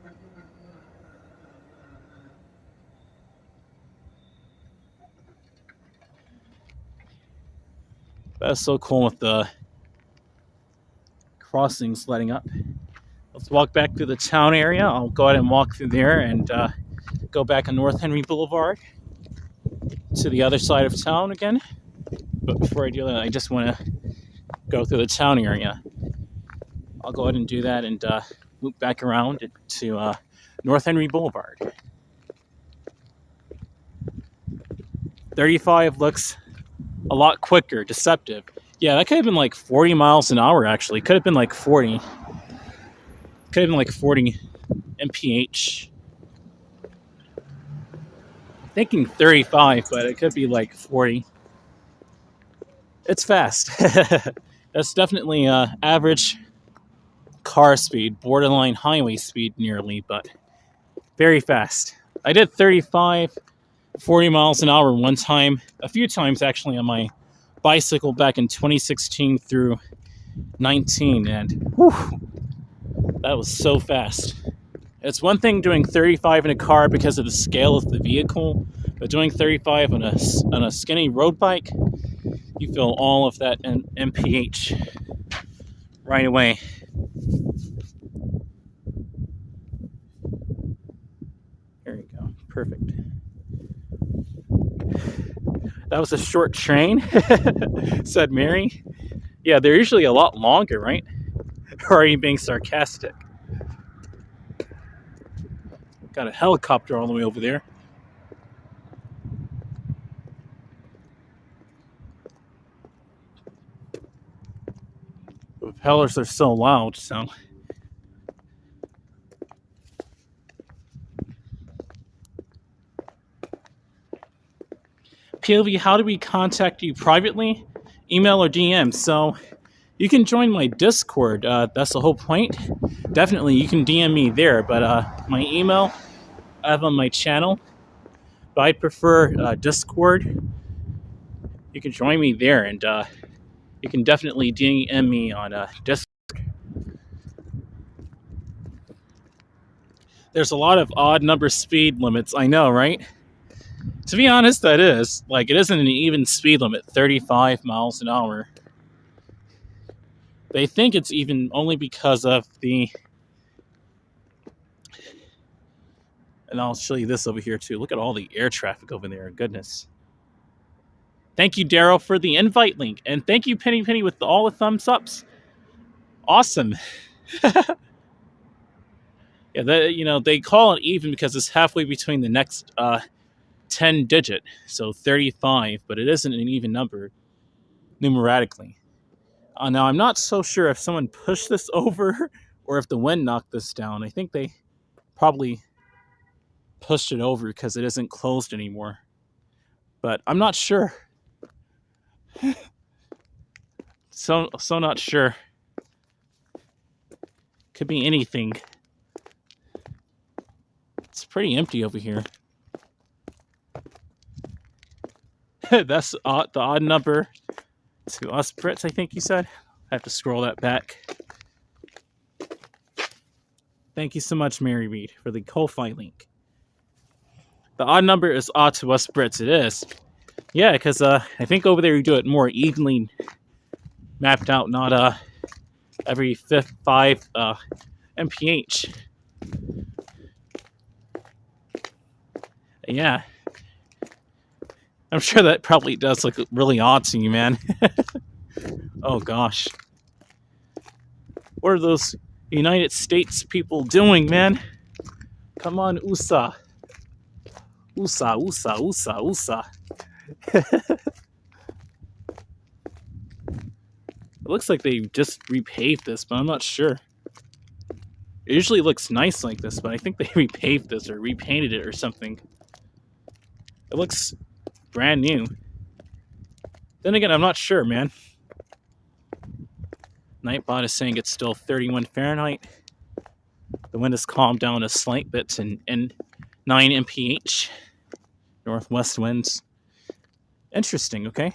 That's so cool with the crossings lighting up. Let's walk back through the town area. I'll go ahead and walk through there and go back on North Henry Boulevard to the other side of town again. But before I do that, I just want to go through the town area. I'll go ahead and do that and loop back around to North Henry Boulevard. 35 looks a lot quicker, deceptive. Yeah, that could have been like 40 miles an hour, actually. Could have been like 40. Could have been like 40 mph. I'm thinking 35, but it could be like 40. It's fast. That's definitely average car speed, borderline highway speed nearly, but very fast. I did 35, 40 miles an hour one time, a few times actually on my bicycle back in 2016 through 19, and whew, that was so fast. It's one thing doing 35 in a car because of the scale of the vehicle, but doing 35 on a skinny road bike, you feel all of that mph right away. There you go. Perfect. That was a short train, said Mary. Yeah, they're usually a lot longer, right? Or are you being sarcastic? Got a helicopter all the way over there. The propellers are so loud, so... POV, how do we contact you privately? Email or DM. So you can join my Discord. That's the whole point. Definitely, you can DM me there. But my email, I have on my channel. But I prefer Discord. You can join me there, and you can definitely DM me on Discord. There's a lot of odd number speed limits. I know, right? To be honest, that is. Like, it isn't an even speed limit, 35 miles an hour. They think it's even only because of the... And I'll show you this over here too. Look at all the air traffic over there. Goodness. Thank you, Daryl, for the invite link. And thank you, Penny Penny, with all the thumbs ups. Awesome. Yeah, they call it even because it's halfway between the next 10 digit. So 35, but it isn't an even number numeratically. Now, I'm not so sure if someone pushed this over or if the wind knocked this down. I think they probably pushed it over because it isn't closed anymore. But I'm not sure. So not sure. Could be anything. It's pretty empty over here. That's the odd number to us Brits, I think you said. I have to scroll that back. Thank you so much, Mary Reed, for the Ko-Fi link. The odd number is odd to us Brits. It is. Yeah, because I think over there you do it more evenly mapped out, not every 5 mph. Yeah. I'm sure that probably does look really odd to you, man. Oh, gosh. What are those United States people doing, man? Come on, USA. USA, USA, USA, USA. It looks like they just repaved this, but I'm not sure. It usually looks nice like this, but I think they repaved this or repainted it or something. It looks brand new. Then again, I'm not sure, man. Nightbot is saying it's still 31 Fahrenheit. The wind has calmed down a slight bit to 9 mph. Northwest winds. Interesting, okay.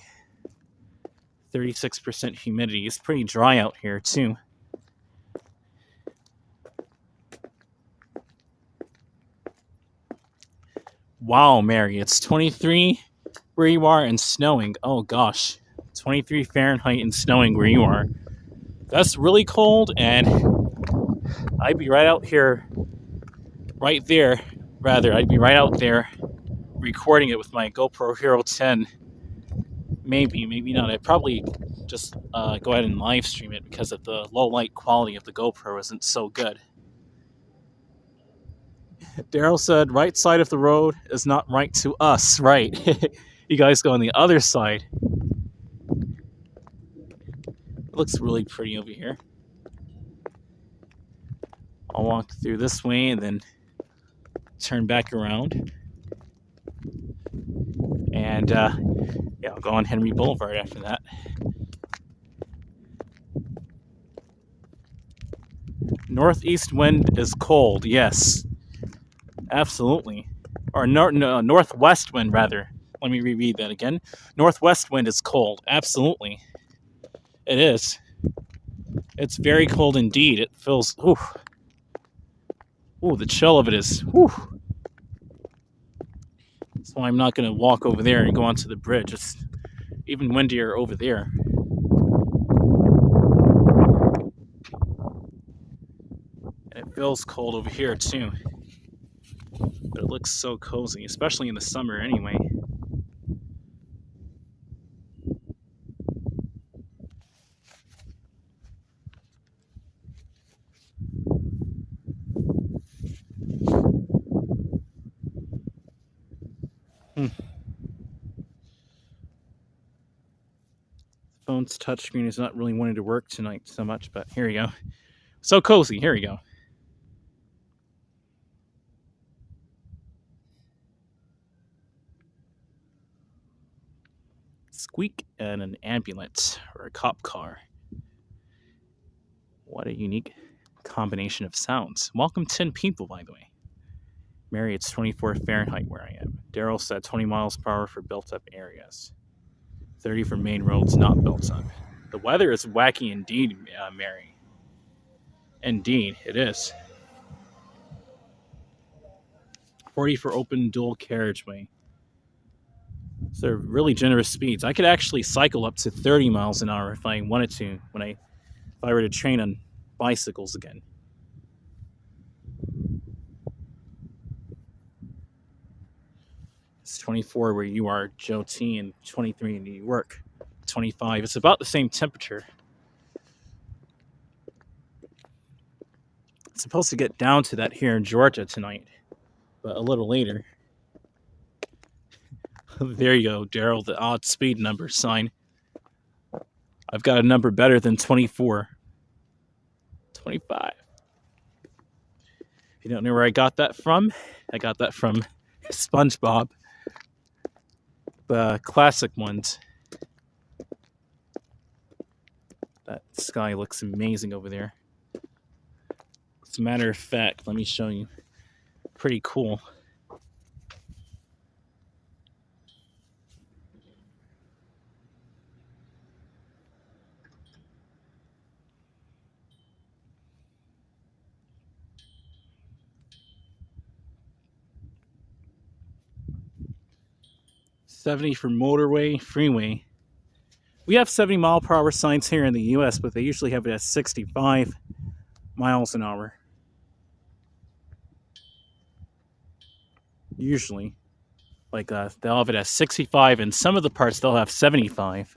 36% humidity. It's pretty dry out here, too. Wow, Mary, it's 23 where you are and snowing. Oh, gosh. 23 Fahrenheit and snowing where you are. That's really cold, and I'd be right out here, right there, rather. I'd be right out there recording it with my GoPro Hero 10. Maybe not. I'd probably just go ahead and live stream it because of the low light quality of the GoPro isn't so good. Daryl said, right side of the road is not right to us. Right. You guys go on the other side. It looks really pretty over here. I'll walk through this way and then turn back around. And, yeah, I'll go on Henry Boulevard after that. Northeast wind is cold, yes. Absolutely. Or northwest wind, rather. Let me reread that again. Northwest wind is cold. Absolutely. It is. It's very cold indeed. It feels... Ooh, the chill of it is... Whew. That's why I'm not going to walk over there and go onto the bridge. It's even windier over there. And it feels cold over here, too. But it looks so cozy, especially in the summer anyway. Phone's touchscreen is not really wanting to work tonight so much, but here we go. So cozy, here we go. Squeak and an ambulance or a cop car. What a unique combination of sounds. Welcome 10 people, by the way. Mary, it's 24 Fahrenheit where I am. Daryl said 20 miles per hour for built-up areas. 30 for main roads not built up. The weather is wacky indeed, Mary. Indeed, it is. 40 for open dual carriageway. So they're really generous speeds. I could actually cycle up to 30 miles an hour if I wanted to when I if I were to train on bicycles again. It's 24 where you are, Joe T, and 23 in New York. 25. It's about the same temperature. It's supposed to get down to that here in Georgia tonight, but a little later. There you go, Daryl, the odd speed number sign. I've got a number better than 24. 25. If you don't know where I got that from, I got that from SpongeBob. The classic ones. That sky looks amazing over there. As a matter of fact, let me show you. Pretty cool. $70 for motorway, freeway. We have 70 mile per hour signs here in the US, but they usually have it at 65 miles an hour. Usually. Like they'll have it at 65, and some of the parts they'll have 75.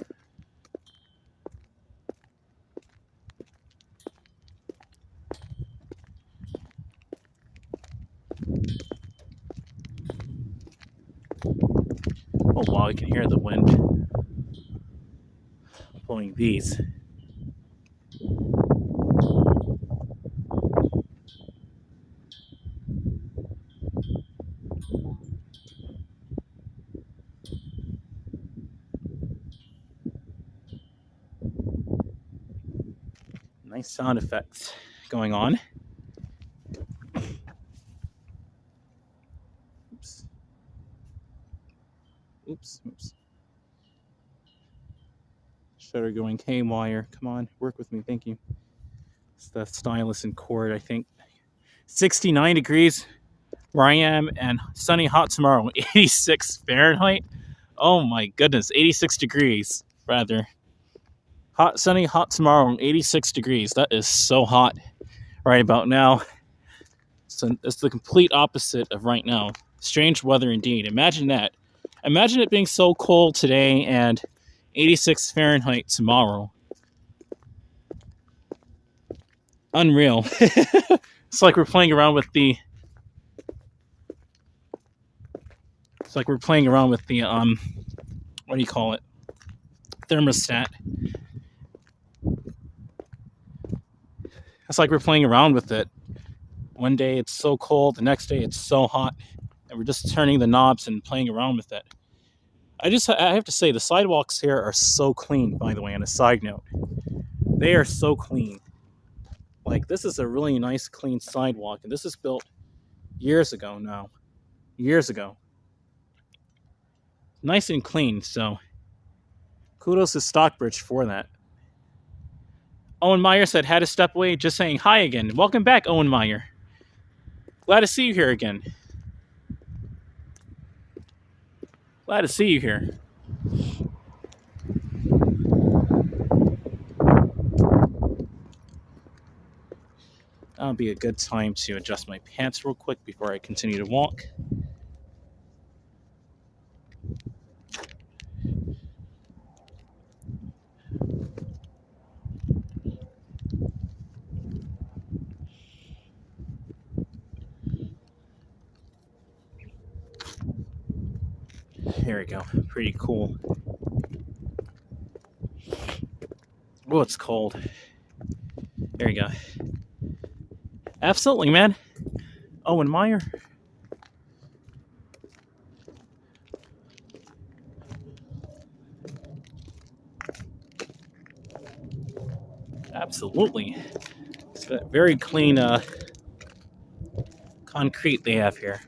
Oh wow, you can hear the wind blowing these. Nice sound effects going on. Oops. Oops, oops. Shutter going haywire. Come on, work with me, thank you. It's the stylus and cord, I think. 69 degrees where I am, and sunny, hot tomorrow. 86 Fahrenheit. Oh my goodness, 86 degrees, rather. Hot, sunny, hot tomorrow, 86 degrees. That is so hot right about now. So it's the complete opposite of right now. Strange weather indeed. Imagine that. Imagine it being so cold today and 86 Fahrenheit tomorrow. Unreal. It's like we're playing around with the... It's like we're playing around with the, what do you call it? Thermostat. It's like we're playing around with it. One day it's so cold, the next day it's so hot, and we're just turning the knobs and playing around with it. I have to say, the sidewalks here are so clean, by the way, on a side note. They are so clean. Like, this is a really nice, clean sidewalk, and this is built years ago now. Years ago. Nice and clean, so kudos to Stockbridge for that. Owen Meyer said, had to step away, just saying hi again. Welcome back, Owen Meyer. Glad to see you here again. Glad to see you here. That'll be a good time to adjust my pants real quick before I continue to walk. There we go. Pretty cool. Oh, it's cold. There you go. Absolutely, man. Owen Meyer. Absolutely. It's that very clean concrete they have here.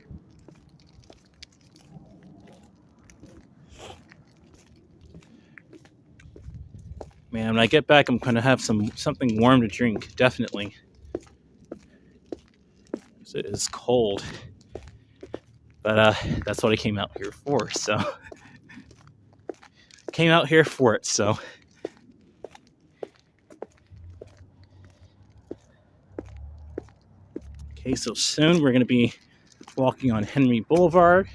Man, when I get back, I'm going to have something warm to drink, definitely. Because it is cold. But that's what I came out here for, so. Came out here for it, so. Okay, so soon we're going to be walking on Henry Boulevard.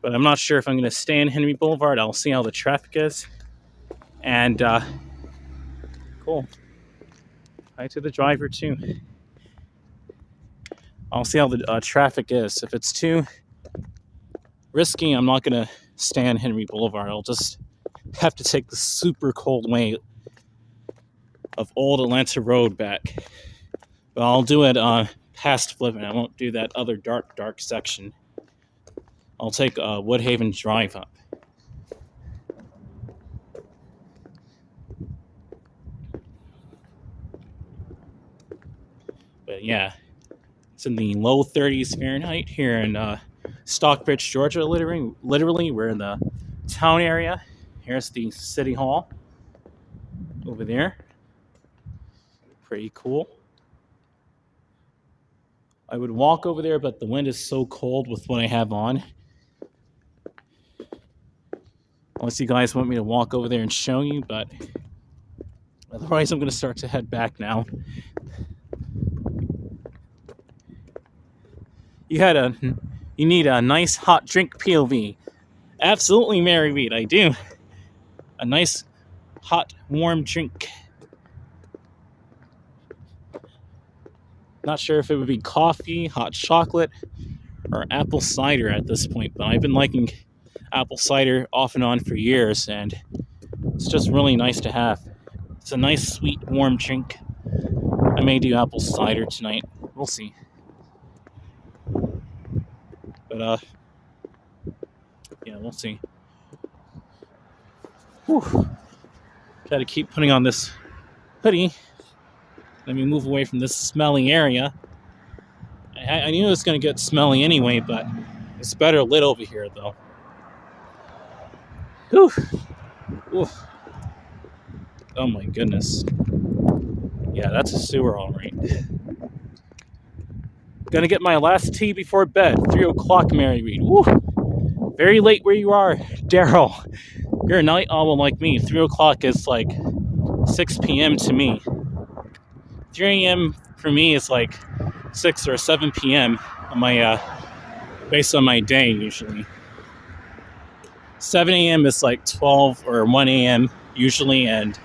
But I'm not sure if I'm going to stay in Henry Boulevard. I'll see how the traffic is. And, cool. Hi to the driver, too. I'll see how the traffic is. If it's too risky, I'm not going to stay on Henry Boulevard. I'll just have to take the super cold way of Old Atlanta Road back. But I'll do it past Flippin. I won't do that other dark section. I'll take Woodhaven Drive up. But yeah, it's in the low 30s Fahrenheit here in Stockbridge, Georgia. Literally, we're in the town area. Here's the city hall over there. Pretty cool. I would walk over there, but the wind is so cold with what I have on. Unless you guys want me to walk over there and show you, but otherwise I'm going to start to head back now. You need a nice hot drink, POV. Absolutely, Mary Reed, I do. A nice hot warm drink. Not sure if it would be coffee, hot chocolate, or apple cider at this point, but I've been liking apple cider off and on for years, and it's just really nice to have. It's a nice, sweet, warm drink. I may do apple cider tonight. We'll see. But, yeah, we'll see. Whew. Gotta keep putting on this hoodie. Let me move away from this smelly area. I knew it was going to get smelly anyway, but it's better lit over here, though. Whew. Whew. Oh my goodness. Yeah, that's a sewer, all right. Gonna get my last tea before bed. 3 o'clock, Mary Reed. Woo. Very late where you are, Daryl. You're a night owl like me. 3 o'clock is like 6 p.m. to me. 3 a.m. for me is like 6 or 7 p.m. on my based on my day usually. 7 a.m. is like 12 or 1 a.m. usually, and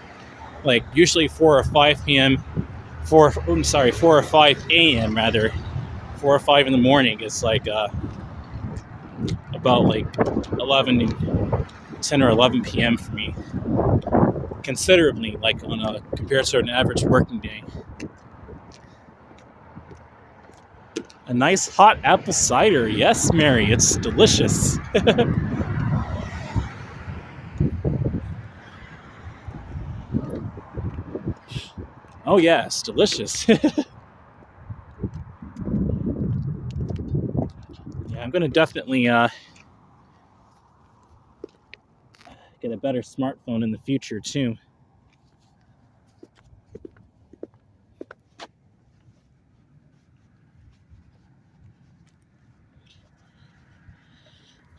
like usually 4 or 5 p.m. 4 or 5 a.m. rather. 4 or 5 in the morning is like about like 10 or 11 p.m. for me. Considerably, like on a compared to an average working day. A nice hot apple cider. Yes, Mary, it's delicious. Oh yeah, it's delicious. Yeah, I'm gonna definitely get a better smartphone in the future too.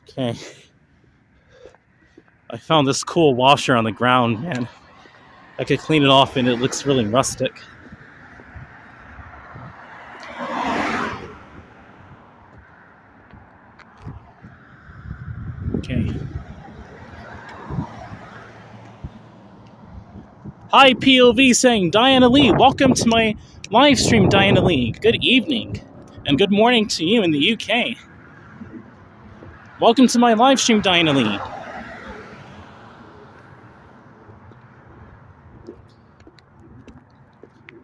Okay. I found this cool washer on the ground, man. I could clean it off and it looks really rustic. Okay. Hi, POV saying Diana Lee. Welcome to my live stream, Diana Lee. Good evening. And good morning to you in the UK. Welcome to my live stream, Diana Lee.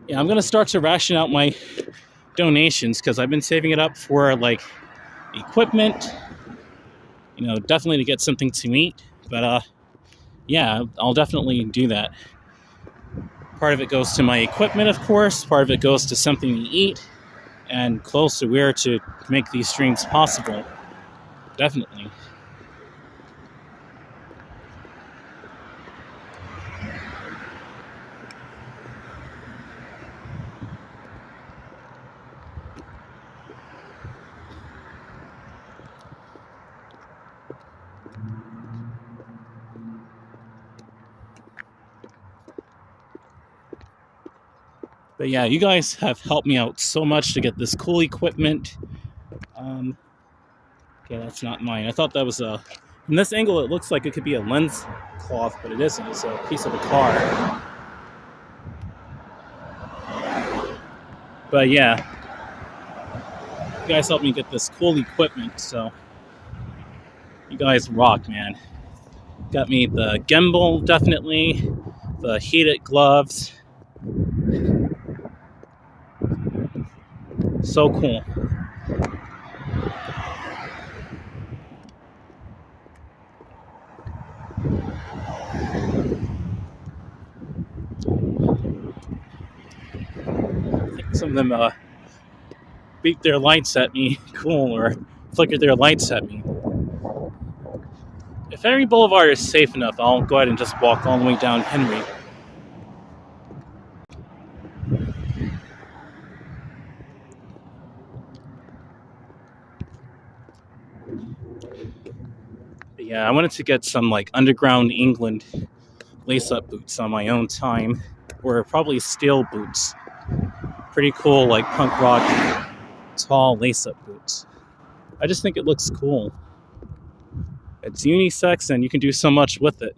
Yeah, I'm going to start to ration out my donations because I've been saving it up for like equipment, you know, definitely to get something to eat. But yeah, I'll definitely do that. Part of it goes to my equipment, of course. Part of it goes to something to eat and clothes to wear to make these streams possible. Definitely. But yeah, you guys have helped me out so much to get this cool equipment. Okay, that's not mine. I thought that was a... From this angle, it looks like it could be a lens cloth, but it isn't. It's a piece of a car. But yeah, you guys helped me get this cool equipment, so you guys rock, man. Got me the gimbal, definitely. The heated gloves. So cool. I think some of them beat their lights at me, cool, or flickered their lights at me. If Henry Boulevard is safe enough, I'll go ahead and just walk all the way down Henry. But yeah, I wanted to get some like underground England lace-up boots on my own time, or probably steel boots. Pretty cool, like punk rock, tall lace-up boots. I just think it looks cool. It's unisex, and you can do so much with it.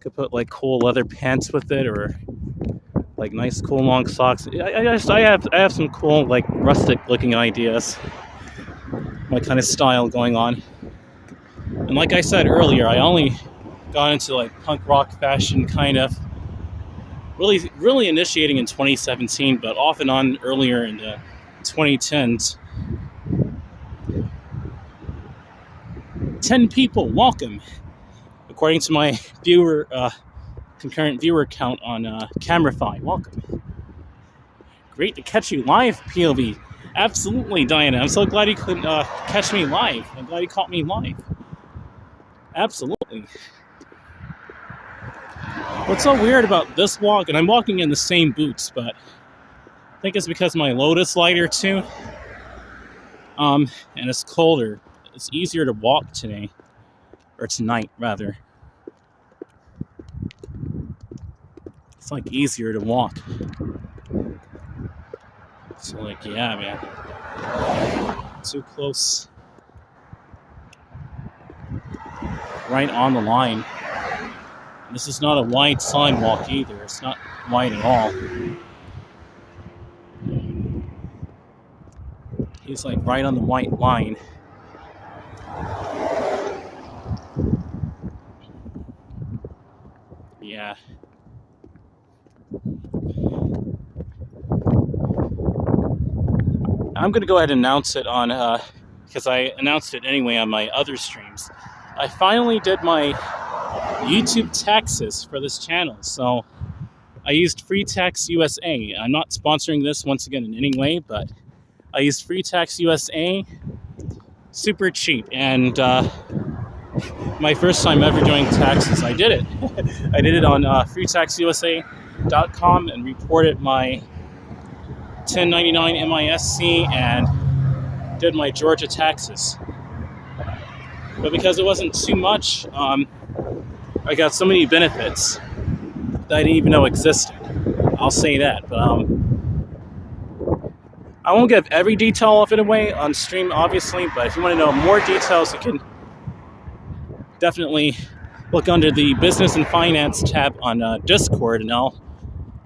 Could put like cool leather pants with it, or like nice cool long socks. I have some cool like rustic looking ideas. My kind of style going on. And like I said earlier, I only got into like punk rock fashion kind of really initiating in 2017, but off and on earlier in the 2010s. 10 people, welcome. According to my concurrent viewer count on Camerify, welcome. Great to catch you live, POV. Absolutely, Diana. I'm so glad you could catch me live. I'm glad you caught me live. Absolutely. What's so weird about this walk, and I'm walking in the same boots, but I think it's because my load is lighter too. And it's colder. It's easier to walk today. Or tonight, rather. It's like easier to walk. So like, yeah, man. Too close. Right on the line. This is not a wide sidewalk either. It's not wide at all. He's like right on the white line. Yeah. I'm going to go ahead and announce it on, because I announced it anyway on my other streams. I finally did my YouTube taxes for this channel. So I used Free Tax USA. I'm not sponsoring this once again in any way, but I used Free Tax USA. Super cheap. And my first time ever doing taxes, I did it. I did it on freetaxusa.com and reported my 1099 MISC and did my Georgia taxes. But because it wasn't too much, I got so many benefits that I didn't even know existed. I'll say that. But I won't give every detail of it away on stream, obviously. But if you want to know more details, you can definitely look under the Business and Finance tab on Discord, and I'll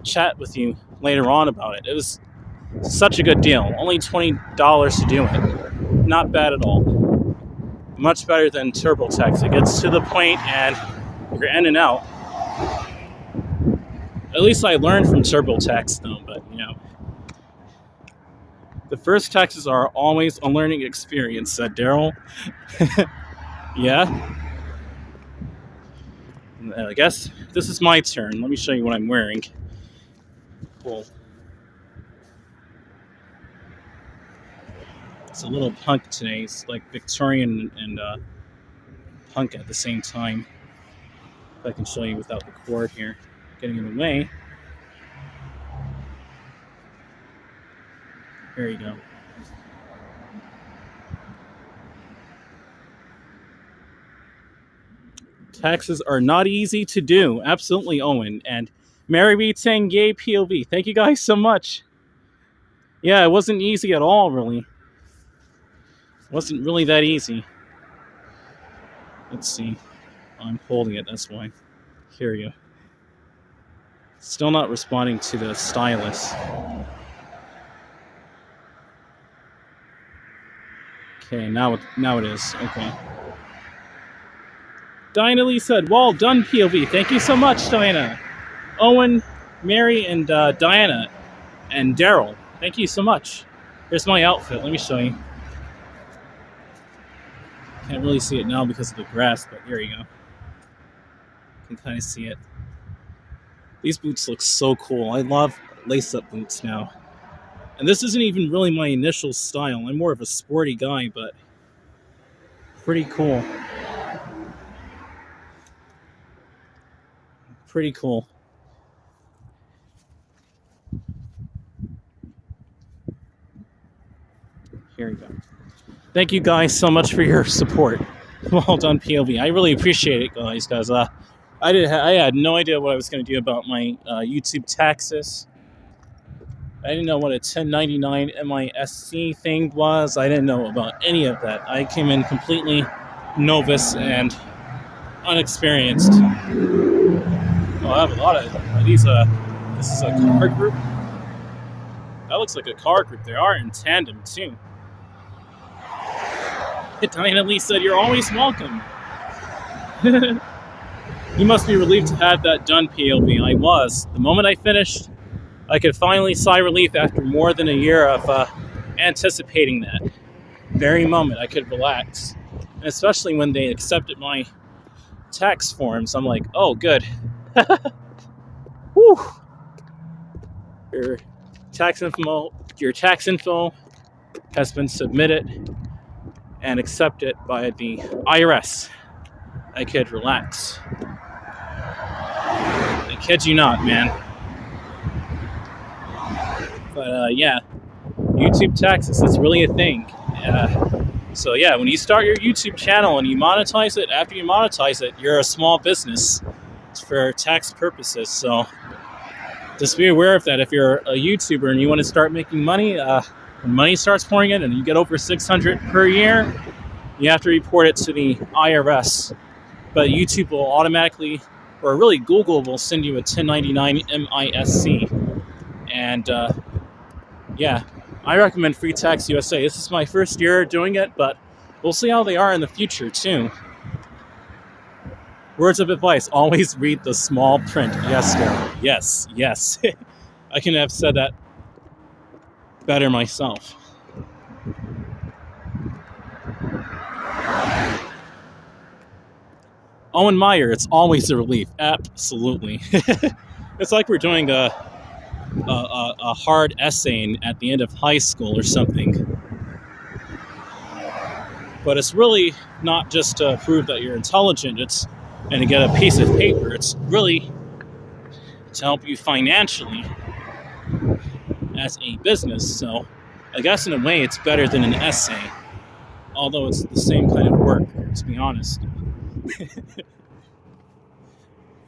chat with you later on about it. It was such a good deal. Only $20 to do it. Not bad at all. Much better than TurboTax. It gets to the point and you're in and out. At least I learned from TurboTax though, but you know. The first taxes are always a learning experience, said Daryl. Yeah. I guess this is my turn. Let me show you what I'm wearing. Cool. It's a little punk today. It's like Victorian and punk at the same time. If I can show you without the cord here getting in the way. There you go. Taxes are not easy to do. Absolutely, Owen. And Mary Reed saying yay POV. Thank you guys so much. Yeah, it wasn't easy at all, really. It wasn't really that easy. Let's see. I'm holding it, that's why. Here we go. Still not responding to the stylus. Okay, now it is. Okay. Diana Lee said, well done, POV. Thank you so much, Diana. Owen, Mary, and Diana, and Daryl. Thank you so much. Here's my outfit. Let me show you. Can't really see it now because of the grass, but here you go. You can kind of see it. These boots look so cool. I love lace-up boots now. And this isn't even really my initial style. I'm more of a sporty guy, but pretty cool. Pretty cool. Here you go. Thank you guys so much for your support. Well done, POV. I really appreciate it, guys, because I had no idea what I was going to do about my YouTube taxes. I didn't know what a 1099 MISC thing was. I didn't know about any of that. I came in completely novice and unexperienced. Oh, I have a lot of these. This is a car group. That looks like a car group. They are in tandem, too. Diana Lee said, you're always welcome. You must be relieved to have that done, POV. I was. The moment I finished, I could finally sigh relief after more than a year of anticipating that. Very moment I could relax. And especially when they accepted my tax forms, I'm like, oh, good. Whew. Your tax info has been submitted and accepted by the IRS. I could relax. I kid you not, man. But yeah, YouTube taxes, it's really a thing. So yeah, when you start your YouTube channel and you monetize it, after you monetize it, you're a small business for tax purposes. So just be aware of that. If you're a YouTuber and you want to start making money, when money starts pouring in and you get over $600 per year, you have to report it to the IRS. But YouTube will automatically, or really Google will send you a 1099 MISC. And yeah, I recommend Free Tax USA. This is my first year doing it, but we'll see how they are in the future too. Words of advice, always read the small print. Yes, Daryl. Yes, yes. I can have said that better myself. Owen Meyer, it's always a relief. Absolutely. It's like we're doing a hard essay at the end of high school or something. But it's really not just to prove that you're intelligent, and to get a piece of paper. It's really to help you financially as a business. So I guess in a way it's better than an essay, although it's the same kind of work, to be honest.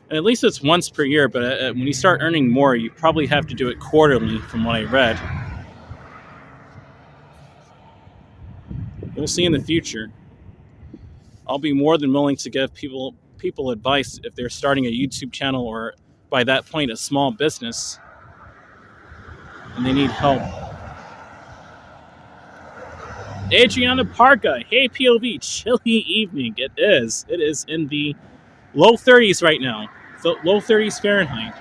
And at least it's once per year, but when you start earning more, you probably have to do it quarterly, from what I read. We'll see in the future. I'll be more than willing to give people advice if they're starting a YouTube channel, or by that point a small business and they need help. Adriana Parka, hey POV, chilly evening. It is in the low 30s right now. So low 30s Fahrenheit.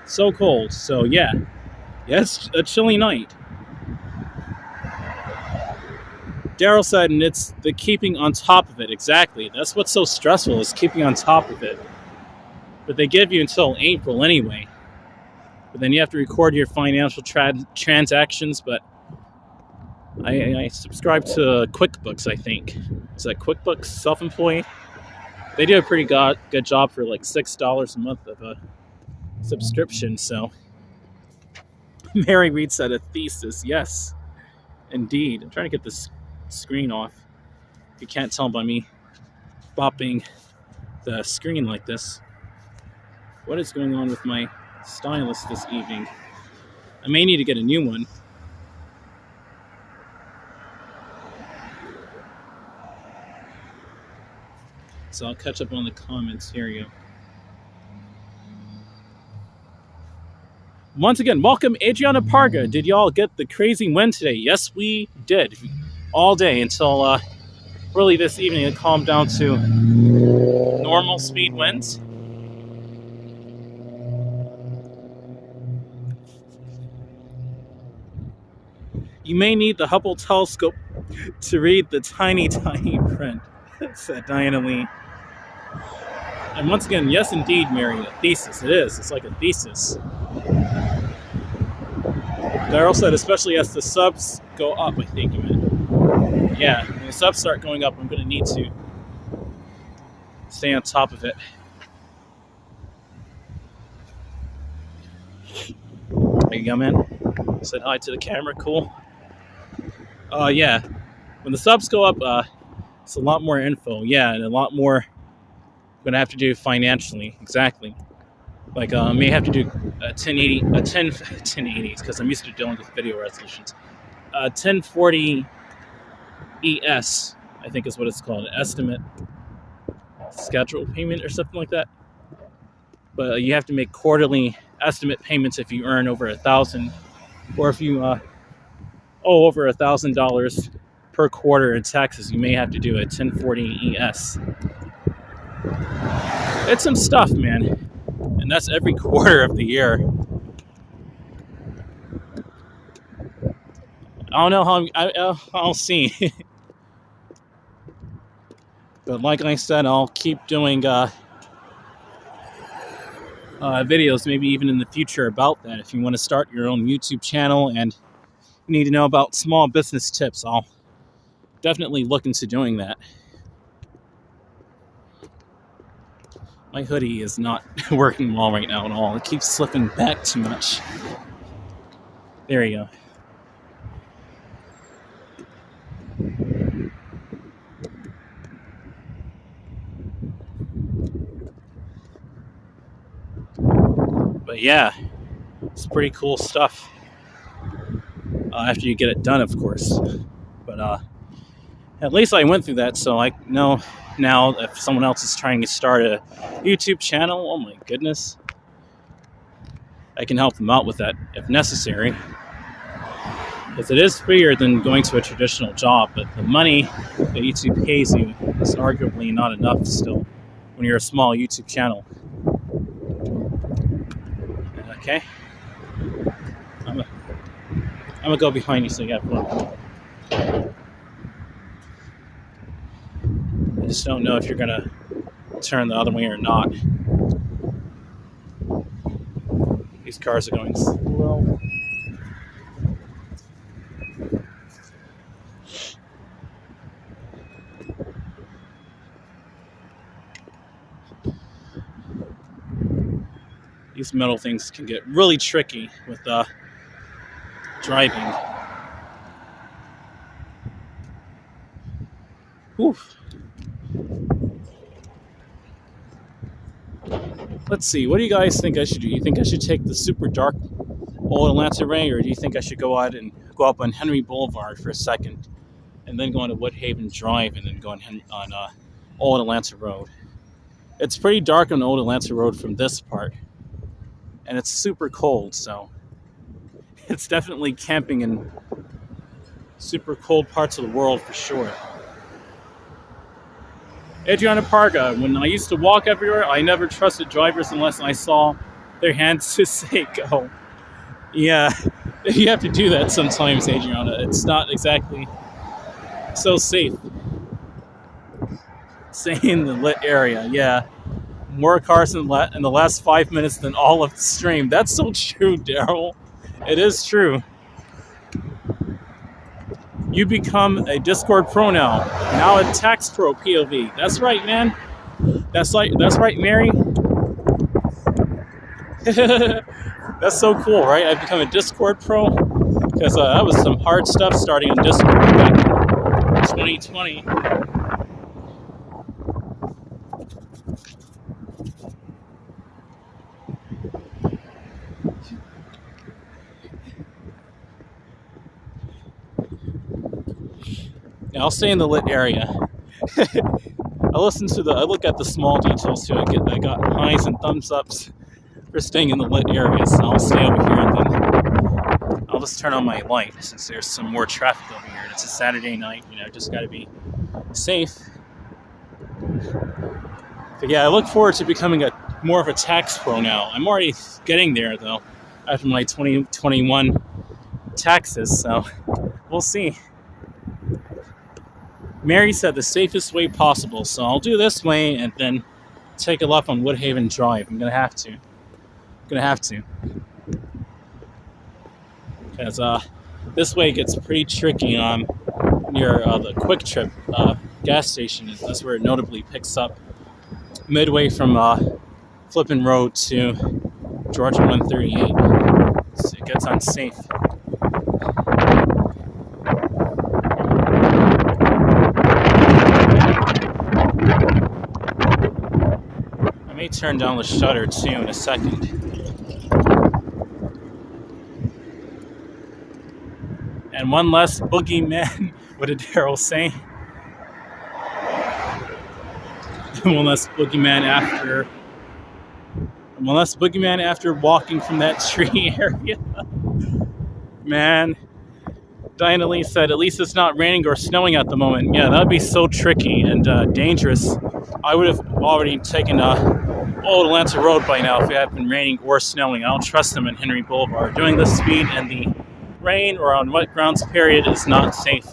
So cold. So yeah, it's a chilly night. Daryl said, and it's the keeping on top of it. Exactly. That's what's so stressful, is keeping on top of it. But they give you until April anyway. But then you have to record your financial transactions. But I subscribe to QuickBooks, I think. Is that QuickBooks Self-Employed? They do a pretty good job for like $6 a month of a subscription. So Mary Reed said a thesis. Yes, indeed. I'm trying to get this screen off. You can't tell by me bopping the screen like this. What is going on with my stylus this evening? I may need to get a new one. So I'll catch up on the comments. Here you go. Once again, welcome Adriana Parga. Did y'all get the crazy wind today? Yes, we did. All day until really this evening it calmed down to normal speed winds. You may need the Hubble telescope to read the tiny, tiny print, said Diana Lee. And once again, yes, indeed, Mary, a thesis. It is. It's like a thesis. Daryl said, especially as the subs go up, I think you meant. Yeah, when the subs start going up, I'm going to need to stay on top of it. There you go, man. Said hi to the camera. Cool. Yeah. When the subs go up, it's a lot more info. Yeah, and a lot more I'm going to have to do financially. Exactly. Like, I may have to do 1080s, because I'm used to dealing with video resolutions. 1040 ES, I think is what it's called, estimate schedule payment or something like that. But you have to make quarterly estimate payments if you earn over 1,000, or if you owe over $1,000 per quarter in taxes. You may have to do a 1040 ES. It's some stuff, man. And that's every quarter of the year. I don't know how I'll see. But like I said, I'll keep doing videos, maybe even in the future, about that. If you want to start your own YouTube channel and you need to know about small business tips, I'll definitely look into doing that. My hoodie is not working well right now at all. It keeps slipping back too much. There you go. But yeah, it's pretty cool stuff. After you get it done, of course. But at least I went through that, so I know now if someone else is trying to start a YouTube channel, oh my goodness, I can help them out with that if necessary. Because it is freer than going to a traditional job, but the money that YouTube pays you is arguably not enough still when you're a small YouTube channel. Okay, I'm gonna go behind you so you have room. I just don't know if you're gonna turn the other way or not. These cars are going slow. These metal things can get really tricky with driving. Whew. Let's see, what do you guys think I should do? You think I should take the super dark Old Atlanta Ray, or do you think I should go out and go up on Henry Boulevard for a second, and then go on to Woodhaven Drive, and then go on Old Atlanta Road? It's pretty dark on Old Atlanta Road from this part, and it's super cold, so it's definitely camping in super cold parts of the world for sure. Adriana Parga, when I used to walk everywhere, I never trusted drivers unless I saw their hands to say go. Yeah, you have to do that sometimes, Adriana. It's not exactly so safe. Stay in the lit area, yeah. More cars in the last 5 minutes than all of the stream. That's so true, Daryl. It is true. You become a Discord pro now. Now a tax pro POV. That's right, man. That's right, Mary. That's so cool, right? I've become a Discord pro, because that was some hard stuff starting on Discord back in 2020. Yeah, I'll stay in the lit area. I look at the small details too. I got highs and thumbs ups for staying in the lit area, so I'll stay over here and then I'll just turn on my light since there's some more traffic over here. It's a Saturday night, just gotta be safe. But yeah, I look forward to becoming more of a tax pro now. I'm already getting there though, after my 2021 taxes, so we'll see. Mary said the safest way possible, so I'll do this way and then take a left on Woodhaven Drive. I'm gonna have to. Because this way gets pretty tricky near the Quick Trip gas station. That's where it notably picks up midway from Flippin Road to Georgia 138. So it gets unsafe. I may turn down the shutter too in a second. And one less boogeyman. What did Daryl say? One less boogeyman after walking from that tree area. Man, Diana Lee said, at least it's not raining or snowing at the moment. Yeah, that would be so tricky and dangerous. I would have already taken Old Atlanta Road by now if it had been raining or snowing. I don't trust them in Henry Boulevard. Doing this speed in the rain or on wet grounds, period, is not safe.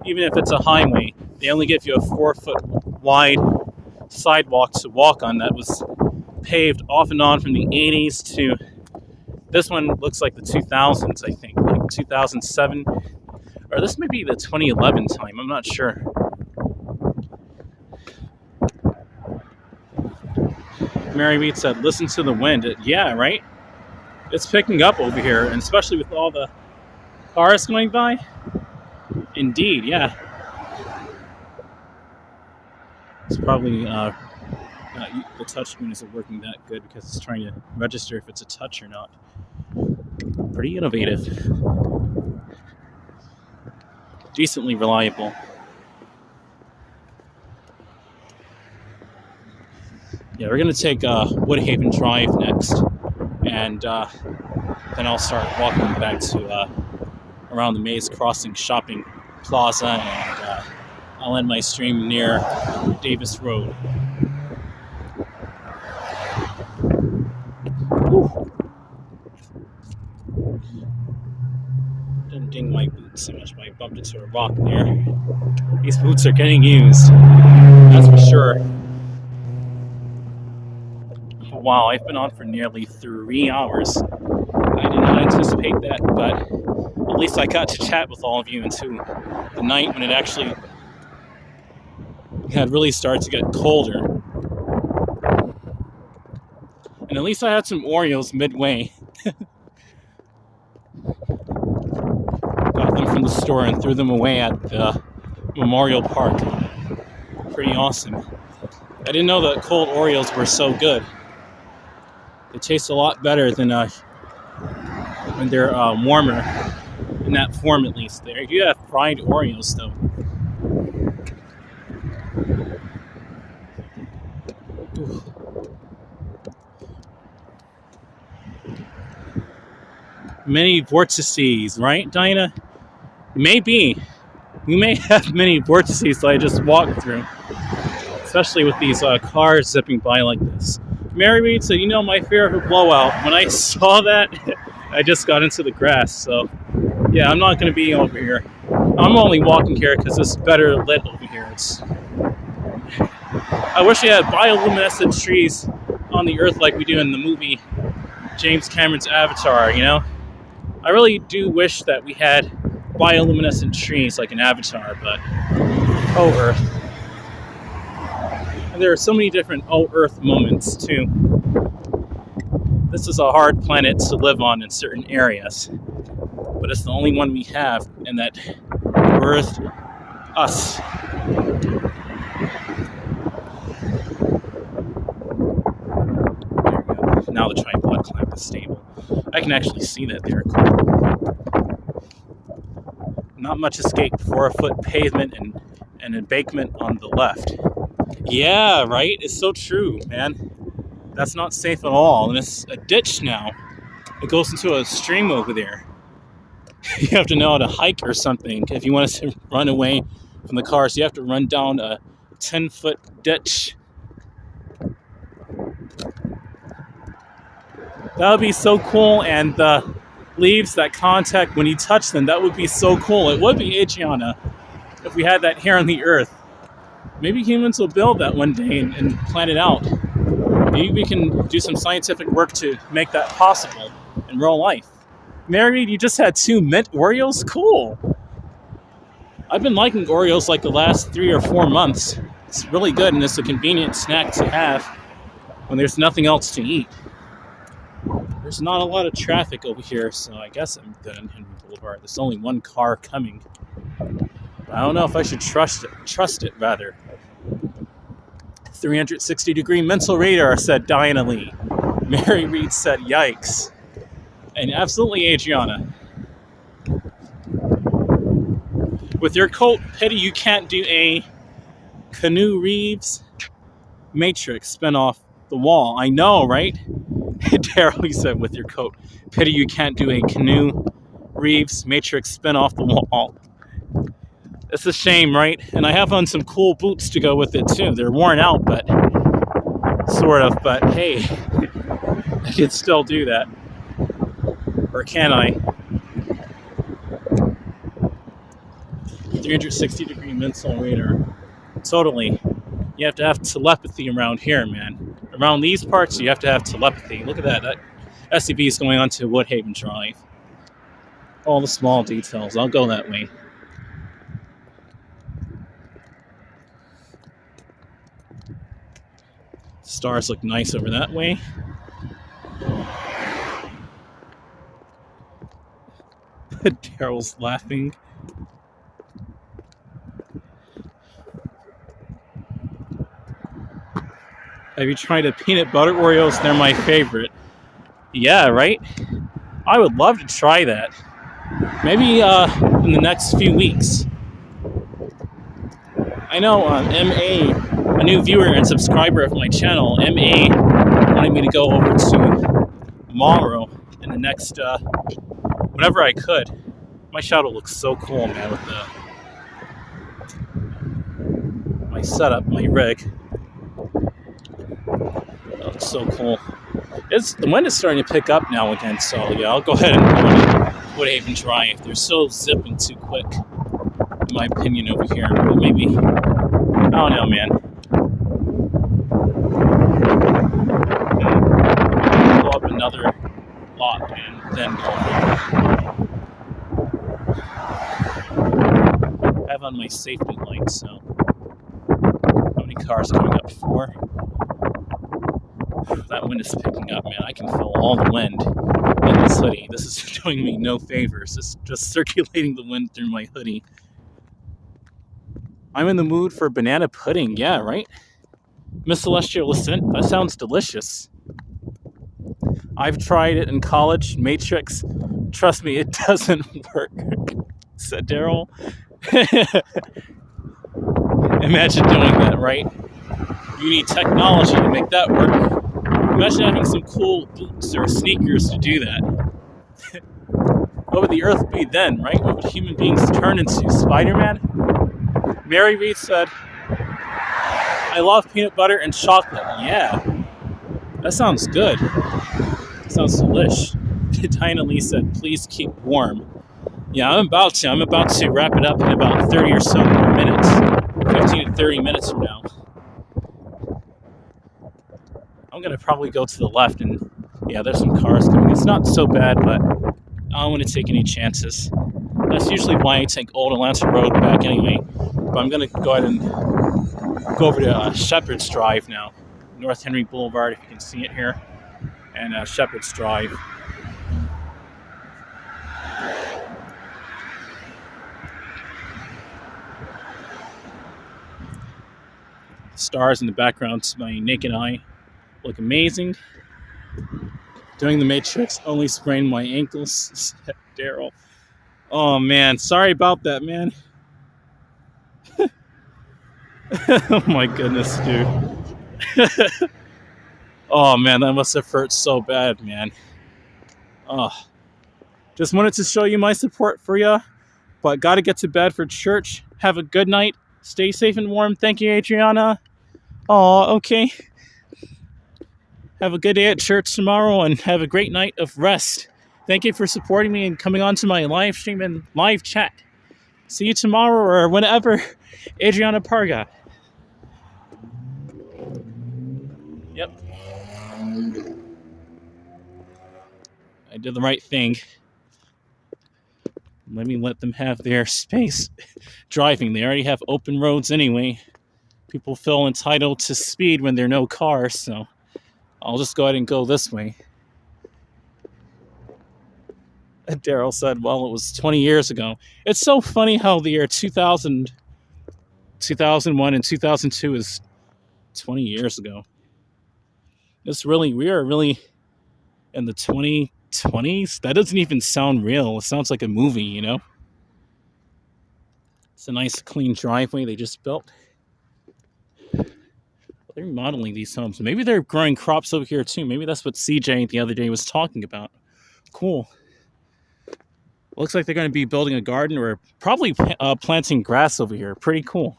Even if it's a highway, they only give you a 4-foot wide sidewalk to walk on that was paved off and on from the 80s to this one looks like the 2000s, I think, like 2007, or this may be the 2011 time, I'm not sure. Mary Reed said, listen to the wind. Yeah, right? It's picking up over here, and especially with all the cars going by. Indeed, yeah. It's probably the touchscreen isn't working that good because it's trying to register if it's a touch or not. Pretty innovative. Decently reliable. Yeah, we're going to take Woodhaven Drive next, and then I'll start walking back to around the Maze Crossing Shopping Plaza, and I'll end my stream near Davis Road. Whew. Didn't ding my boots so much, but I bumped into a rock there. These boots are getting used, that's for sure. Wow, I've been on for nearly 3 hours. I did not anticipate that, but at least I got to chat with all of you into the night when it actually had really started to get colder. And at least I had some Oreos midway. Got them from the store and threw them away at the Memorial Park. Pretty awesome. I didn't know that cold Oreos were so good. They taste a lot better than when they're warmer, in that form at least. There, you have fried Oreos though. Ooh. Many vortices, right, Dinah? Maybe. We may have many vortices that I just walked through, especially with these cars zipping by like this. Mary Reed said, my fear of a blowout. When I saw that, I just got into the grass. So, yeah, I'm not going to be over here. I'm only walking here because it's better lit over here. I wish we had bioluminescent trees on the earth like we do in the movie James Cameron's Avatar, I really do wish that we had bioluminescent trees like in Avatar, but oh, Earth. And there are so many different oh, Earth moments, too. This is a hard planet to live on in certain areas, but it's the only one we have, and that birthed us. There we go. Now the tripod clamp is stable. I can actually see that there. I'm Not much escape. 4-foot pavement and an embankment on the left. Yeah, right? It's so true, man. That's not safe at all. And it's a ditch now. It goes into a stream over there. You have to know how to hike or something. If you want to run away from the cars, you have to run down a 10-foot ditch. That would be so cool. And the leaves that contact when you touch them, that would be so cool. It would be 𝐤𝐴𝐺𝐻 if we had that here on the earth. Maybe humans will build that one day and plan it out. Maybe we can do some scientific work to make that possible in real life. Mary, you just had 2 mint Oreos? Cool. I've been liking Oreos like the last 3 or 4 months. It's really good and it's a convenient snack to have when there's nothing else to eat. There's not a lot of traffic over here, so I guess I'm good on Henry Boulevard. There's only one car coming. I don't know if I should trust it rather. 360-degree mental radar, said Diana Lee. Mary Reed said, yikes. And absolutely 𝐤𝐴𝐺𝐻. With your coat, pity you can't do a Keanu Reeves Matrix spin off the wall. I know, right? Daryl, he said, with your coat. Pity you can't do a Keanu Reeves Matrix spin off the wall. It's a shame, right? And I have on some cool boots to go with it too. They're worn out, but sort of. But hey, I could still do that. Or can I? 360-degree mental radar. Totally. You have to have telepathy around here, man. Around these parts, you have to have telepathy. Look at that. That SUV is going on to Woodhaven Drive. All the small details. I'll go that way. Stars look nice over that way. Daryl's laughing. Have you tried a peanut butter Oreos? They're my favorite. Yeah, right? I would love to try that. Maybe in the next few weeks. I know MA, a new viewer and subscriber of my channel, MA, wanted me to go over to Morrow in the next, whenever I could. My shadow looks so cool, man, with my setup, my rig. That looks so cool. The wind is starting to pick up now again, so yeah, I'll go ahead and go to Woodhaven Drive. They're so zipping too quick, in my opinion, over here. But maybe, I don't know, man. Go up another lot and then go over. I have on my safety lights, so how many cars coming up? 4. That wind is picking up, man. I can feel all the wind in this hoodie. This is doing me no favors. It's just circulating the wind through my hoodie. I'm in the mood for banana pudding. Yeah, right? Miss Celestial Ascent, that sounds delicious. I've tried it in college. Matrix. Trust me, it doesn't work, said Daryl. Imagine doing that, right? You need technology to make that work. Imagine having some cool boots or sneakers to do that. What would the earth be then, right? What would human beings turn into? Spider-Man? Mary Reed said, I love peanut butter and chocolate. Yeah. That sounds good. That sounds delish. Diana Lee said, please keep warm. Yeah, I'm about to wrap it up in about 30 or so more minutes. 15 to 30 minutes from now. I'm going to probably go to the left and, yeah, there's some cars coming. It's not so bad, but I don't want to take any chances. That's usually why I take Old Atlanta Road back anyway. But I'm going to go ahead and go over to Shepherd's Drive now. North Henry Boulevard, if you can see it here. And Shepherd's Drive. Stars in the background to my naked eye look amazing. Doing the Matrix only sprained my ankles, said Daryl. Oh man, sorry about that, man. Oh my goodness, dude. Oh man, that must have hurt so bad, man. Oh, just wanted to show you my support for you, but gotta get to bed for church. Have a good night. Stay safe and warm. Thank you, Adriana. Oh, okay. Have a good day at church tomorrow and have a great night of rest. Thank you for supporting me and coming on to my live stream and live chat. See you tomorrow or whenever, Adriana Parga. Yep. I did the right thing. Let them have their space driving. They already have open roads anyway. People feel entitled to speed when there are no cars, so I'll just go ahead and go this way. Daryl said, well, it was 20 years ago. It's so funny how the year 2000, 2001, and 2002 is 20 years ago. We are really in the 2020s? That doesn't even sound real. It sounds like a movie, you know? It's a nice, clean driveway they just built. They're remodeling these homes. Maybe they're growing crops over here, too. Maybe that's what CJ the other day was talking about. Cool. Looks like they're going to be building a garden or probably planting grass over here. Pretty cool.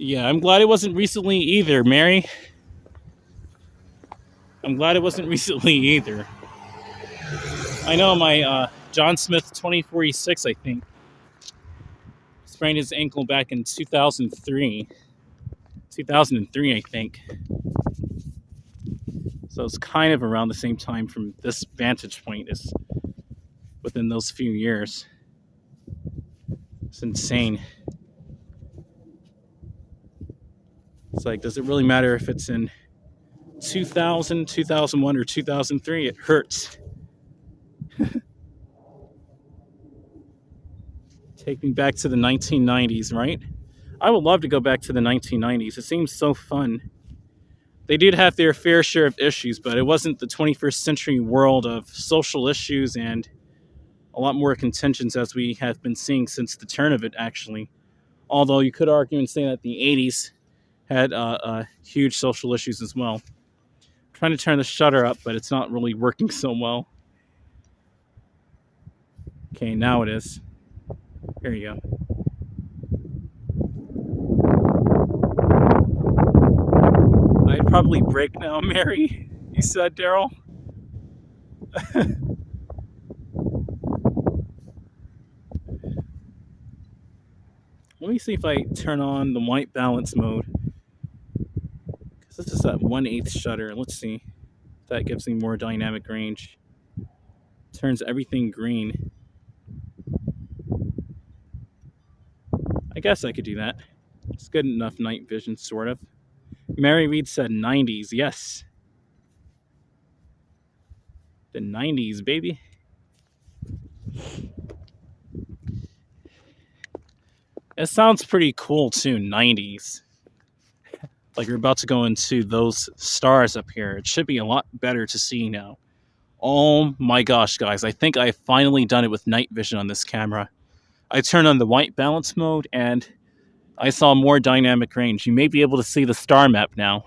Yeah, I'm glad it wasn't recently either, Mary. I'm glad it wasn't recently either. I know my John Smith 2046, I think, sprained his ankle back in 2003. 2003, I think. So it's kind of around the same time from this vantage point as within those few years. It's insane. It's like, does it really matter if it's in 2000, 2001, or 2003? It hurts. Take me back to the 1990s, right? I would love to go back to the 1990s. It seems so fun. They did have their fair share of issues, but it wasn't the 21st century world of social issues and a lot more contentions as we have been seeing since the turn of it, actually. Although you could argue and say that the 80s had huge social issues as well. I'm trying to turn the shutter up, but it's not really working so well. Okay, now it is. Here you go. I'd probably break now, Mary, you said, Daryl. Let me see if I turn on the white balance mode. Because this is at 1/8 shutter. Let's see if that gives me more dynamic range. Turns everything green. I guess I could do that. It's good enough night vision, sort of. Mary Reed said 90s. Yes. The 90s, baby. It sounds pretty cool, too. 90s. Like you're about to go into those stars up here. It should be a lot better to see now. Oh my gosh, guys. I think I've finally done it with night vision on this camera. I turned on the white balance mode and I saw more dynamic range. You may be able to see the star map now.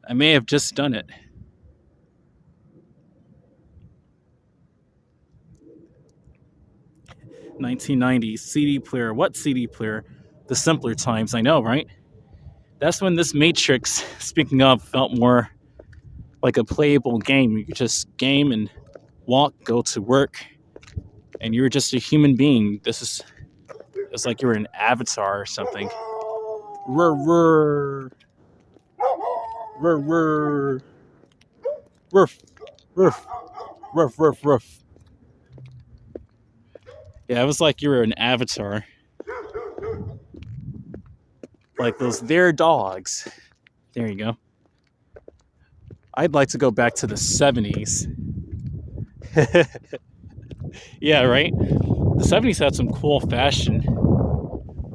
I may have just done it. '90s CD player. What CD player? The simpler times, I know, right? That's when this Matrix, speaking of, felt more like a playable game. You could just game and walk, go to work, and you were just a human being. It's like you were an avatar or something. Rrr, rrr, roof, roof, roof, roof, roof. Yeah, it was like you were an avatar. Like those there dogs. There you go. I'd like to go back to the 70s. Yeah, right? The 70s had some cool fashion.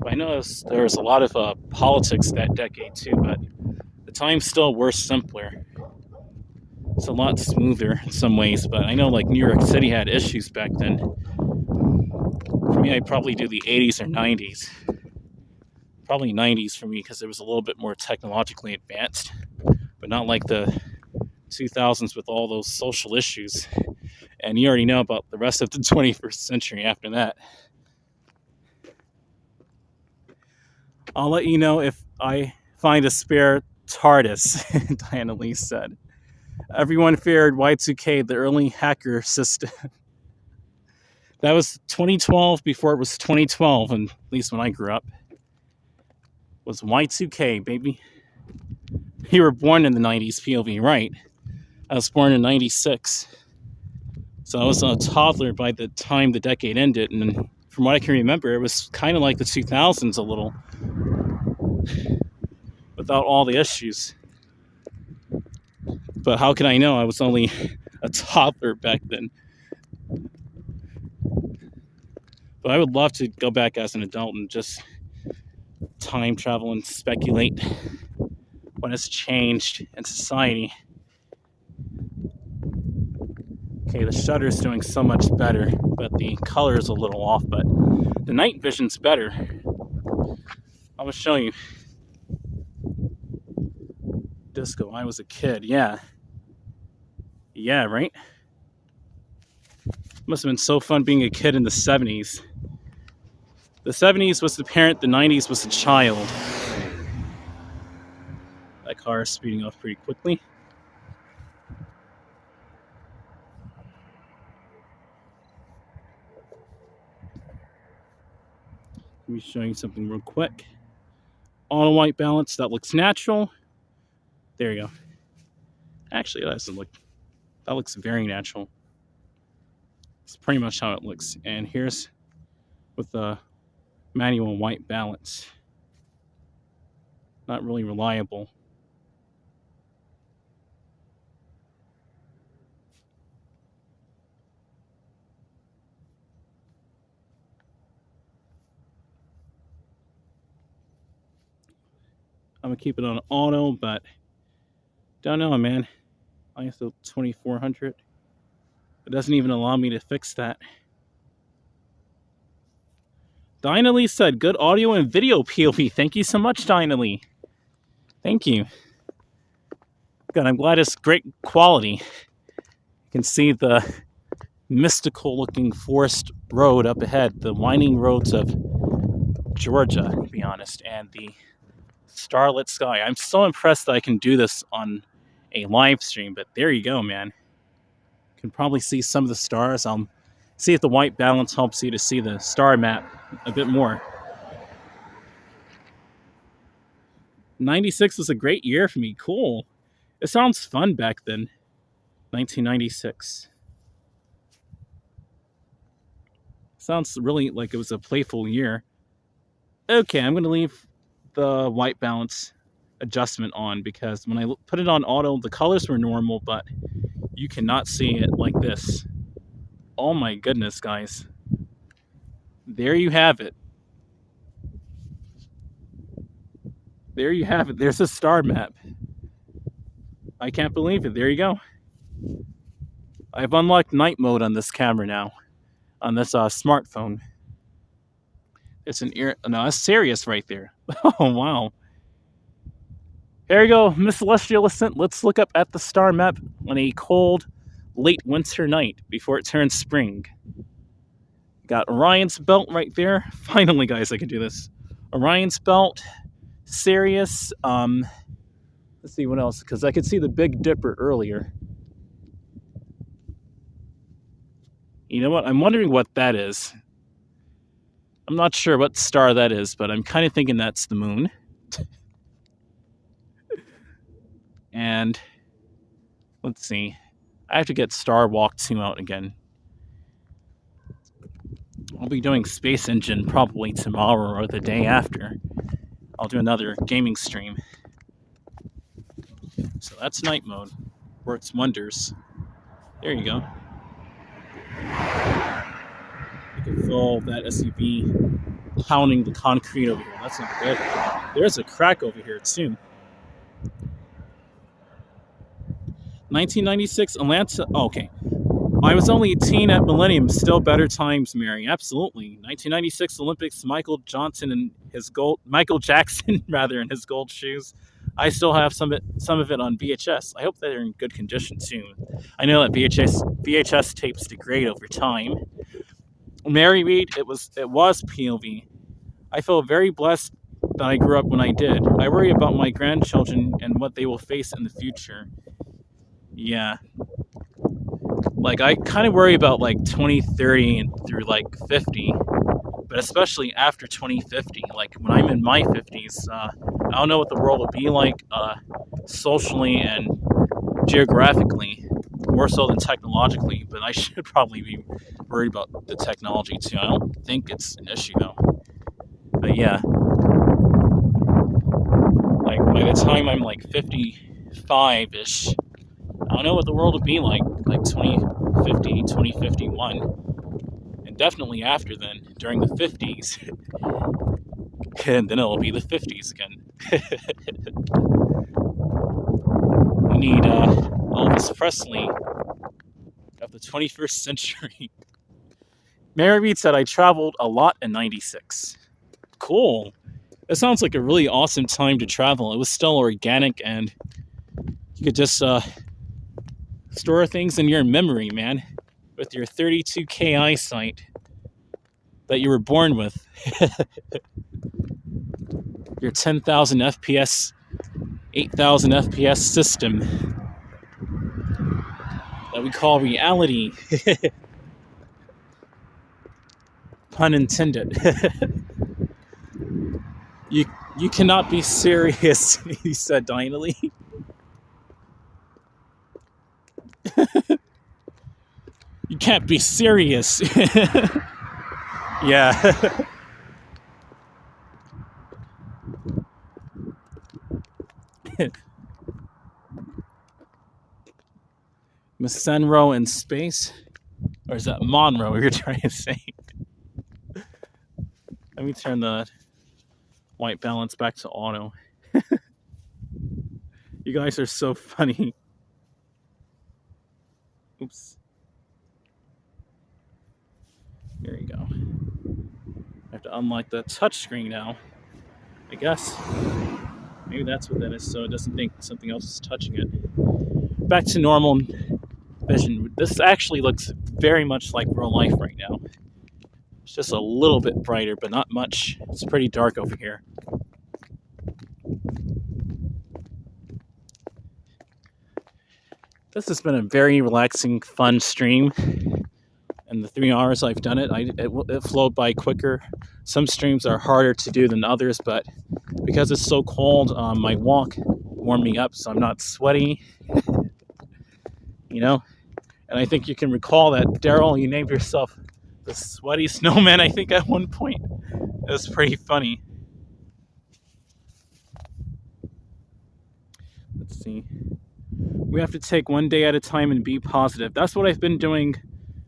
I know there was a lot of politics that decade too, but the times still were simpler. It's a lot smoother in some ways, but I know like New York City had issues back then. For me, I'd probably do the 80s or 90s. Probably 90s for me because it was a little bit more technologically advanced, but not like the 2000s with all those social issues. And you already know about the rest of the 21st century after that. I'll let you know if I find a spare TARDIS, Diana Lee said. Everyone feared Y2K, the early hacker system. That was 2012 before it was 2012, and at least when I grew up. Was Y2K, baby. You were born in the 90s, POV, right? I was born in 96. So I was a toddler by the time the decade ended, and from what I can remember, it was kind of like the 2000s a little, without all the issues. But how can I know? I was only a toddler back then. But I would love to go back as an adult and just time travel and speculate what has changed in society. Okay, the shutter's doing so much better, but the color is a little off, but the night vision's better. I'm gonna show you. Disco, I was a kid, yeah. Yeah, right? Must have been so fun being a kid in the 70s. The 70s was the parent, the 90s was the child. That car is speeding off pretty quickly. Let me show you something real quick. Auto white balance, that looks natural. There you go. Actually, that doesn't look, that looks very natural. It's pretty much how it looks. And here's with the manual white balance. Not really reliable. I'm gonna keep it on auto, but don't know, man. ISO 2400. It doesn't even allow me to fix that. Dinah Lee said, good audio and video POV. Thank you so much, Dinah Lee. Thank you. Good, I'm glad it's great quality. You can see the mystical looking forest road up ahead, the winding roads of Georgia, to be honest, and the starlit sky. I'm so impressed that I can do this on a live stream, but there you go, man. You can probably see some of the stars. I'll see if the white balance helps you to see the star map a bit more. 96 was a great year for me. Cool. It sounds fun back then. 1996. Sounds really like it was a playful year. Okay, I'm going to leave the white balance adjustment on because when I put it on auto, the colors were normal, but you cannot see it like this. Oh my goodness, guys. There you have it. There you have it. There's a star map. I can't believe it. There you go. I've unlocked night mode on this camera now. On this smartphone. It's an ear. No, that's serious right there. Oh, wow. Here you go, Miss Celestial Ascent. Let's look up at the star map on a cold, late winter night before it turns spring. Got Orion's Belt right there. Finally, guys, I can do this. Orion's Belt, Sirius. Let's see what else, because I could see the Big Dipper earlier. You know what? I'm wondering what that is. I'm not sure what star that is, but I'm kind of thinking that's the moon. And let's see. I have to get Star Walk 2 out again. I'll be doing Space Engine probably tomorrow or the day after. I'll do another gaming stream. So that's night mode. Works wonders. There you go. You can feel that SUV pounding the concrete over here. That's not good. There's a crack over here too. 1996 Atlanta. Oh, okay. I was only a teen at Millennium. Still better times, Mary. Absolutely. 1996 Olympics. Michael Jackson rather, in his gold shoes. I still have some of it on VHS. I hope they're in good condition too. I know that VHS tapes degrade over time. Mary Reed, it was POV. I feel very blessed that I grew up when I did. I worry about my grandchildren and what they will face in the future. Yeah. Like, I kind of worry about, like, 2030 and through, like, 50. But especially after 2050. Like, when I'm in my 50s, I don't know what the world will be like socially and geographically. More so than technologically. But I should probably be worried about the technology, too. I don't think it's an issue, though. But, yeah. Like, by the time I'm, like, 55-ish... I don't know what the world will be like 2050, 2051. And definitely after then, during the 50s. And then it'll be the 50s again. We need Elvis Presley of the 21st century. Mary Reed said, I traveled a lot in 96. Cool. That sounds like a really awesome time to travel. It was still organic and you could just... store things in your memory, man, with your 32K eyesight that you were born with. Your 10,000 FPS, 8,000 FPS system that we call reality. Pun intended. You cannot be serious, he said dinily. You can't be serious. Yeah. Miss Senro in space? Or is that Monroe you're trying to say? Let me turn the white balance back to auto. You guys are so funny. Oops. There you go. I have to unlock the touchscreen now. I guess. Maybe that's what that is, so it doesn't think something else is touching it. Back to normal vision. This actually looks very much like real life right now. It's just a little bit brighter, but not much. It's pretty dark over here. This has been a very relaxing, fun stream. In the 3 hours I've done it, it flowed by quicker. Some streams are harder to do than others, but because it's so cold, my walk warmed me up, so I'm not sweaty. You know? And I think you can recall that, Daryl, you named yourself the Sweaty Snowman, I think, at one point. It was pretty funny. Let's see. We have to take one day at a time and be positive. That's what I've been doing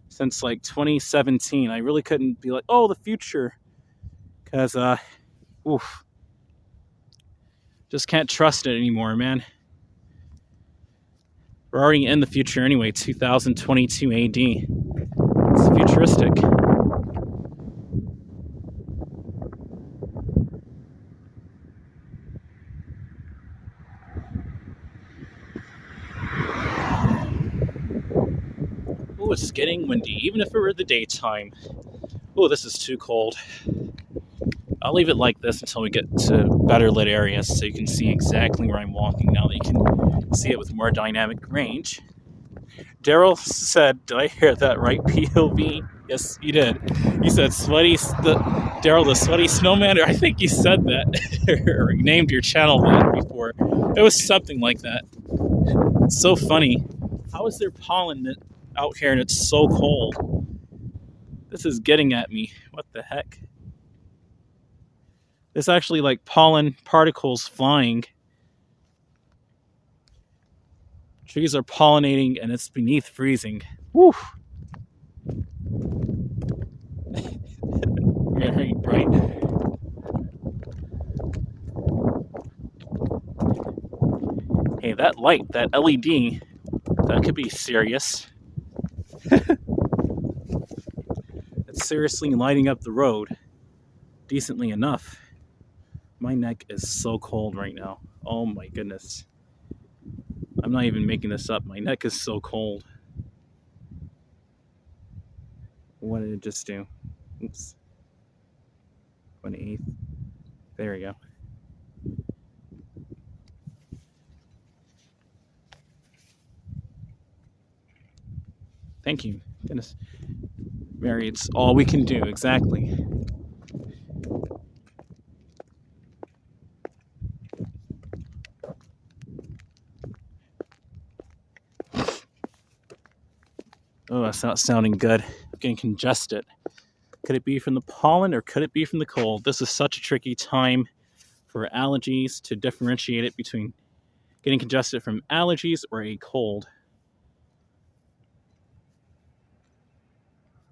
since like 2017. I really couldn't be like, oh, the future. Because, just can't trust it anymore, man. We're already in the future anyway, 2022 AD. It's futuristic. Oh, it's getting windy, even if it were the daytime. Oh, this is too cold. I'll leave it like this until we get to better lit areas so you can see exactly where I'm walking now that you can see it with more dynamic range. Daryl said, did I hear that right, POV? Yes, you did. You said Daryl the Sweaty Snowman, or I think you said that, or named your channel that before. It was something like that. It's so funny. How is there pollen out here and it's so cold? This is getting at me. What the heck? There's actually like pollen particles flying. Trees are pollinating and it's beneath freezing. Woo! Very bright. Hey, that light, that LED, That could be serious. It's seriously lighting up the road decently enough. My neck is so cold right now. Oh my goodness. I'm not even making this up. My neck is so cold. What did it just do? Oops. 28th. There we go. Thank you. Goodness. Mary, it's all we can do. Exactly. Oh, that's not sounding good. I'm getting congested. Could it be from the pollen or could it be from the cold? This is such a tricky time for allergies to differentiate it between getting congested from allergies or a cold.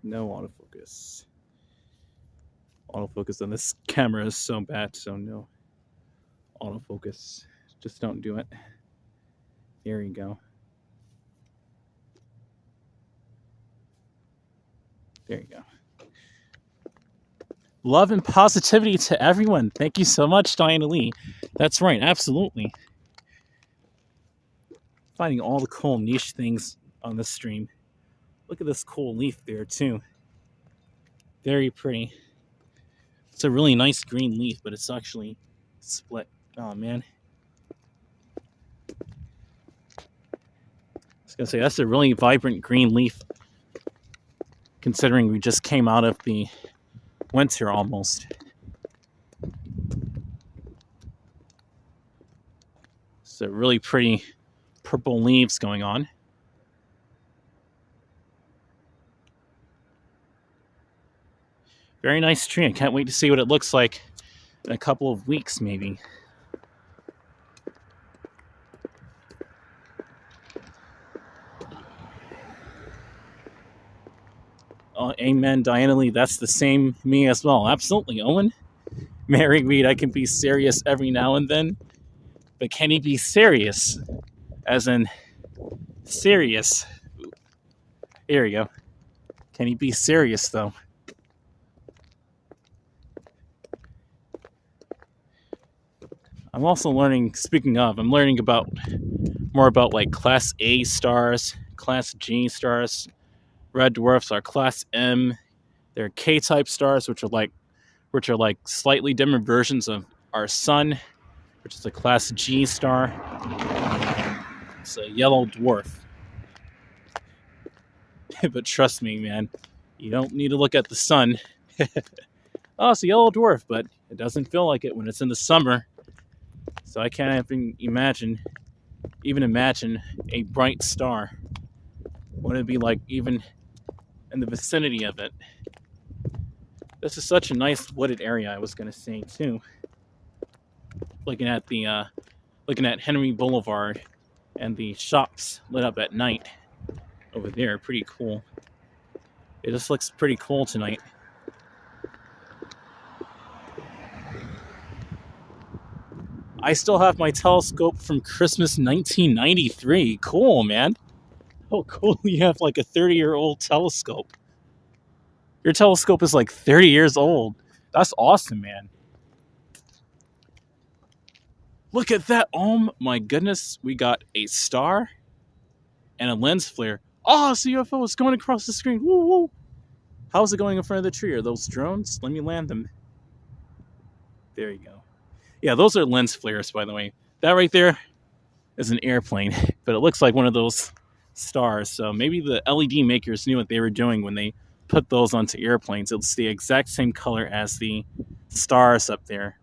No autofocus. Autofocus on this camera is so bad, so no autofocus. Just don't do it. There you go. There you go. Love and positivity to everyone. Thank you so much, Diana Lee. That's right, absolutely. Finding all the cool niche things on this stream. Look at this cool leaf there, too. Very pretty. It's a really nice green leaf, but it's actually split. Oh, man. I was going to say, that's a really vibrant green leaf, considering we just came out of the winter almost. So really pretty purple leaves going on. Very nice tree. I can't wait to see what it looks like in a couple of weeks, maybe. Oh, amen, Diana Lee. That's the same me as well. Absolutely, Owen. Mary Reed, I can be serious every now and then. But can he be serious? As in, serious. Here we go. Can he be serious, though? I'm also learning, speaking of, I'm learning about more about like Class A stars, Class G stars. Red dwarfs are Class M. They're K-type stars, which are like slightly different versions of our sun, which is a Class G star. It's a yellow dwarf. But trust me, man, you don't need to look at the sun. Oh, it's a yellow dwarf, but it doesn't feel like it when it's in the summer. So I can't even imagine a bright star. What it'd be like even in the vicinity of it. This is such a nice wooded area, I was going to say, too. Looking at Henry Boulevard and the shops lit up at night over there. Pretty cool. It just looks pretty cool tonight. I still have my telescope from Christmas 1993. Cool, man. Oh, cool. You have like a 30-year-old telescope. Your telescope is like 30 years old. That's awesome, man. Look at that. Oh my goodness. We got a star and a lens flare. Oh, it's a UFO. It's going across the screen. Woo, woo. How's it going in front of the tree? Are those drones? Let me land them. There you go. Yeah, those are lens flares, by the way. That right there is an airplane, but it looks like one of those stars. So maybe the LED makers knew what they were doing when they put those onto airplanes. It's the exact same color as the stars up there.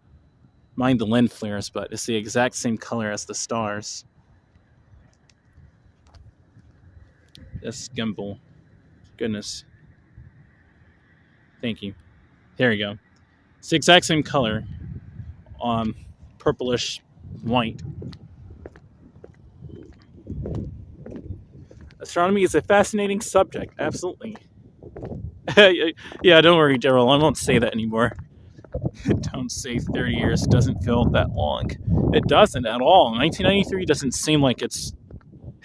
Mind the lens flares, but it's the exact same color as the stars. This gimbal. Goodness. Thank you. There you go. It's the exact same color. Purplish white. Astronomy is a fascinating subject. Absolutely. Yeah, don't worry, Daryl. I won't say that anymore. Don't say 30 years. It doesn't feel that long. It doesn't at all. 1993 doesn't seem like it's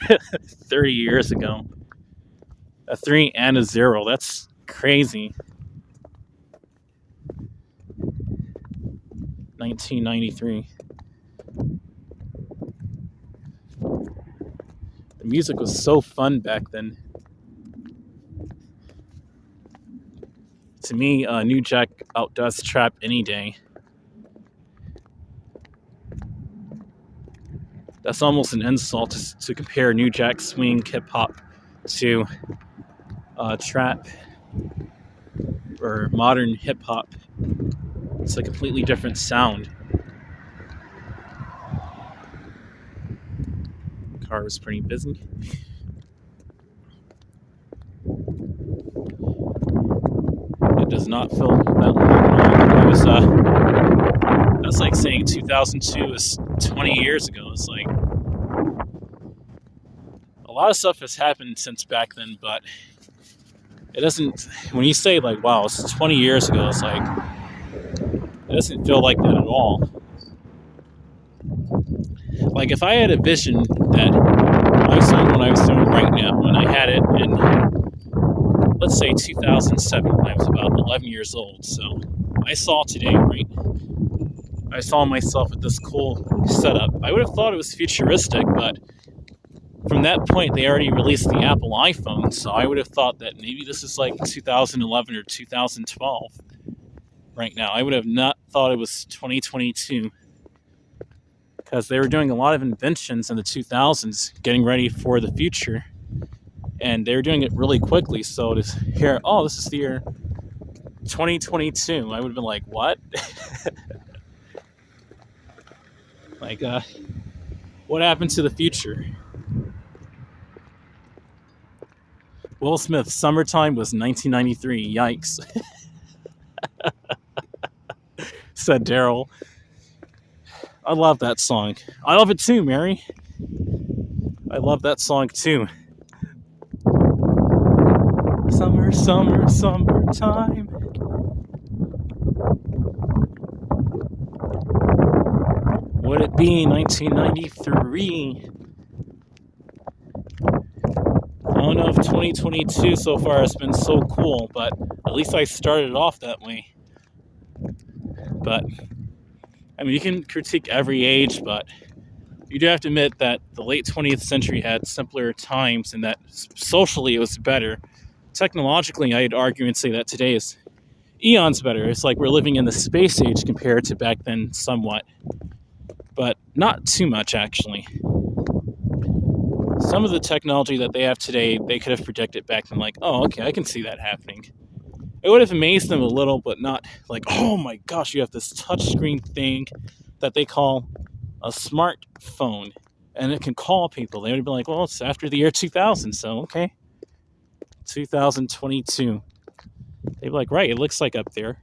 30 years ago. A 3 and a 0. That's crazy. 1993. The music was so fun back then. To me, New Jack outdoes trap any day. That's almost an insult to compare New Jack swing hip hop to trap or modern hip hop. It's a completely different sound. The car was pretty busy. It does not feel that long. That's like saying 2002 is 20 years ago. It's like a lot of stuff has happened since back then, but it doesn't. When you say like, "Wow, it's 20 years ago," it's like it doesn't feel like that at all. Like if I had a vision that I was doing what I was doing right now, when I had it in, let's say 2007, when I was about 11 years old. So I saw today, right? I saw myself with this cool setup. I would have thought it was futuristic, but from that point, they already released the Apple iPhone, so I would have thought that maybe this is like 2011 or 2012 right now. I would have not thought it was 2022 because they were doing a lot of inventions in the 2000s, getting ready for the future, and they were doing it really quickly. So to hear, oh, this is the year 2022, I would have been like, what? Like, what happened to the future? Will Smith's Summertime was 1993. Yikes. Said Daryl. I love that song. I love it too, Mary. I love that song too. Summer, summer, summertime. Would it be 1993? I don't know if 2022 so far has been so cool, but at least I started off that way. But, I mean, you can critique every age, but you do have to admit that the late 20th century had simpler times and that socially it was better. Technologically, I'd argue and say that today is eons better. It's like we're living in the space age compared to back then somewhat. But not too much, actually. Some of the technology that they have today, they could have predicted back then, like, oh, okay, I can see that happening. It would have amazed them a little, but not like, oh my gosh, you have this touchscreen thing that they call a smartphone, and it can call people. They would be like, well, it's after the year 2000, so okay. 2022. They'd be like, right, it looks like up there.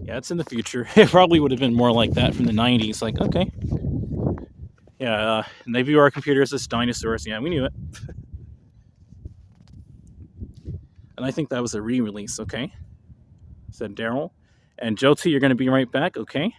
Yeah, it's in the future. It probably would have been more like that from the 90s. Like, okay. Yeah, and they view our computers as dinosaurs. Yeah, we knew it. And I think that was a re-release, okay? Said Daryl. And Jyoti, you're going to be right back, okay?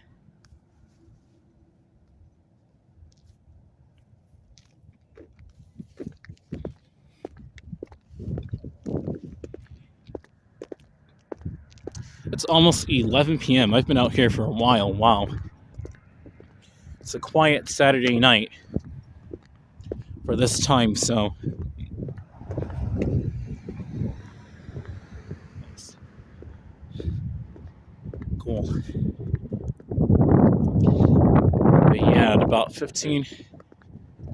It's almost 11 p.m. I've been out here for a while. Wow. It's a quiet Saturday night for this time, so. Cool. But yeah, in about 15,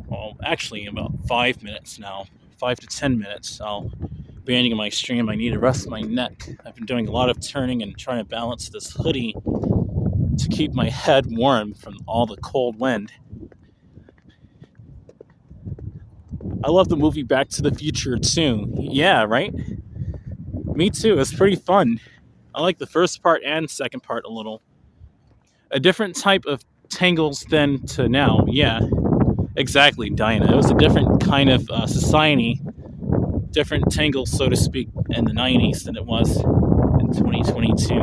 well, actually about 5 minutes now, 5 to 10 minutes, I'll be ending my stream. I need to rest my neck. I've been doing a lot of turning and trying to balance this hoodie to keep my head warm from all the cold wind. I love the movie Back to the Future too. Yeah, right? Me too. It's pretty fun. I like the first part and second part a little. A different type of tangles then to now. Yeah, exactly, Diana. It was a different kind of society, different tangles, so to speak, in the 90s than it was in 2022.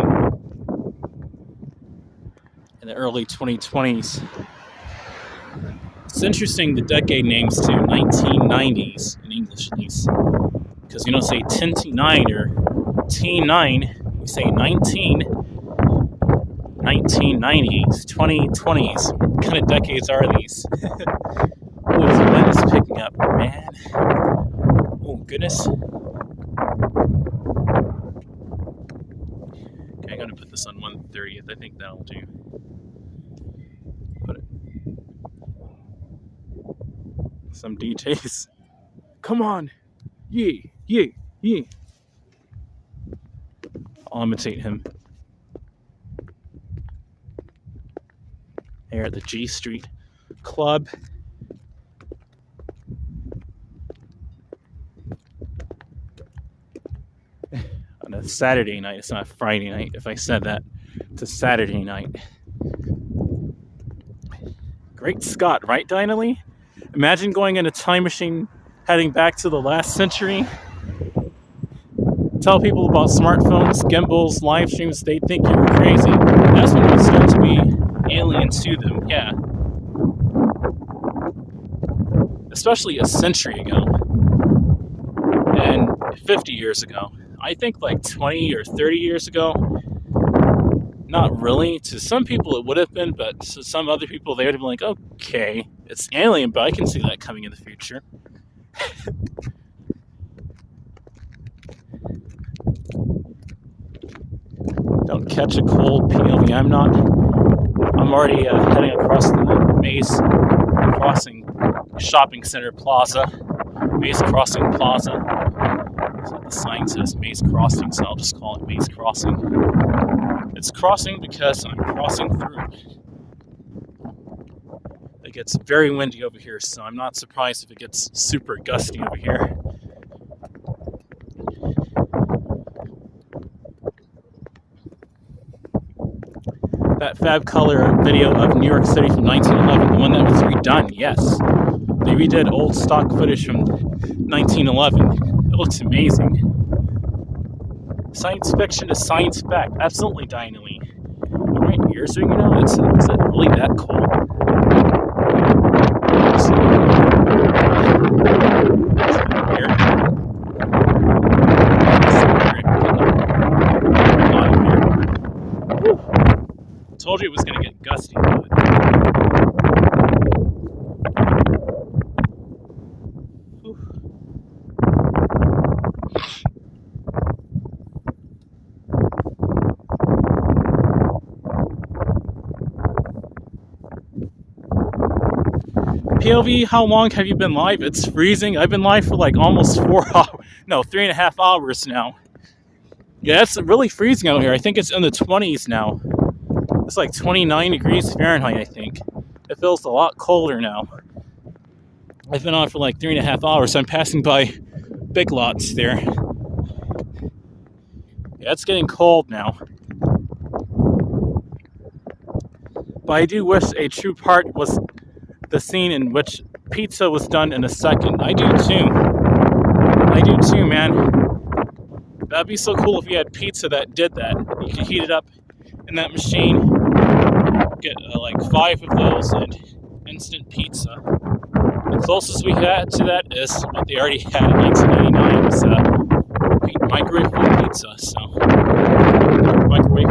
In the early 2020s. It's interesting the decade names too, 1990s in English at least. Because you don't say 10-9 or T9, you say 1990s, 2020s. What kind of decades are these? Oh, this wind is picking up, man. Oh, goodness. Okay, I'm going to put this on 1/30th. I think that'll do. Put it. Some DJs. Come on. Yeah, yeah, yeah. I'll imitate him. Here at the G Street Club. On a Saturday night. It's not Friday night. If I said that, it's a Saturday night. Great Scott, right, Dinah Lee? Imagine going in a time machine, heading back to the last century. Tell people about smartphones, gimbals, live streams. They think you're crazy. That's when you start to be aliens to them. Yeah. Especially a century ago. And 50 years ago. I think like 20 or 30 years ago. Not really. To some people it would have been, but to some other people they would have been like, okay, it's alien, but I can see that coming in the future. Don't catch a cold, POV. I'm already heading across the Maze Crossing Shopping Center Plaza. Maze Crossing Plaza. So the sign says Maze Crossing, so I'll just call it Maze Crossing. It's crossing because I'm crossing through. It gets very windy over here, so I'm not surprised if it gets super gusty over here. That Fab Color video of New York City from 1911, the one that was redone, yes. They redid old stock footage from 1911. It looks amazing. Science fiction is science fact. Absolutely, Dinah Lee. My ears ringing now? Is it really that cold? Told you it was going to get gusty. POV, how long have you been live? It's freezing. I've been live for like almost 3.5 hours now. Yeah, it's really freezing out here. I think it's in the 20s now. It's like 29 degrees Fahrenheit, I think. It feels a lot colder now. I've been on for like 3.5 hours, so I'm passing by Big Lots there. Yeah, it's getting cold now. But I do wish a true part was the scene in which pizza was done in a second. I do too, man. That'd be so cool if you had pizza that did that. You could heat it up in that machine, get like 5 of those, and instant pizza. The closest we had to that is what they already had in 1999. It's microwave pizza. So microwave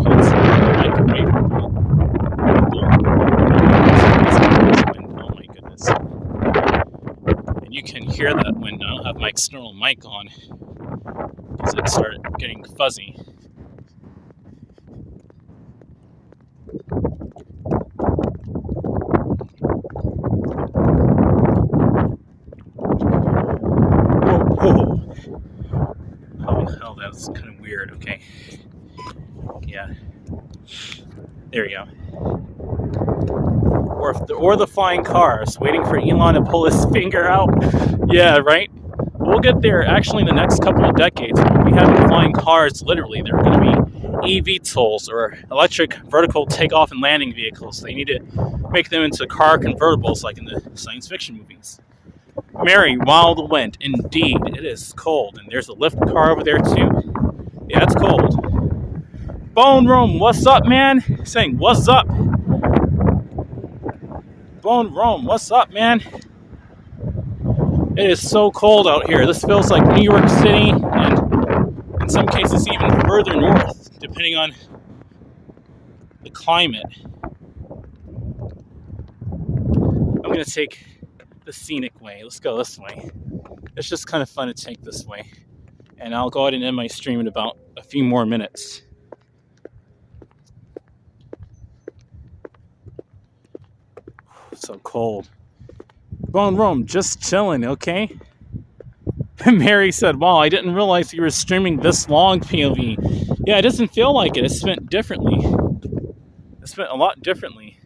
pizza, microwave. Oh my goodness! And you can hear that when I don't have my external mic on, because it started getting fuzzy. Oh, that's kind of weird. Okay. Yeah. There we go. Or the flying cars, waiting for Elon to pull his finger out. Yeah, right? We'll get there actually in the next couple of decades. We'll be having flying cars, literally. They're going to be eVTOLs, or electric vertical takeoff and landing vehicles. They need to make them into car convertibles like in the science fiction movies. Merry wild wind, indeed. It is cold, and there's a lift car over there too. Yeah, it's cold. Bone Rome, what's up, man? Saying what's up. Bone Rome, what's up, man? It is so cold out here. This feels like New York City, and in some cases even further north, depending on the climate. I'm gonna take the scenic way. Let's go this way. It's just kind of fun to take this way. And I'll go ahead and end my stream in about a few more minutes. So cold. Bone Rome, just chilling, okay? Mary said, wow, I didn't realize you were streaming this long, POV. Yeah, it doesn't feel like it. It's spent differently. It's spent a lot differently.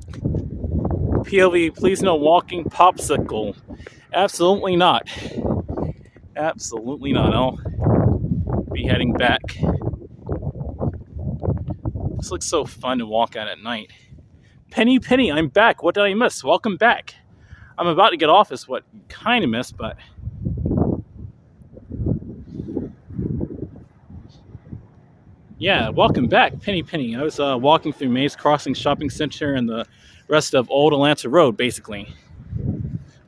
POV, please no walking popsicle. Absolutely not. Absolutely not. I'll be heading back. This looks so fun to walk at night. Penny, I'm back. What did I miss? Welcome back. I'm about to get off is what you kind of missed, but... yeah, welcome back, Penny. I was walking through Mays Crossing Shopping Center and the rest of Old Atlanta Road, basically.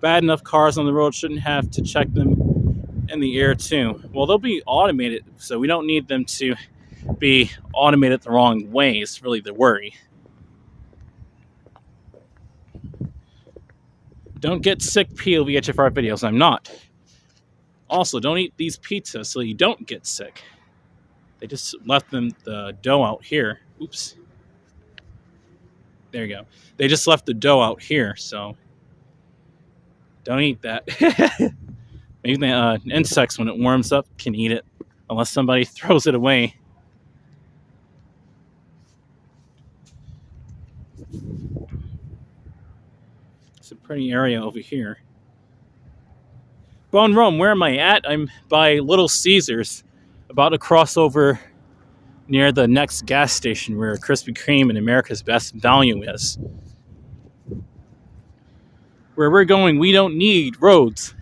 Bad enough cars on the road, shouldn't have to check them in the air, too. Well, they'll be automated, so we don't need them to be automated the wrong way. It's really the worry. Don't get sick, POV HFR videos. I'm not. Also, don't eat these pizzas so you don't get sick. They just left the dough out here. Oops. There you go. They just left the dough out here, so don't eat that. Maybe the insects, when it warms up, can eat it, unless somebody throws it away. It's a pretty area over here. Bone Rome, where am I at? I'm by Little Caesars, about to cross over near the next gas station where Krispy Kreme and America's Best Value is. Where we're going, we don't need roads.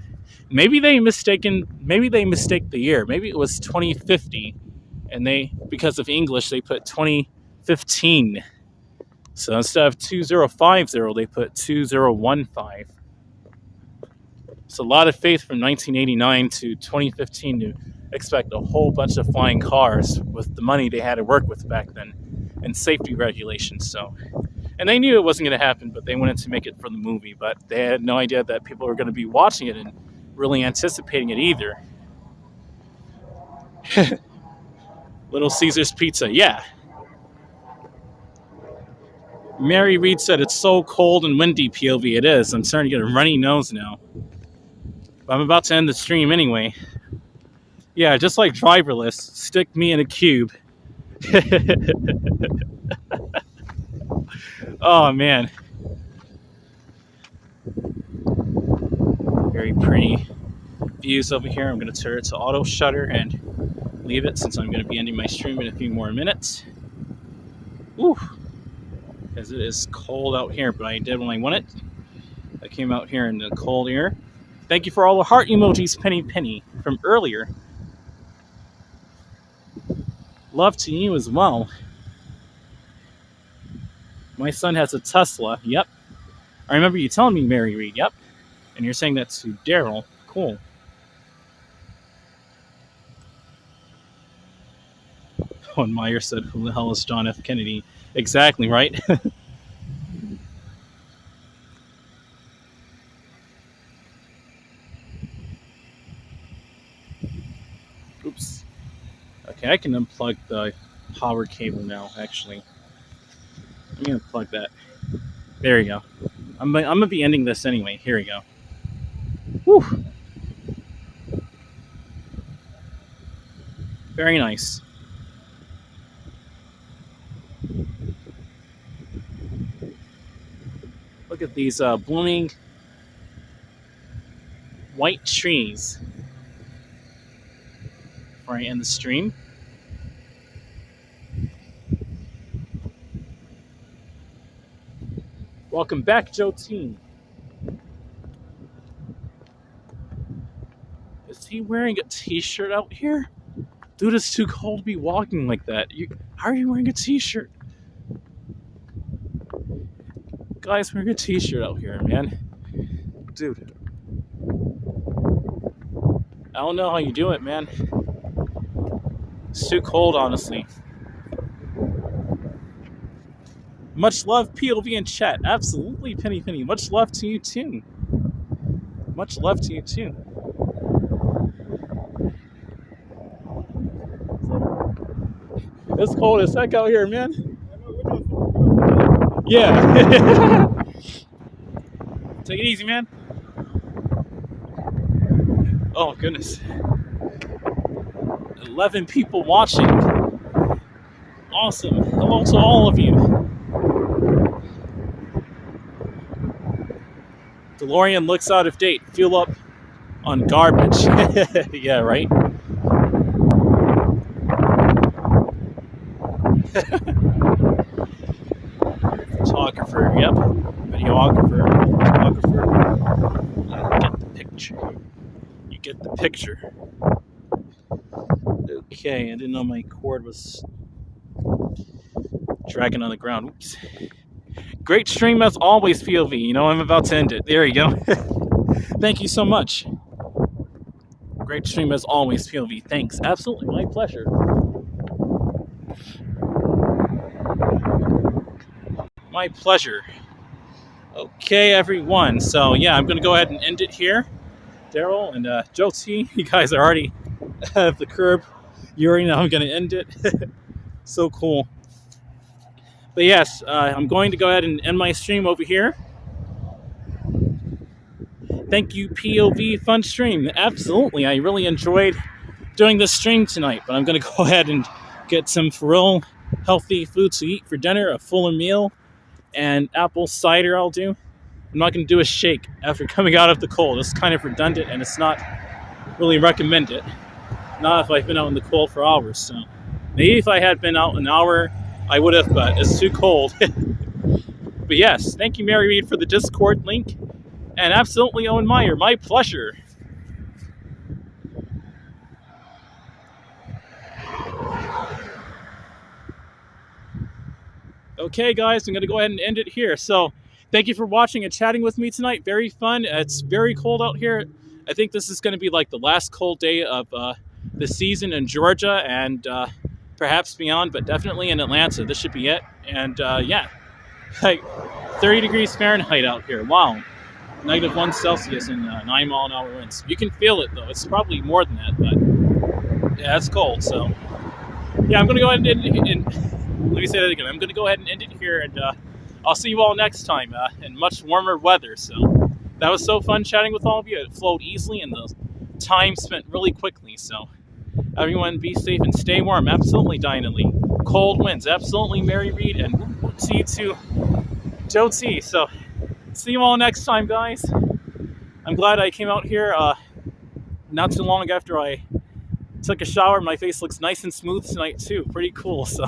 Maybe they mistake the year. Maybe it was 2050, and because of English, they put 2015. So instead of 2050, they put 2015. It's a lot of faith from 1989 to 2015 to expect a whole bunch of flying cars with the money they had to work with back then and safety regulations. And they knew it wasn't going to happen, but they wanted to make it for the movie. But they had no idea that people were going to be watching it and really anticipating it either. Little Caesars Pizza, yeah. Mary Reed said it's so cold and windy, POV. It is. I'm starting to get a runny nose now. But I'm about to end the stream anyway. Yeah, just like driverless, stick me in a cube. Oh, man. Very pretty views over here. I'm going to turn it to auto shutter and leave it since I'm going to be ending my stream in a few more minutes. Woo! Because it is cold out here, but I did when I wanted. I came out here in the cold air. Thank you for all the heart emojis, Penny, from earlier. Love to you as well. My son has a Tesla. Yep. I remember you telling me, Mary Reed. Yep. And you're saying that to Daryl. Cool. When Meyer said, who the hell is John F. Kennedy? Exactly, right? Oops. Okay, I can unplug the power cable now, actually. I'm going to plug that. There you go. I'm going to be ending this anyway. Here we go. Whew. Very nice. Look at these blooming white trees. Before I end the stream. Welcome back, Joe Teen. Is he wearing a t-shirt out here? Dude, it's too cold to be walking like that. How are you wearing a t-shirt? Guys, wearing a t-shirt out here, man. Dude. I don't know how you do it, man. It's too cold, honestly. Much love, POV in chat. Absolutely, Penny Penny. Much love to you, too. Much love to you, too. It's cold as heck out here, man. Yeah. Take it easy, man. Oh, goodness. 11 people watching. Awesome. Hello to all of you. DeLorean looks out of date. Fuel up on garbage. Yeah, right? Photographer, yep. Videographer. Get the picture. You get the picture. Okay, I didn't know my cord was dragging on the ground. Oops. Great stream as always, POV. You know, I'm about to end it. There you go. Thank you so much. Great stream as always, POV. Thanks. Absolutely, my pleasure. My pleasure. Okay, everyone. So, yeah, I'm going to go ahead and end it here. Daryl and Joe T, you guys are already at the curb. You already know I'm going to end it. So cool. But yes, I'm going to go ahead and end my stream over here. Thank you, POV. Fun stream. Absolutely. I really enjoyed doing this stream tonight. But I'm going to go ahead and get some for real healthy food to eat for dinner, a fuller meal, and apple cider I'll do. I'm not going to do a shake after coming out of the cold. It's kind of redundant, and it's not really recommended. Not if I've been out in the cold for hours. So maybe if I had been out an hour, I would have, but it's too cold. But yes, thank you, Mary Reed, for the Discord link. And absolutely, Owen Meyer, my pleasure. Okay, guys, I'm going to go ahead and end it here. So thank you for watching and chatting with me tonight. Very fun. It's very cold out here. I think this is going to be like the last cold day of the season in Georgia and perhaps beyond, but definitely in Atlanta. This should be it. And yeah, like 30 degrees Fahrenheit out here. Wow. -1 Celsius and 9-mile-an-hour winds. You can feel it, though. It's probably more than that, but yeah, it's cold. So yeah, I'm going to go ahead and end it. Let me say that again. I'm going to go ahead and end it here, and I'll see you all next time in much warmer weather. So that was so fun chatting with all of you. It flowed easily, and the time spent really quickly. So everyone be safe and stay warm. Absolutely, Dynally. Cold winds. Absolutely, Mary Reed. And see you too, Joe T. So see you all next time, guys. I'm glad I came out here not too long after I took a shower. My face looks nice and smooth tonight, too. Pretty cool. So,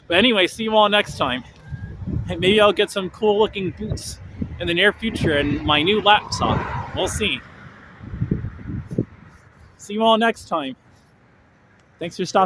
but anyway, see you all next time. And maybe I'll get some cool-looking boots in the near future and my new laptop. We'll see. See you all next time. Thanks for stopping.